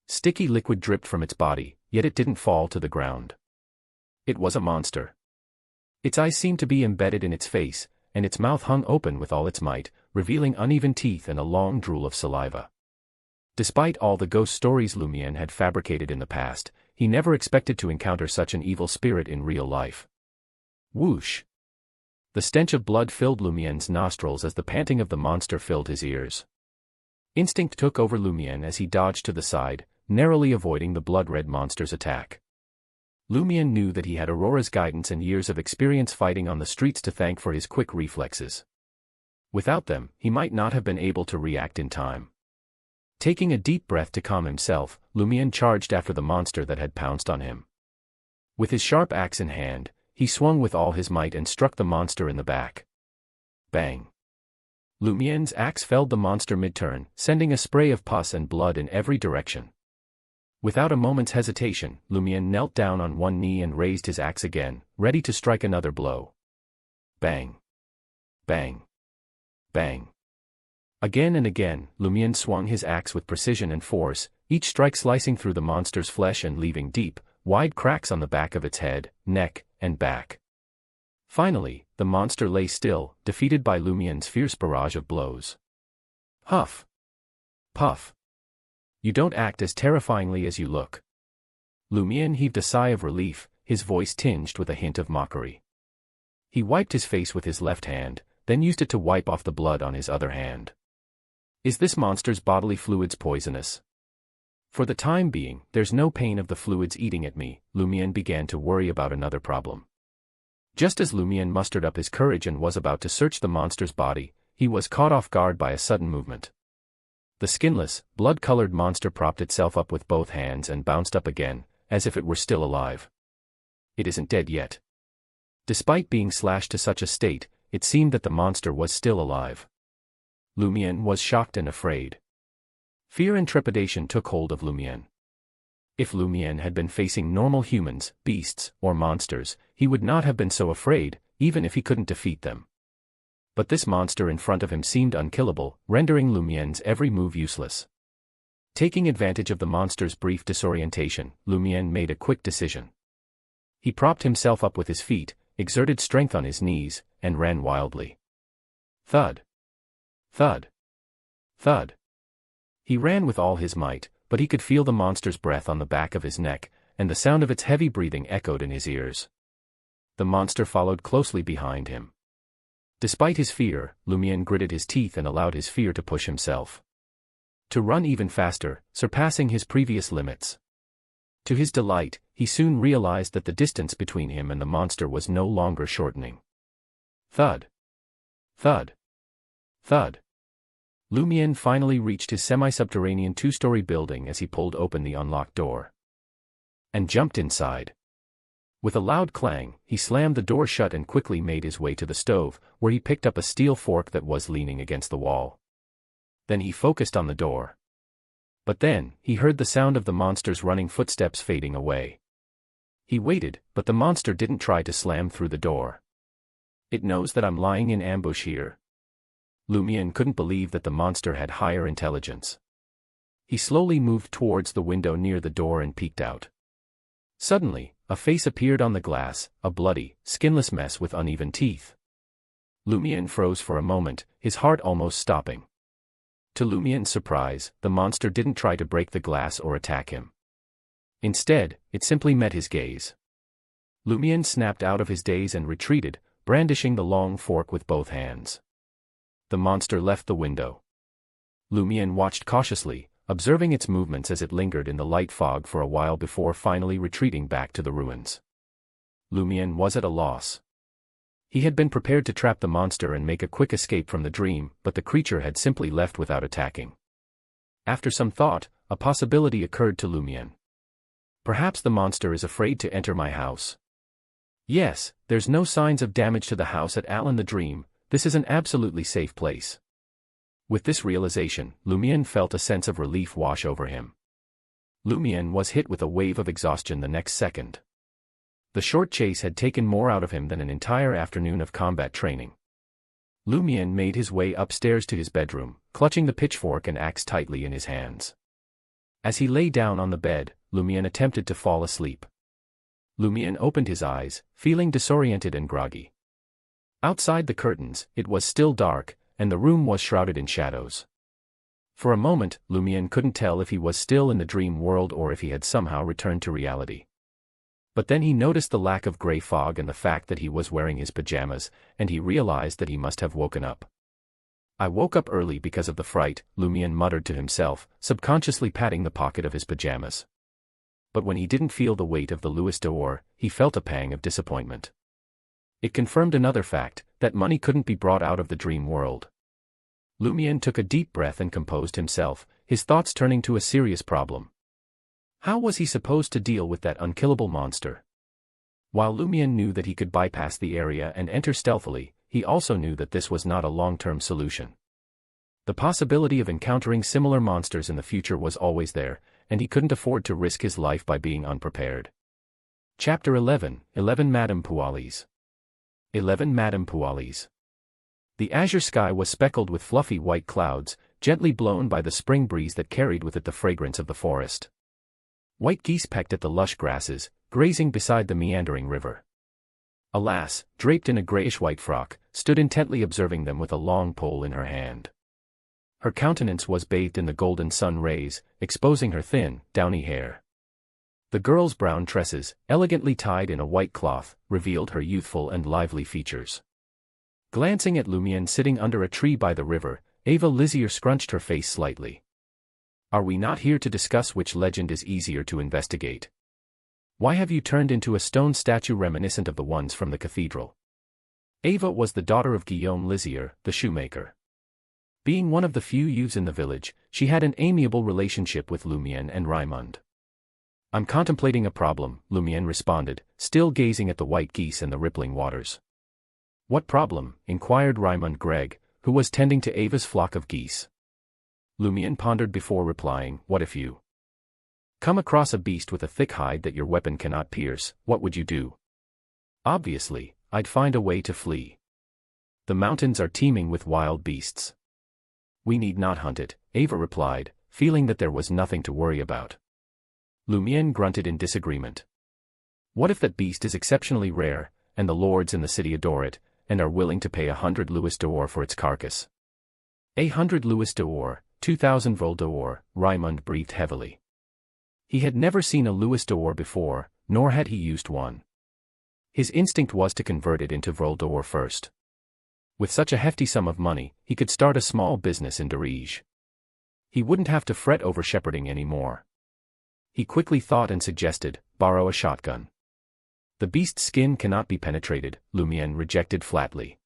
Sticky liquid dripped from its body, yet it didn't fall to the ground. It was a monster. Its eyes seemed to be embedded in its face, and its mouth hung open with all its might, revealing uneven teeth and a long drool of saliva. Despite all the ghost stories Lumion had fabricated in the past, he never expected to encounter such an evil spirit in real life. Whoosh! The stench of blood filled Lumion's nostrils as the panting of the monster filled his ears. Instinct took over Lumion as he dodged to the side, narrowly avoiding the blood-red monster's attack. Lumion knew that he had Aurora's guidance and years of experience fighting on the streets to thank for his quick reflexes. Without them, he might not have been able to react in time. Taking a deep breath to calm himself, Lumion charged after the monster that had pounced on him. With his sharp axe in hand, he swung with all his might and struck the monster in the back. Bang! Lumion's axe felled the monster mid-turn, sending a spray of pus and blood in every direction. Without a moment's hesitation, Lumion knelt down on one knee and raised his axe again, ready to strike another blow. Bang! Bang! Bang! Again and again, Lumion swung his axe with precision and force, each strike slicing through the monster's flesh and leaving deep, wide cracks on the back of its head, neck, and back. Finally, the monster lay still, defeated by Lumion's fierce barrage of blows. Huff! Puff! You don't act as terrifyingly as you look. Lumion heaved a sigh of relief, his voice tinged with a hint of mockery. He wiped his face with his left hand, then used it to wipe off the blood on his other hand. Is this monster's bodily fluids poisonous? For the time being, there's no pain of the fluids eating at me. Lumion began to worry about another problem. Just as Lumion mustered up his courage and was about to search the monster's body, he was caught off guard by a sudden movement. The skinless, blood-colored monster propped itself up with both hands and bounced up again, as if it were still alive. It isn't dead yet. Despite being slashed to such a state, it seemed that the monster was still alive. Lumien was shocked and afraid. Fear and trepidation took hold of Lumien. If Lumien had been facing normal humans, beasts, or monsters, he would not have been so afraid, even if he couldn't defeat them. But this monster in front of him seemed unkillable, rendering Lumien's every move useless. Taking advantage of the monster's brief disorientation, Lumien made a quick decision. He propped himself up with his feet, exerted strength on his knees, and ran wildly. Thud. Thud. Thud. He ran with all his might, but he could feel the monster's breath on the back of his neck, and the sound of its heavy breathing echoed in his ears. The monster followed closely behind him. Despite his fear, Lumien gritted his teeth and allowed his fear to push himself to run even faster, surpassing his previous limits. To his delight, he soon realized that the distance between him and the monster was no longer shortening. Thud. Thud. Thud. Lumien finally reached his semi-subterranean two-story building as he pulled open the unlocked door and jumped inside. With a loud clang, he slammed the door shut and quickly made his way to the stove, where he picked up a steel fork that was leaning against the wall. Then he focused on the door. But then, he heard the sound of the monster's running footsteps fading away. He waited, but the monster didn't try to slam through the door. It knows that I'm lying in ambush here. Lumien couldn't believe that the monster had higher intelligence. He slowly moved towards the window near the door and peeked out. Suddenly, a face appeared on the glass, a bloody, skinless mess with uneven teeth. Lumien froze for a moment, his heart almost stopping. To Lumien's surprise, the monster didn't try to break the glass or attack him. Instead, it simply met his gaze. Lumien snapped out of his daze and retreated, brandishing the long fork with both hands. The monster left the window. Lumien watched cautiously, observing its movements as it lingered in the light fog for a while before finally retreating back to the ruins. Lumien was at a loss. He had been prepared to trap the monster and make a quick escape from the dream, but the creature had simply left without attacking. After some thought, a possibility occurred to Lumien. Perhaps the monster is afraid to enter my house. Yes, there's no signs of damage to the house at Alan the Dream. This is an absolutely safe place. With this realization, Lumien felt a sense of relief wash over him. Lumien was hit with a wave of exhaustion the next second. The short chase had taken more out of him than an entire afternoon of combat training. Lumien made his way upstairs to his bedroom, clutching the pitchfork and axe tightly in his hands. As he lay down on the bed, Lumien attempted to fall asleep. Lumien opened his eyes, feeling disoriented and groggy. Outside the curtains, it was still dark, and the room was shrouded in shadows. For a moment, Lumien couldn't tell if he was still in the dream world or if he had somehow returned to reality. But then he noticed the lack of gray fog and the fact that he was wearing his pajamas, and he realized that he must have woken up. I woke up early because of the fright, Lumien muttered to himself, subconsciously patting the pocket of his pajamas. But when he didn't feel the weight of the Louis d'Or, he felt a pang of disappointment. It confirmed another fact, that money couldn't be brought out of the dream world. Lumien took a deep breath and composed himself, his thoughts turning to a serious problem. How was he supposed to deal with that unkillable monster? While Lumien knew that he could bypass the area and enter stealthily, he also knew that this was not a long-term solution. The possibility of encountering similar monsters in the future was always there, and he couldn't afford to risk his life by being unprepared. Chapter 11, 11 Madame Pualis. 11 Madame Pualis. The azure sky was speckled with fluffy white clouds, gently blown by the spring breeze that carried with it the fragrance of the forest. White geese pecked at the lush grasses, grazing beside the meandering river. A lass, draped in a grayish-white frock, stood intently observing them with a long pole in her hand. Her countenance was bathed in the golden sun rays, exposing her thin, downy hair. The girl's brown tresses, elegantly tied in a white cloth, revealed her youthful and lively features. Glancing at Lumien sitting under a tree by the river, Ava Lizier scrunched her face slightly. Are we not here to discuss which legend is easier to investigate? Why have you turned into a stone statue reminiscent of the ones from the cathedral? Ava was the daughter of Guillaume Lizier, the shoemaker. Being one of the few youths in the village, she had an amiable relationship with Lumière and Raymond. I'm contemplating a problem, Lumière responded, still gazing at the white geese and the rippling waters. What problem? Inquired Raymond Gregg, who was tending to Ava's flock of geese. Lumière pondered before replying, what if you come across a beast with a thick hide that your weapon cannot pierce, what would you do? Obviously, I'd find a way to flee. The mountains are teeming with wild beasts. We need not hunt it, Ava replied, feeling that there was nothing to worry about. Lumière grunted in disagreement. What if that beast is exceptionally rare, and the lords in the city adore it, and are willing to pay 100 louis d'or for its carcass? 100 louis d'or, 2,000 vol d'or, Raymond breathed heavily. He had never seen a louis d'or before, nor had he used one. His instinct was to convert it into vol d'or first. With such a hefty sum of money, he could start a small business in Darige. He wouldn't have to fret over shepherding anymore. He quickly thought and suggested, borrow a shotgun. The beast's skin cannot be penetrated, Lumière rejected flatly.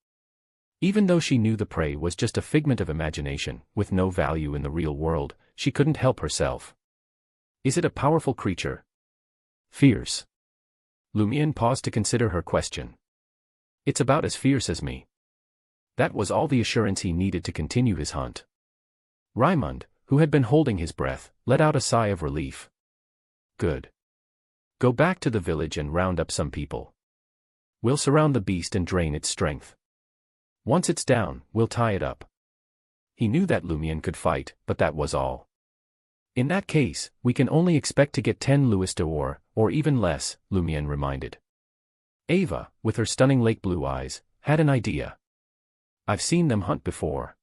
Even though she knew the prey was just a figment of imagination, with no value in the real world, she couldn't help herself. Is it a powerful creature? Fierce. Lumière paused to consider her question. It's about as fierce as me. That was all the assurance he needed to continue his hunt. Raymond, who had been holding his breath, let out a sigh of relief. Good. Go back to the village and round up some people. We'll surround the beast and drain its strength. Once it's down, we'll tie it up. He knew that Lumière could fight, but that was all. In that case, we can only expect to get 10 louis d'or, or even less, Lumière reminded. Ava, with her stunning lake blue eyes, had an idea. I've seen them hunt before.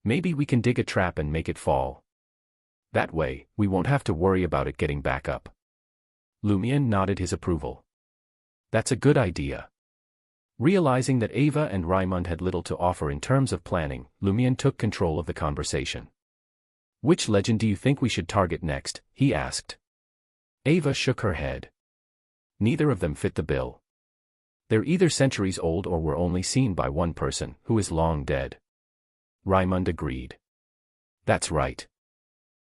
Maybe we can dig a trap and make it fall. That way, we won't have to worry about it getting back up. Lumière nodded his approval. That's a good idea. Realizing that Ava and Raymond had little to offer in terms of planning, Lumière took control of the conversation. Which legend do you think we should target next? He asked. Ava shook her head. Neither of them fit the bill. They're either centuries old or were only seen by one person, who is long dead. Raymond agreed. That's right.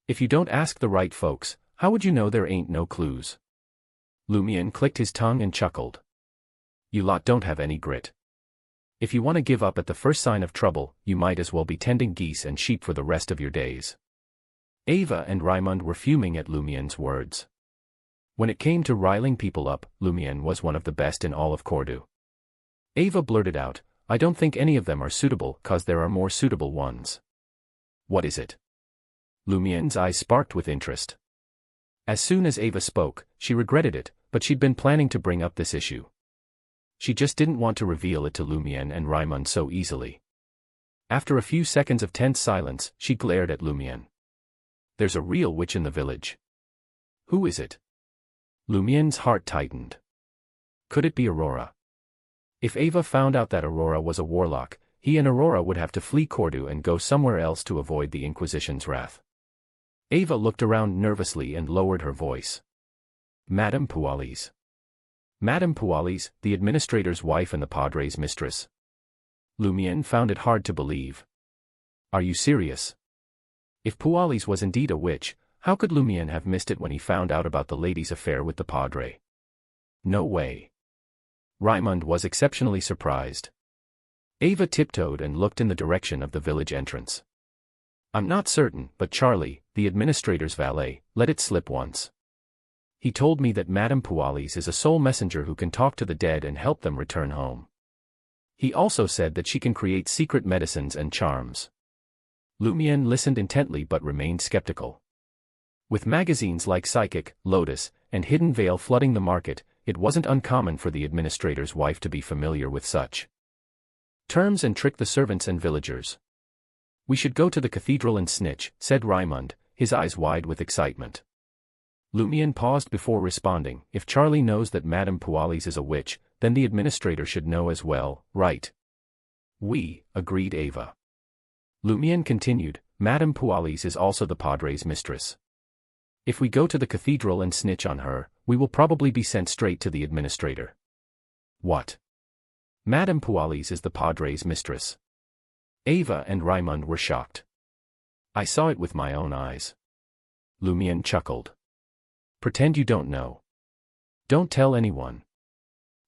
If you don't ask the right folks, how would you know there ain't no clues? Lumière clicked his tongue and chuckled. You lot don't have any grit. If you want to give up at the first sign of trouble, you might as well be tending geese and sheep for the rest of your days. Ava and Raymond were fuming at Lumière's words. When it came to riling people up, Lumière was one of the best in all of Cordoue. Ava blurted out, I don't think any of them are suitable, 'cause there are more suitable ones. What is it? Lumière's eyes sparked with interest. As soon as Ava spoke, she regretted it, but she'd been planning to bring up this issue. She just didn't want to reveal it to Lumière and Raymond so easily. After a few seconds of tense silence, she glared at Lumière. There's a real witch in the village. Who is it? Lumière's heart tightened. Could it be Aurora? If Ava found out that Aurora was a warlock, he and Aurora would have to flee Cordoue and go somewhere else to avoid the Inquisition's wrath. Ava looked around nervously and lowered her voice. Madame Pualis. Madame Pualis, the administrator's wife and the padre's mistress. Lumière found it hard to believe. Are you serious? If Pualis was indeed a witch, how could Lumière have missed it when he found out about the lady's affair with the padre? No way. Raymond was exceptionally surprised. Ava tiptoed and looked in the direction of the village entrance. I'm not certain, but Charlie, the administrator's valet, let it slip once. He told me that Madame Pualis is a soul messenger who can talk to the dead and help them return home. He also said that she can create secret medicines and charms. Lumière listened intently but remained skeptical. With magazines like Psychic, Lotus, and Hidden Veil flooding the market, it wasn't uncommon for the administrator's wife to be familiar with such terms and trick the servants and villagers. We should go to the cathedral and snitch, said Raymond, his eyes wide with excitement. Lumière paused before responding. If Charlie knows that Madame Pualis is a witch, then the administrator should know as well, right? Oui, agreed Ava. Lumière continued, Madame Pualis is also the padre's mistress. If we go to the cathedral and snitch on her, we will probably be sent straight to the administrator. What? Madame Pualis is the padre's mistress. Ava and Raimund were shocked. I saw it with my own eyes. Lumion chuckled. Pretend you don't know. Don't tell anyone.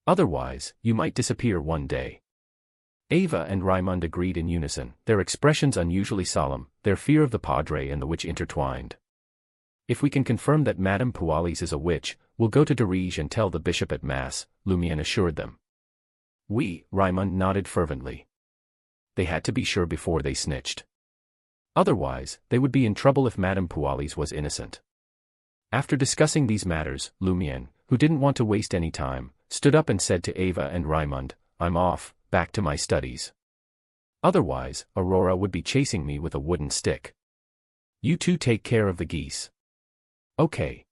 Otherwise, you might disappear one day. Ava and Raimund agreed in unison, their expressions unusually solemn, their fear of the Padre and the witch intertwined. If we can confirm that Madame Pualis is a witch, we'll go to Dirige and tell the bishop at Mass, Lumion assured them. Raimund nodded fervently. They had to be sure before they snitched. Otherwise, they would be in trouble if Madame Pualis was innocent. After discussing these matters, Lumion, who didn't want to waste any time, stood up and said to Ava and Raimund, I'm off, back to my studies. Otherwise, Aurora would be chasing me with a wooden stick. You two take care of the geese. Okay.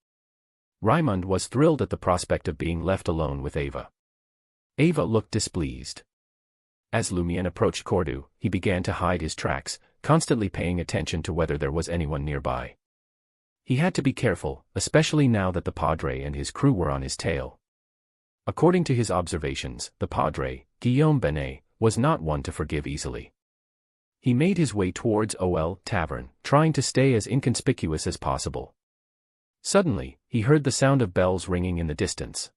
Raimund was thrilled at the prospect of being left alone with Ava. Ava looked displeased. As Lumion approached Cordu, he began to hide his tracks, constantly paying attention to whether there was anyone nearby. He had to be careful, especially now that the Padre and his crew were on his tail. According to his observations, the Padre, Guillaume Benet, was not one to forgive easily. He made his way towards Ol Tavern, trying to stay as inconspicuous as possible. Suddenly, he heard the sound of bells ringing in the distance.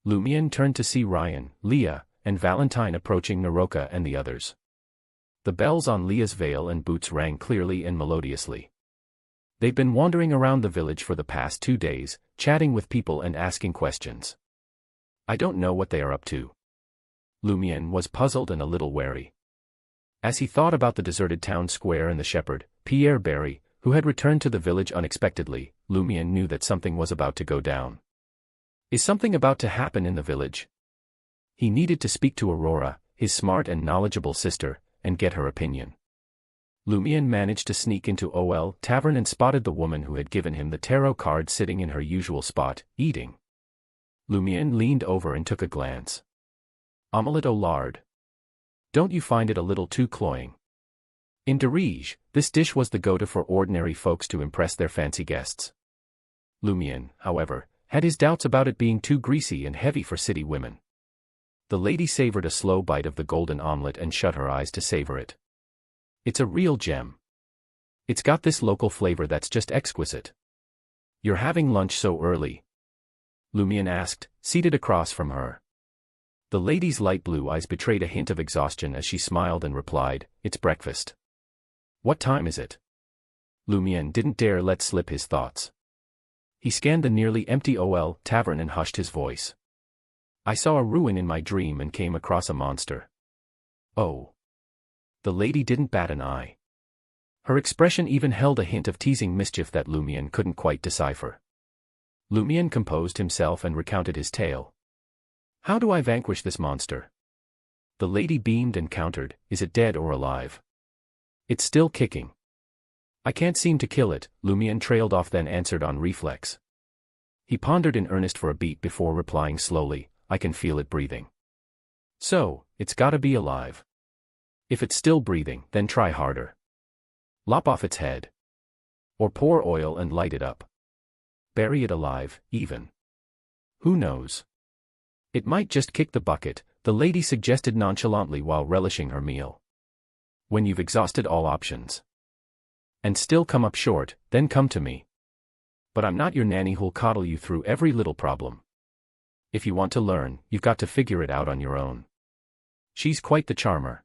Lumion turned to see Ryan, Leah, and Valentine approaching Naroka and the others. The bells on Leah's veil and boots rang clearly and melodiously. They'd been wandering around the village for the past 2 days, chatting with people and asking questions. I don't know what they are up to. Lumion was puzzled and a little wary. As he thought about the deserted town square and the shepherd, Pierre Barry, who had returned to the village unexpectedly, Lumion knew that something was about to go down. Is something about to happen in the village? He needed to speak to Aurora, his smart and knowledgeable sister, and get her opinion. Lumion managed to sneak into Ol Tavern and spotted the woman who had given him the tarot card sitting in her usual spot, eating. Lumion leaned over and took a glance. Omelette au lard. Don't you find it a little too cloying? In Dirige, this dish was the go-to for ordinary folks to impress their fancy guests. Lumion, however, had his doubts about it being too greasy and heavy for city women. The lady savored a slow bite of the golden omelette and shut her eyes to savor it. It's a real gem. It's got this local flavor that's just exquisite. You're having lunch so early? Lumion asked, seated across from her. The lady's light blue eyes betrayed a hint of exhaustion as she smiled and replied, It's breakfast. What time is it? Lumion didn't dare let slip his thoughts. He scanned the nearly empty Ol Tavern and hushed his voice. I saw a ruin in my dream and came across a monster. Oh. The lady didn't bat an eye. Her expression even held a hint of teasing mischief that Lumion couldn't quite decipher. Lumion composed himself and recounted his tale. How do I vanquish this monster? The lady beamed and countered, Is it dead or alive? It's still kicking. I can't seem to kill it, Lumion trailed off then answered on reflex. He pondered in earnest for a beat before replying slowly, I can feel it breathing. So, it's gotta be alive. If it's still breathing, then try harder. Lop off its head. Or pour oil and light it up. Bury it alive, even. Who knows? It might just kick the bucket, the lady suggested nonchalantly while relishing her meal. When you've exhausted all options. And still come up short, then come to me. But I'm not your nanny who'll coddle you through every little problem. If you want to learn, you've got to figure it out on your own. She's quite the charmer.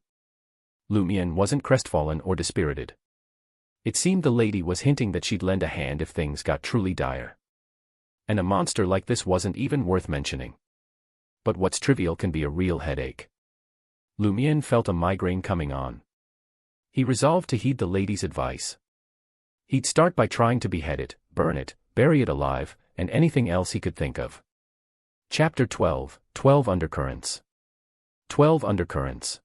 Lumion wasn't crestfallen or dispirited. It seemed the lady was hinting that she'd lend a hand if things got truly dire. And a monster like this wasn't even worth mentioning. But what's trivial can be a real headache. Lumion felt a migraine coming on. He resolved to heed the lady's advice. He'd start by trying to behead it, burn it, bury it alive, and anything else he could think of. Chapter 12, 12 Undercurrents. 12 Undercurrents.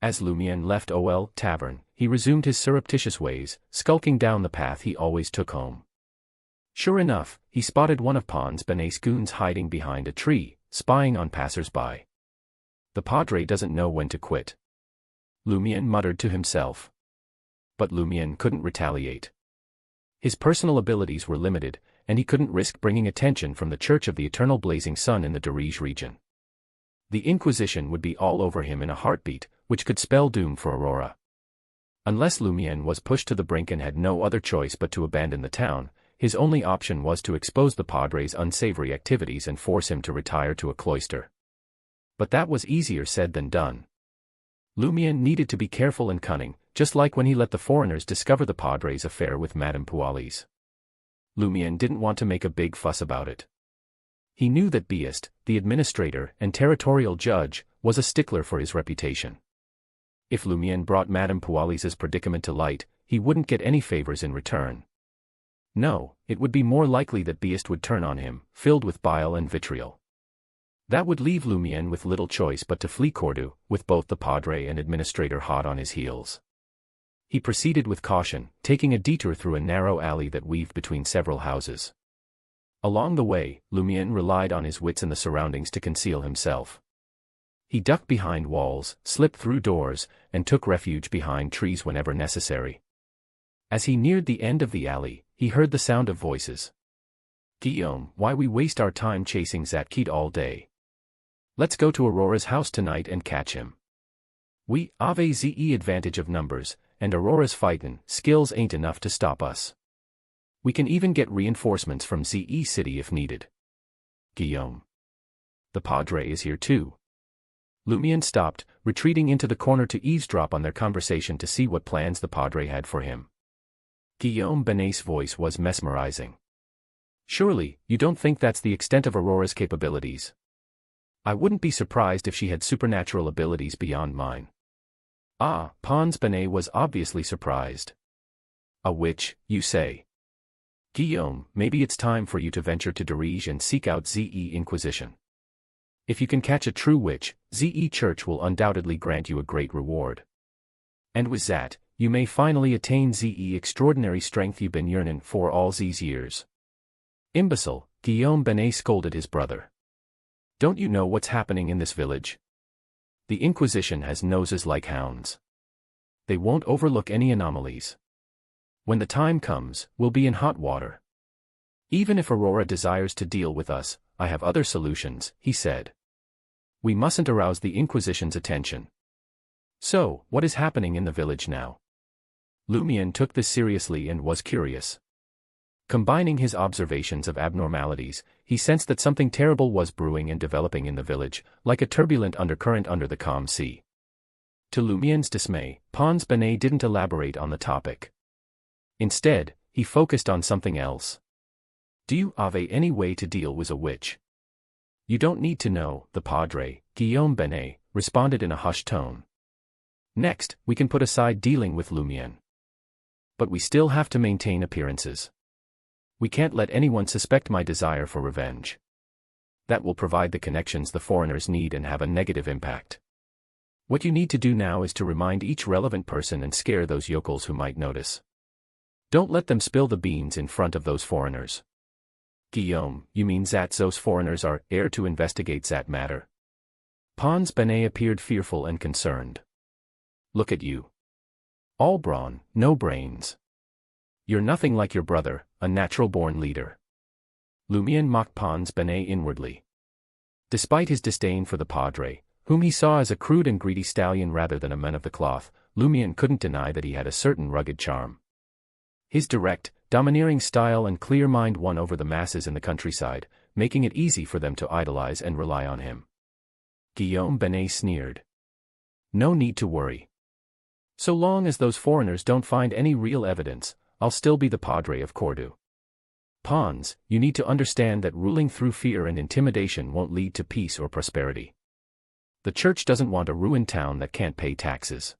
As Lumion left Ol Tavern, he resumed his surreptitious ways, skulking down the path he always took home. Sure enough, he spotted one of Pons Benet's goons hiding behind a tree, spying on passers-by. The Padre doesn't know when to quit. Lumion muttered to himself. But Lumion couldn't retaliate. His personal abilities were limited, and he couldn't risk bringing attention from the Church of the Eternal Blazing Sun in the Dirige region. The Inquisition would be all over him in a heartbeat, which could spell doom for Aurora. Unless Lumien was pushed to the brink and had no other choice but to abandon the town, his only option was to expose the Padre's unsavory activities and force him to retire to a cloister. But that was easier said than done. Lumien needed to be careful and cunning, just like when he let the foreigners discover the Padre's affair with Madame Pualis. Lumien didn't want to make a big fuss about it. He knew that Beast, the administrator and territorial judge, was a stickler for his reputation. If Lumien brought Madame Pualis's predicament to light, he wouldn't get any favors in return. No, it would be more likely that Beast would turn on him, filled with bile and vitriol. That would leave Lumien with little choice but to flee Cordu, with both the Padre and administrator hot on his heels. He proceeded with caution, taking a detour through a narrow alley that weaved between several houses. Along the way, Lumien relied on his wits and the surroundings to conceal himself. He ducked behind walls, slipped through doors, and took refuge behind trees whenever necessary. As he neared the end of the alley, he heard the sound of voices. "Guillaume, why we waste our time chasing that kid all day? Let's go to Aurora's house tonight and catch him. We have the advantage of numbers, and Aurora's fightin' skills ain't enough to stop us. We can even get reinforcements from ZE City if needed." "Guillaume. The Padre is here too." Lumien stopped, retreating into the corner to eavesdrop on their conversation to see what plans the Padre had for him. Guillaume Benet's voice was mesmerizing. "Surely, you don't think that's the extent of Aurora's capabilities? I wouldn't be surprised if she had supernatural abilities beyond mine." Ah, Pons Benet was obviously surprised. "A witch, you say? Guillaume, maybe it's time for you to venture to Dirige and seek out ZE Inquisition. If you can catch a true witch, ZE Church will undoubtedly grant you a great reward. And with that, you may finally attain ZE extraordinary strength you've been yearning for all these years." "Imbecile," Guillaume Benet scolded his brother. "Don't you know what's happening in this village? The Inquisition has noses like hounds. They won't overlook any anomalies. When the time comes, we'll be in hot water. Even if Aurora desires to deal with us, I have other solutions," he said. "We mustn't arouse the Inquisition's attention." "So, what is happening in the village now?" Lumien took this seriously and was curious. Combining his observations of abnormalities, he sensed that something terrible was brewing and developing in the village, like a turbulent undercurrent under the calm sea. To Lumien's dismay, Pons Benet didn't elaborate on the topic. Instead, he focused on something else. "Do you have any way to deal with a witch?" "You don't need to know," the Padre, Guillaume Benet, responded in a hushed tone. "Next, we can put aside dealing with Lumien. But we still have to maintain appearances. We can't let anyone suspect my desire for revenge. That will provide the connections the foreigners need and have a negative impact. What you need to do now is to remind each relevant person and scare those yokels who might notice. Don't let them spill the beans in front of those foreigners." "Guillaume, you mean that those foreigners are here to investigate that matter?" Pons Benet appeared fearful and concerned. "Look at you. All brawn, no brains. You're nothing like your brother, a natural-born leader." Lumien mocked Pons Benet inwardly. Despite his disdain for the Padre, whom he saw as a crude and greedy stallion rather than a man of the cloth, Lumien couldn't deny that he had a certain rugged charm. His direct, domineering style and clear mind won over the masses in the countryside, making it easy for them to idolize and rely on him. Guillaume Benet sneered. "No need to worry. So long as those foreigners don't find any real evidence, I'll still be the Padre of Cordu. Pons, you need to understand that ruling through fear and intimidation won't lead to peace or prosperity. The church doesn't want a ruined town that can't pay taxes.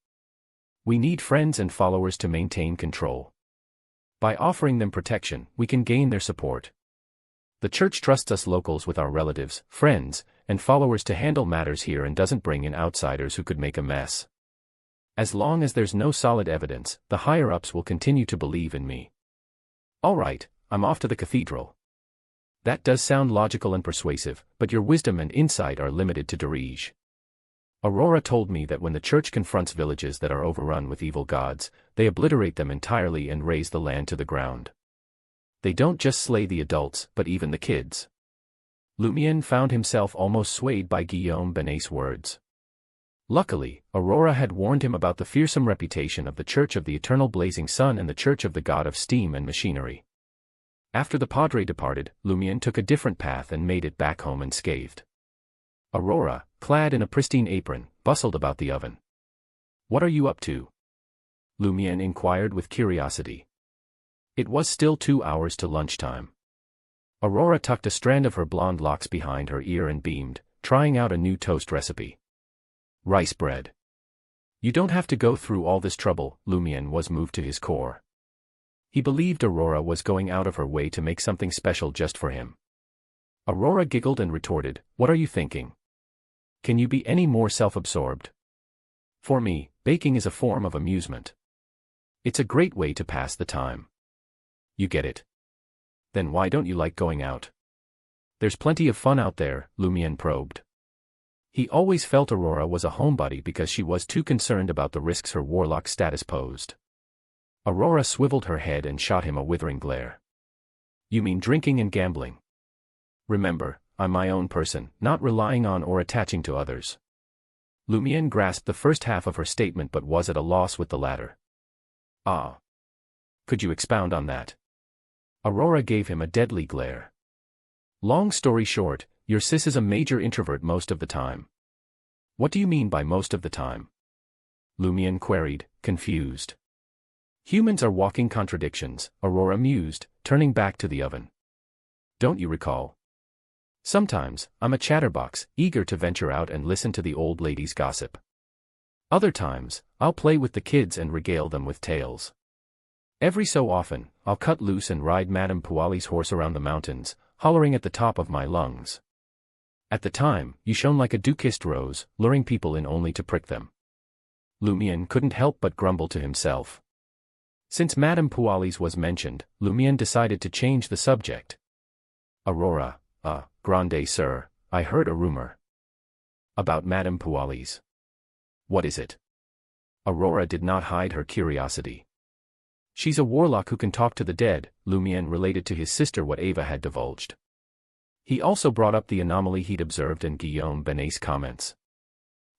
We need friends and followers to maintain control. By offering them protection, we can gain their support. The church trusts us locals with our relatives, friends, and followers to handle matters here and doesn't bring in outsiders who could make a mess. As long as there's no solid evidence, the higher-ups will continue to believe in me. All right, I'm off to the cathedral." "That does sound logical and persuasive, but your wisdom and insight are limited to Dirige. Aurora told me that when the church confronts villages that are overrun with evil gods, they obliterate them entirely and raze the land to the ground. They don't just slay the adults, but even the kids." Lumien found himself almost swayed by Guillaume Benet's words. Luckily, Aurora had warned him about the fearsome reputation of the Church of the Eternal Blazing Sun and the Church of the God of Steam and Machinery. After the padre departed, Lumion took a different path and made it back home unscathed. Aurora, clad in a pristine apron, bustled about the oven. "What are you up to?" Lumion inquired with curiosity. It was still 2 hours to lunchtime. Aurora tucked a strand of her blonde locks behind her ear and beamed, trying out a new toast recipe. Rice bread. "You don't have to go through all this trouble," Lumion was moved to his core. He believed Aurora was going out of her way to make something special just for him. Aurora giggled and retorted, "What are you thinking? Can you be any more self-absorbed? For me, baking is a form of amusement. It's a great way to pass the time." "You get it. Then why don't you like going out?" "There's plenty of fun out there," Lumion probed. He always felt Aurora was a homebody because she was too concerned about the risks her warlock status posed. Aurora swiveled her head and shot him a withering glare. "You mean drinking and gambling? Remember, I'm my own person, not relying on or attaching to others." Lumion grasped the first half of her statement but was at a loss with the latter. "Ah. Could you expound on that?" Aurora gave him a deadly glare. "Long story short, your sis is a major introvert most of the time." "What do you mean by most of the time?" Lumion queried, confused. "Humans are walking contradictions," Aurora mused, turning back to the oven. "Don't you recall? Sometimes, I'm a chatterbox, eager to venture out and listen to the old ladies gossip. Other times, I'll play with the kids and regale them with tales. Every so often, I'll cut loose and ride Madame Puali's horse around the mountains, hollering at the top of my lungs. At the time, you shone like a dew-kissed rose, luring people in only to prick them." Lumion couldn't help but grumble to himself. Since Madame Puali's was mentioned, Lumion decided to change the subject. "Aurora, grande sœur, I heard a rumor." "About Madame Puali's? What is it?" Aurora did not hide her curiosity. "She's a warlock who can talk to the dead," Lumion related to his sister what Ava had divulged. He also brought up the anomaly he'd observed and Guillaume Benet's comments.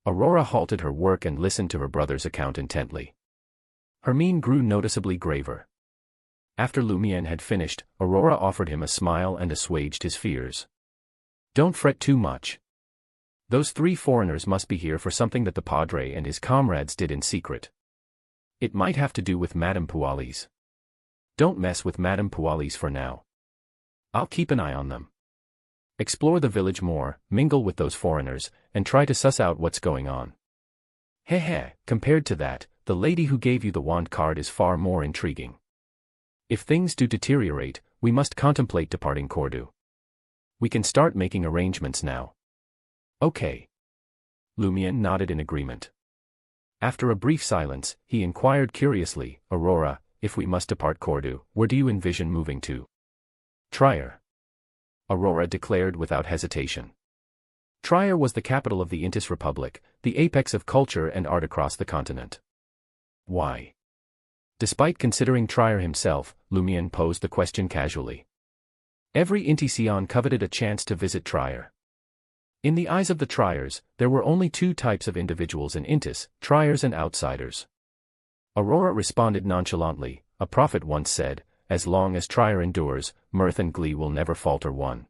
Aurora halted her work and listened to her brother's account intently. Her mien grew noticeably graver. After Lumion had finished, Aurora offered him a smile and assuaged his fears. "Don't fret too much. Those 3 foreigners must be here for something that the padre and his comrades did in secret. It might have to do with Madame Puali's. Don't mess with Madame Puali's for now. I'll keep an eye on them. Explore the village more, mingle with those foreigners, and try to suss out what's going on. Compared to that, the lady who gave you the wand card is far more intriguing. If things do deteriorate, we must contemplate departing Cordu. We can start making arrangements now." "Okay." Lumion nodded in agreement. After a brief silence, he inquired curiously, "Aurora, if we must depart Cordu, where do you envision moving to?" "Trier," Aurora declared without hesitation. Trier was the capital of the Intis Republic, the apex of culture and art across the continent. "Why?" Despite considering Trier himself, Lumion posed the question casually. Every Intician coveted a chance to visit Trier. In the eyes of the Triers, there were only 2 types of individuals in Intis, Triers and outsiders. Aurora responded nonchalantly, "A prophet once said, as long as Trier endures, mirth and glee will never falter one."